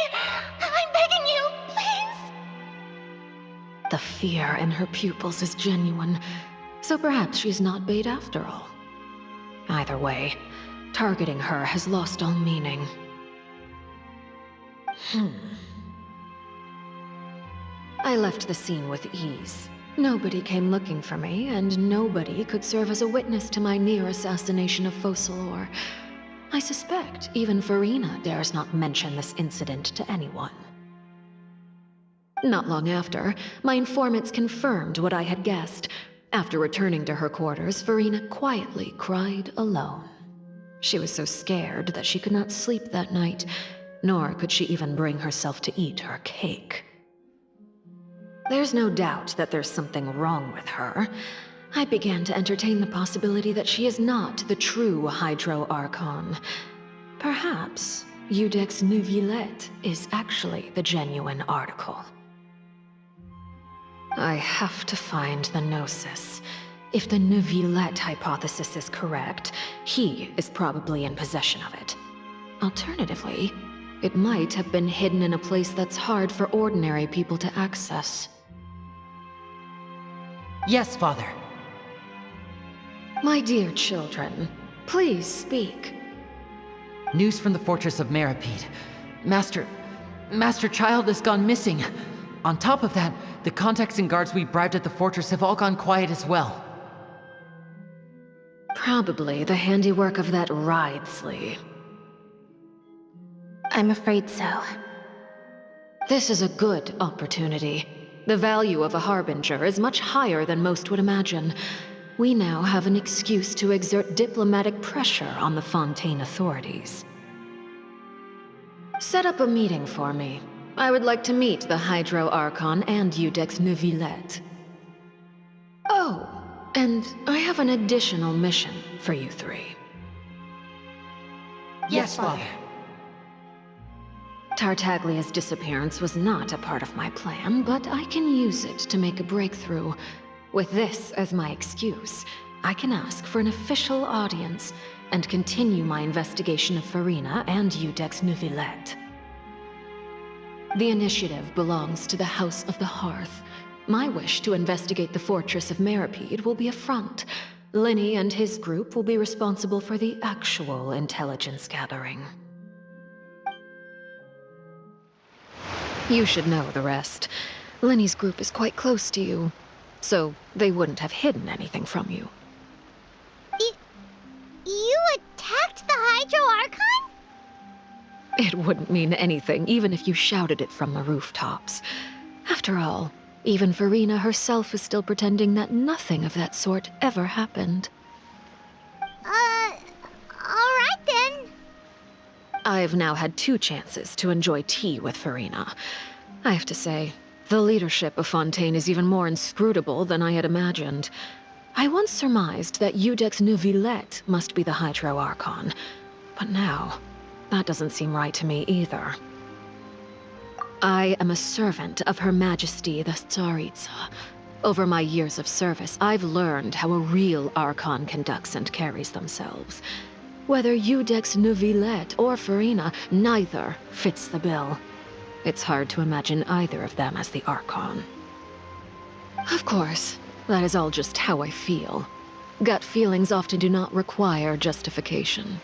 I'm begging you, please! The fear in her pupils is genuine, so perhaps she's not bait after all. Either way, targeting her has lost all meaning. I left the scene with ease. Nobody came looking for me, and nobody could serve as a witness to my near assassination of Focalor. I suspect even Furina dares not mention this incident to anyone. Not long after, my informants confirmed what I had guessed. After returning to her quarters, Furina quietly cried alone. She was so scared that she could not sleep that night, nor could she even bring herself to eat her cake. There's no doubt that there's something wrong with her. I began to entertain the possibility that she is not the true Hydro Archon. Perhaps Iudex Neuvillette is actually the genuine article. I have to find the Gnosis. If the Neuvillette hypothesis is correct, he is probably in possession of it. Alternatively, it might have been hidden in a place that's hard for ordinary people to access. Yes, Father. My dear children, please speak. News from the Fortress of Meropide. Master Child has gone missing. On top of that, the contacts and guards we bribed at the fortress have all gone quiet as well. Probably the handiwork of that Ridesley. I'm afraid so. This is a good opportunity. The value of a Harbinger is much higher than most would imagine. We now have an excuse to exert diplomatic pressure on the Fontaine authorities. Set up a meeting for me. I would like to meet the Hydro Archon and Iudex Neuvillette. Oh, and I have an additional mission for you three. Yes, Father. Tartaglia's disappearance was not a part of my plan, but I can use it to make a breakthrough. With this as my excuse, I can ask for an official audience and continue my investigation of Furina and Iudex Neuvillette. The initiative belongs to the House of the Hearth. My wish to investigate the Fortress of Meropide will be a front. Linny and his group will be responsible for the actual intelligence gathering. You should know the rest. Linny's group is quite close to you, so they wouldn't have hidden anything from you. It wouldn't mean anything, even if you shouted it from the rooftops. After all, even Farina herself is still pretending that nothing of that sort ever happened. Alright then. I've now had 2 chances to enjoy tea with Farina. I have to say, the leadership of Fontaine is even more inscrutable than I had imagined. I once surmised that Iudex Neuvillette must be the Hydro Archon, but now, that doesn't seem right to me either. I am a servant of Her Majesty the Tsaritsa. Over my years of service, I've learned how a real Archon conducts and carries themselves. Whether Iudex Neuvillette or Farina, neither fits the bill. It's hard to imagine either of them as the Archon. Of course, that is all just how I feel. Gut feelings often do not require justification.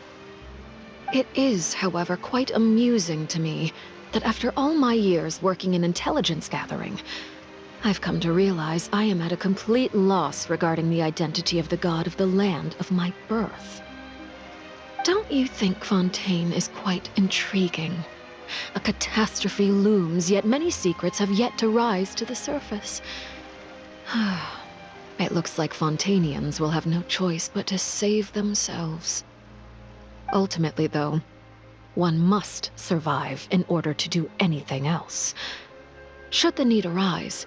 It is, however, quite amusing to me that after all my years working in intelligence gathering, I've come to realize I am at a complete loss regarding the identity of the god of the land of my birth. Don't you think Fontaine is quite intriguing? A catastrophe looms, yet many secrets have yet to rise to the surface. It looks like Fontainians will have no choice but to save themselves. Ultimately, though, one must survive in order to do anything else. Should the need arise,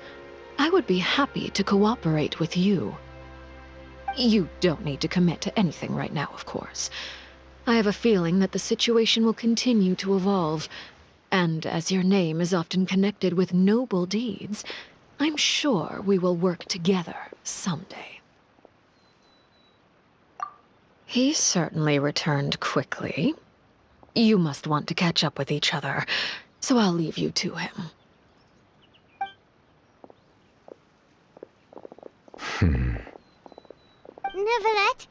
I would be happy to cooperate with you. You don't need to commit to anything right now, of course. I have a feeling that the situation will continue to evolve, and as your name is often connected with noble deeds, I'm sure we will work together someday. He certainly returned quickly. You must want to catch up with each other, so I'll leave you to him. Neuvillette,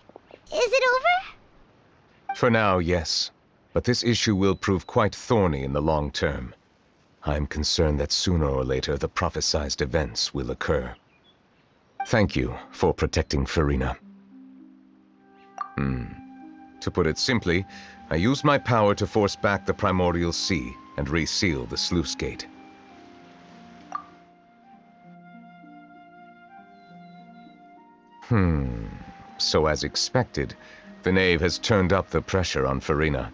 is it over? For now, yes. But this issue will prove quite thorny in the long term. I'm concerned that sooner or later the prophesized events will occur. Thank you for protecting Farina. To put it simply, I used my power to force back the Primordial Sea and reseal the sluice gate. So as expected, the Knave has turned up the pressure on Farina.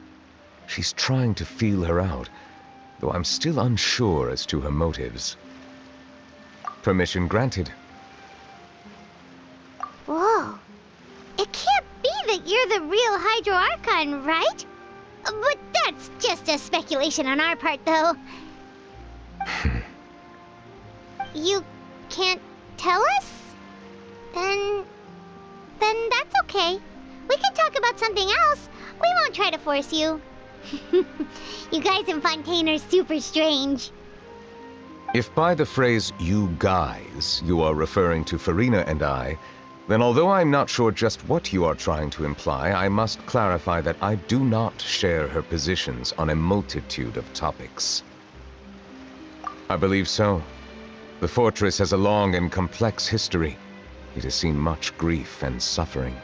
She's trying to feel her out, though I'm still unsure as to her motives. Permission granted. Whoa. It can't be that you're the real Hydro Archon, right? But that's just a speculation on our part, though. You can't tell us? Then that's okay. We can talk about something else. We won't try to force you. You guys in Fontaine are super strange. If by the phrase, "you guys," you are referring to Farina and I, then although I'm not sure just what you are trying to imply, I must clarify that I do not share her positions on a multitude of topics. I believe so. The fortress has a long and complex history. It has seen much grief and suffering.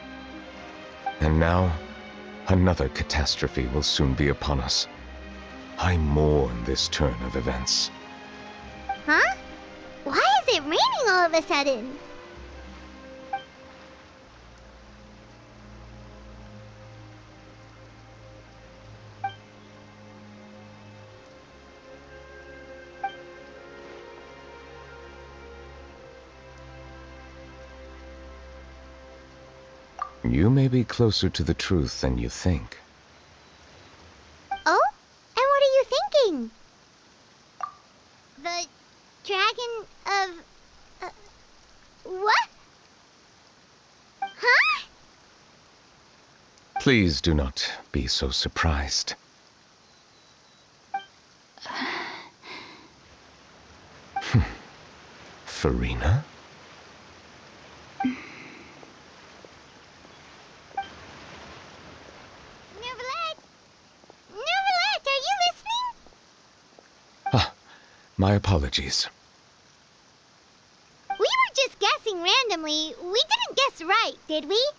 And now, another catastrophe will soon be upon us. I mourn this turn of events. Huh? Why is it raining all of a sudden? You may be closer to the truth than you think. Oh? And what are you thinking? The dragon of... what? Huh? Please do not be so surprised. Farina? My apologies. We were just guessing randomly. We didn't guess right, did we?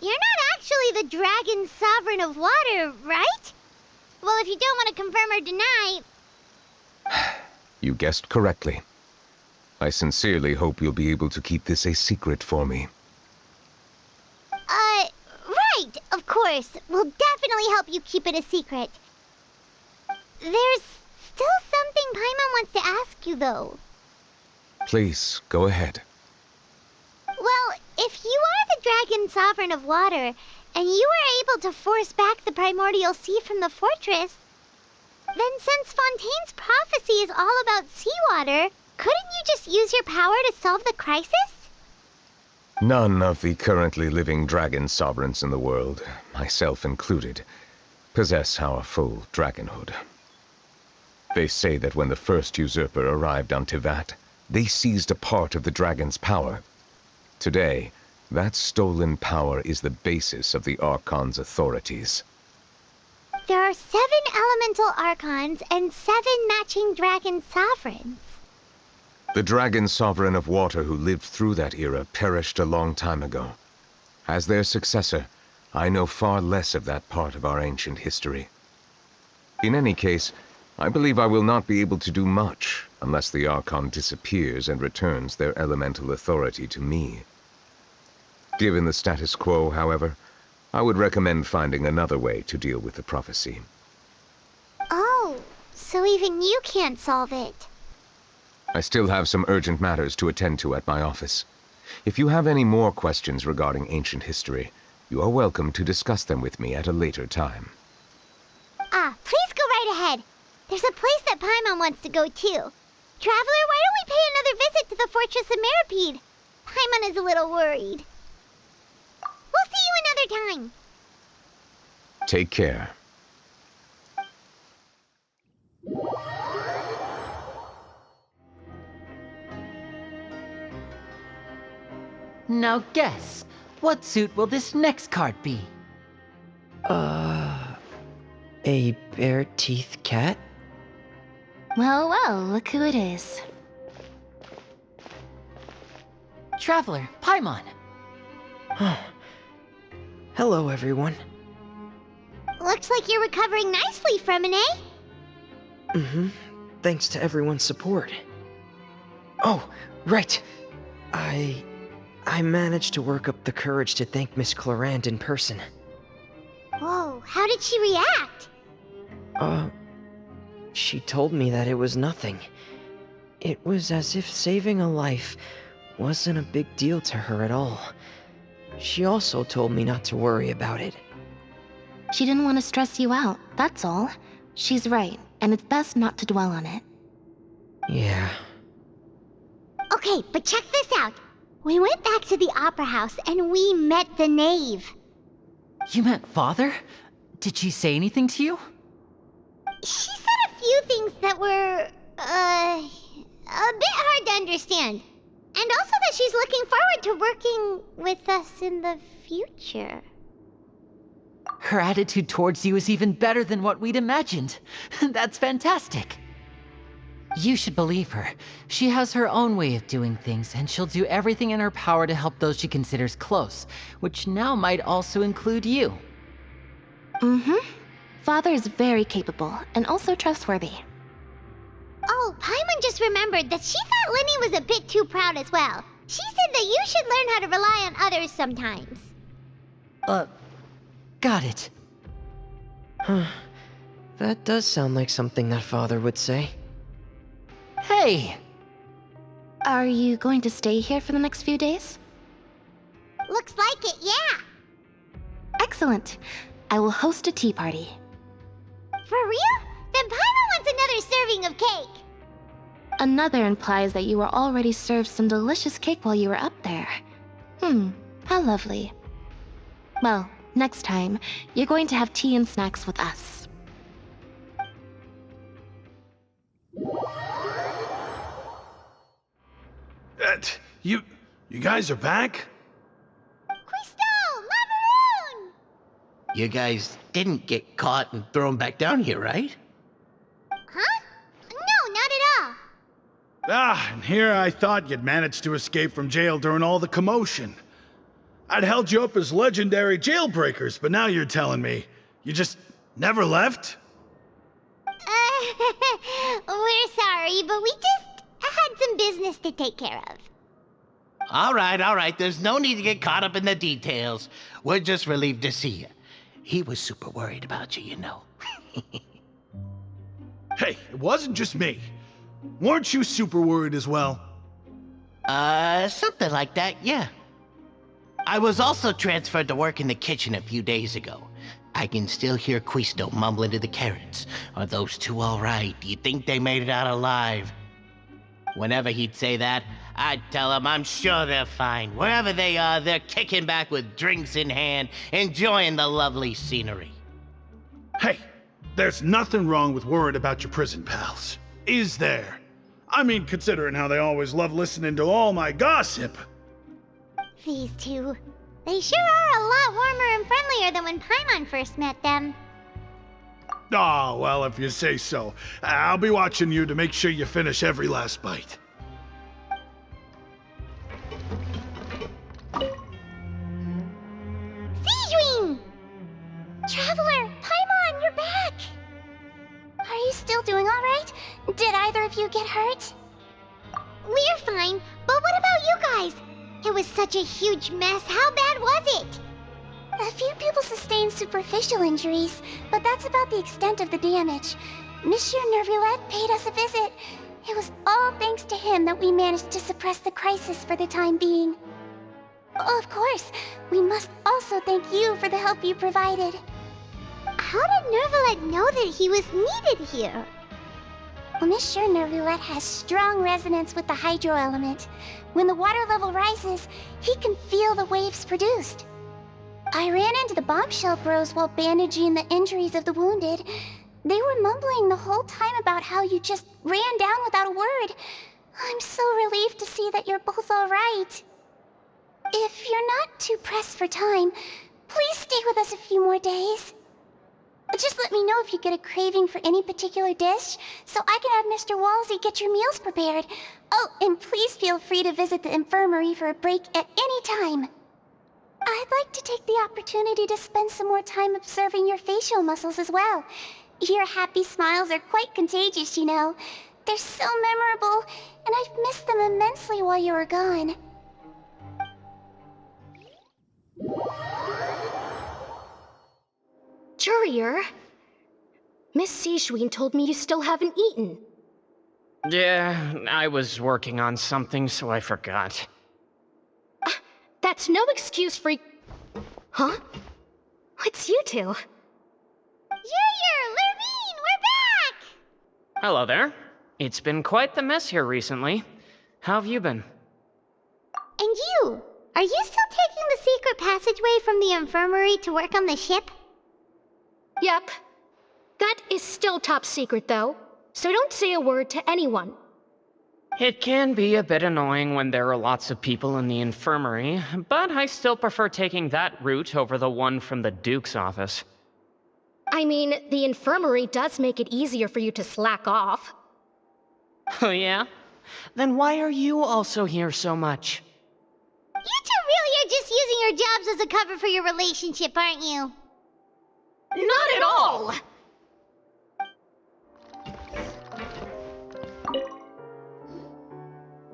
You're not actually the dragon sovereign of water, right? Well, if you don't want to confirm or deny... You guessed correctly. I sincerely hope you'll be able to keep this a secret for me. Right, of course. We'll definitely help you keep it a secret. There's still something Paimon wants to ask you, though. Please, go ahead. Well, if you are the Dragon Sovereign of Water, and you were able to force back the primordial sea from the fortress, then since Fontaine's prophecy is all about seawater, couldn't you just use your power to solve the crisis? None of the currently living dragon sovereigns in the world, myself included, possess our full dragonhood. They say that when the first usurper arrived on Tivat, they seized a part of the dragon's power. Today, that stolen power is the basis of the Archon's authorities. There are 7 elemental Archons and 7 matching dragon sovereigns. The dragon sovereign of water who lived through that era perished a long time ago. As their successor, I know far less of that part of our ancient history. In any case, I believe I will not be able to do much unless the Archon disappears and returns their elemental authority to me. Given the status quo, however, I would recommend finding another way to deal with the prophecy. Oh, so even you can't solve it. I still have some urgent matters to attend to at my office. If you have any more questions regarding ancient history, you are welcome to discuss them with me at a later time. Please go right ahead. There's a place that Paimon wants to go too. Traveler, why don't we pay another visit to the Fortress of Meripede? Paimon is a little worried. We'll see you another time. Take care. Now guess, what suit will this next card be? A bare-teeth cat? Well, well, look who it is. Traveler, Paimon. Hello, everyone. Looks like you're recovering nicely from it, eh? Mm-hmm. Thanks to everyone's support. Oh, right. I managed to work up the courage to thank Miss Clarant in person. Whoa, how did she react? She told me that it was nothing. It was as if saving a life wasn't a big deal to her at all. She also told me not to worry about it. She didn't want to stress you out, that's all. She's right, and it's best not to dwell on it. Yeah. Okay, but check this out. We went back to the Opera House and we met the knave. You met Father? Did she say anything to you? She said a few things that were, a bit hard to understand. And also that she's looking forward to working with us in the future. Her attitude towards you is even better than what we'd imagined. That's fantastic. You should believe her. She has her own way of doing things, and she'll do everything in her power to help those she considers close, which now might also include you. Mm-hmm. Father is very capable, and also trustworthy. Oh, Paimon just remembered that she thought Lenny was a bit too proud as well. She said that you should learn how to rely on others sometimes. Got it. Huh. That does sound like something that Father would say. Hey! Are you going to stay here for the next few days? Looks like it, yeah. Excellent. I will host a tea party. For real? Then Paimon wants another serving of cake. Another implies that you were already served some delicious cake while you were up there. How lovely. Well, next time, you're going to have tea and snacks with us. You guys are back? You guys didn't get caught and thrown back down here, right? Huh? No, not at all. And here I thought you'd managed to escape from jail during all the commotion. I'd held you up as legendary jailbreakers, but now you're telling me you just never left? We're sorry, but we just had some business to take care of. All right. There's no need to get caught up in the details. We're just relieved to see you. He was super worried about you, you know. Hey, it wasn't just me. Weren't you super worried as well? Something like that, yeah. I was also transferred to work in the kitchen a few days ago. I can still hear Quisto mumbling to the carrots. Are those two all right? Do you think they made it out alive? Whenever he'd say that, I'd tell him I'm sure they're fine. Wherever they are, they're kicking back with drinks in hand, enjoying the lovely scenery. Hey, there's nothing wrong with worrying about your prison pals. Is there? I mean, considering how they always love listening to all my gossip. These two. They sure are a lot warmer and friendlier than when Paimon first met them. Oh, well, if you say so. I'll be watching you to make sure you finish every last bite. Sigewing! Traveler, Paimon, you're back! Are you still doing alright? Did either of you get hurt? We're fine, but what about you guys? It was such a huge mess. How bad was it? A few people sustained superficial injuries, but that's about the extent of the damage. Monsieur Nervulette paid us a visit. It was all thanks to him that we managed to suppress the crisis for the time being. Of course, we must also thank you for the help you provided. How did Nervulette know that he was needed here? Well, Monsieur Nervulette has strong resonance with the hydro element. When the water level rises, he can feel the waves produced. I ran into the bombshell bros while bandaging the injuries of the wounded. They were mumbling the whole time about how you just ran down without a word. I'm so relieved to see that you're both all right. If you're not too pressed for time, please stay with us a few more days. Just let me know if you get a craving for any particular dish, so I can have Mr. Walsey get your meals prepared. Oh, and please feel free to visit the infirmary for a break at any time. I'd like to take the opportunity to spend some more time observing your facial muscles as well. Your happy smiles are quite contagious, you know. They're so memorable, and I've missed them immensely while you were gone. Courier, Miss Sigewing told me you still haven't eaten. Yeah, I was working on something, so I forgot. That's no excuse for... Huh? It's you two. Courier, Lurvine, we're back! Hello there. It's been quite the mess here recently. How have you been? And you? Are you still taking the secret passageway from the infirmary to work on the ship? Yep. That is still top secret, though, so don't say a word to anyone. It can be a bit annoying when there are lots of people in the infirmary, but I still prefer taking that route over the one from the Duke's office. I mean, the infirmary does make it easier for you to slack off. Oh yeah? Then why are you also here so much? You two really are just using your jobs as a cover for your relationship, aren't you? Not at all!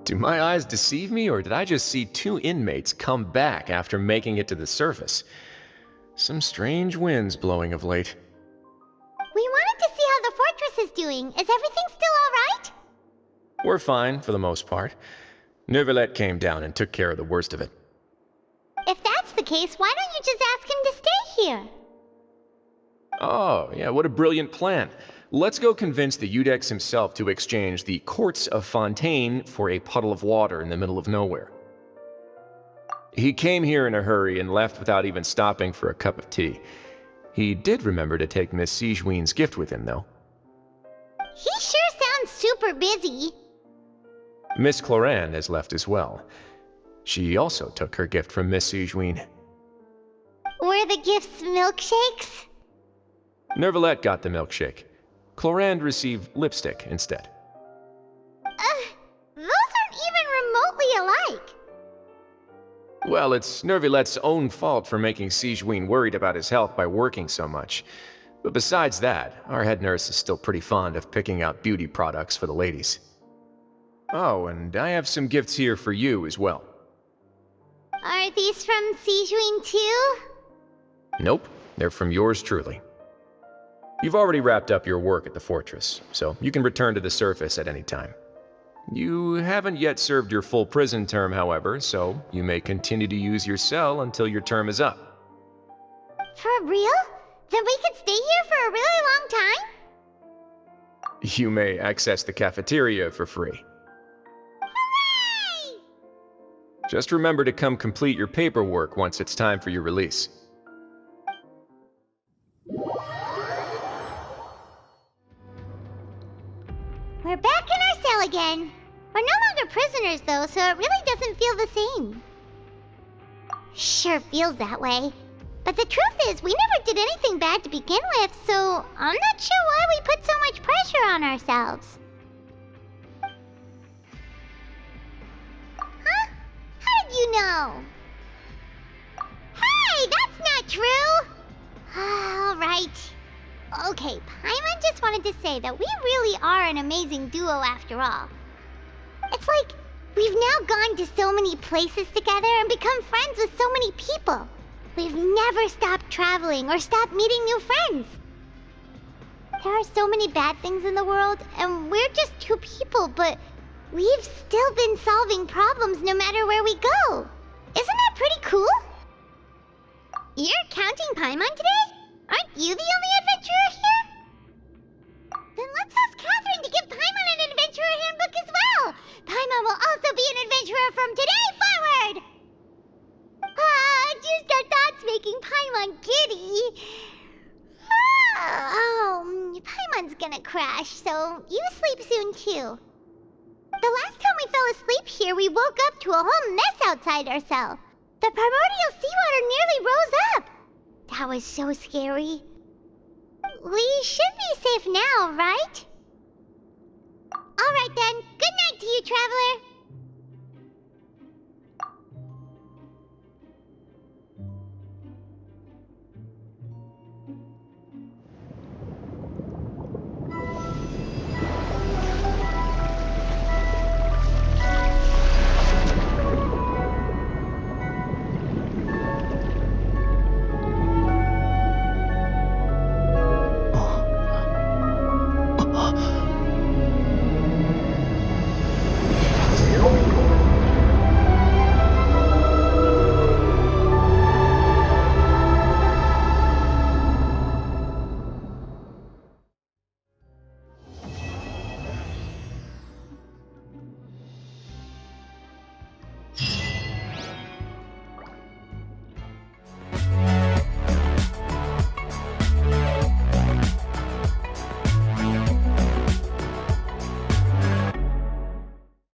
Do my eyes deceive me, or did I just see two inmates come back after making it to the surface? Some strange winds blowing of late. We wanted to see how the fortress is doing. Is everything still alright? We're fine, for the most part. Nervulette came down and took care of the worst of it. If that's the case, why don't you just ask him to stay here? Oh, yeah, what a brilliant plan. Let's go convince the Udex himself to exchange the Courts of Fontaine for a puddle of water in the middle of nowhere. He came here in a hurry and left without even stopping for a cup of tea. He did remember to take Miss Sigewing's gift with him, though. He sure sounds super busy. Miss Cloran has left as well. She also took her gift from Miss Sigewing. Were the gifts milkshakes? Nervulette got the milkshake. Clorand received lipstick instead. Those aren't even remotely alike. Well, it's Nervulette's own fault for making Sigewing worried about his health by working so much. But besides that, our head nurse is still pretty fond of picking out beauty products for the ladies. Oh, and I have some gifts here for you as well. Are these from Sijwin too? Nope, they're from yours truly. You've already wrapped up your work at the fortress, so you can return to the surface at any time. You haven't yet served your full prison term, however, so you may continue to use your cell until your term is up. For real? Then we could stay here for a really long time? You may access the cafeteria for free. Hooray! Just remember to come complete your paperwork once it's time for your release. We're back in our cell again. We're no longer prisoners though, so it really doesn't feel the same. Sure feels that way. But the truth is, we never did anything bad to begin with, so I'm not sure why we put so much pressure on ourselves. Huh? How did you know? Hey, that's not true! Alright. Okay, Paimon just wanted to say that we really are an amazing duo after all. It's like we've now gone to so many places together and become friends with so many people. We've never stopped traveling or stopped meeting new friends. There are so many bad things in the world, and we're just two people, but we've still been solving problems no matter where we go. Isn't that pretty cool? You're counting Paimon today? Aren't you the only adventurer here? Then let's ask Catherine to give Paimon an adventurer handbook as well. Paimon will also be an adventurer from today forward. Just our thoughts making Paimon giddy. Paimon's gonna crash, so you sleep soon too. The last time we fell asleep here, we woke up to a whole mess outside our cell. The primordial seawater nearly rose up. That was so scary. We should be safe now, right? Alright then, good night to you, Traveler.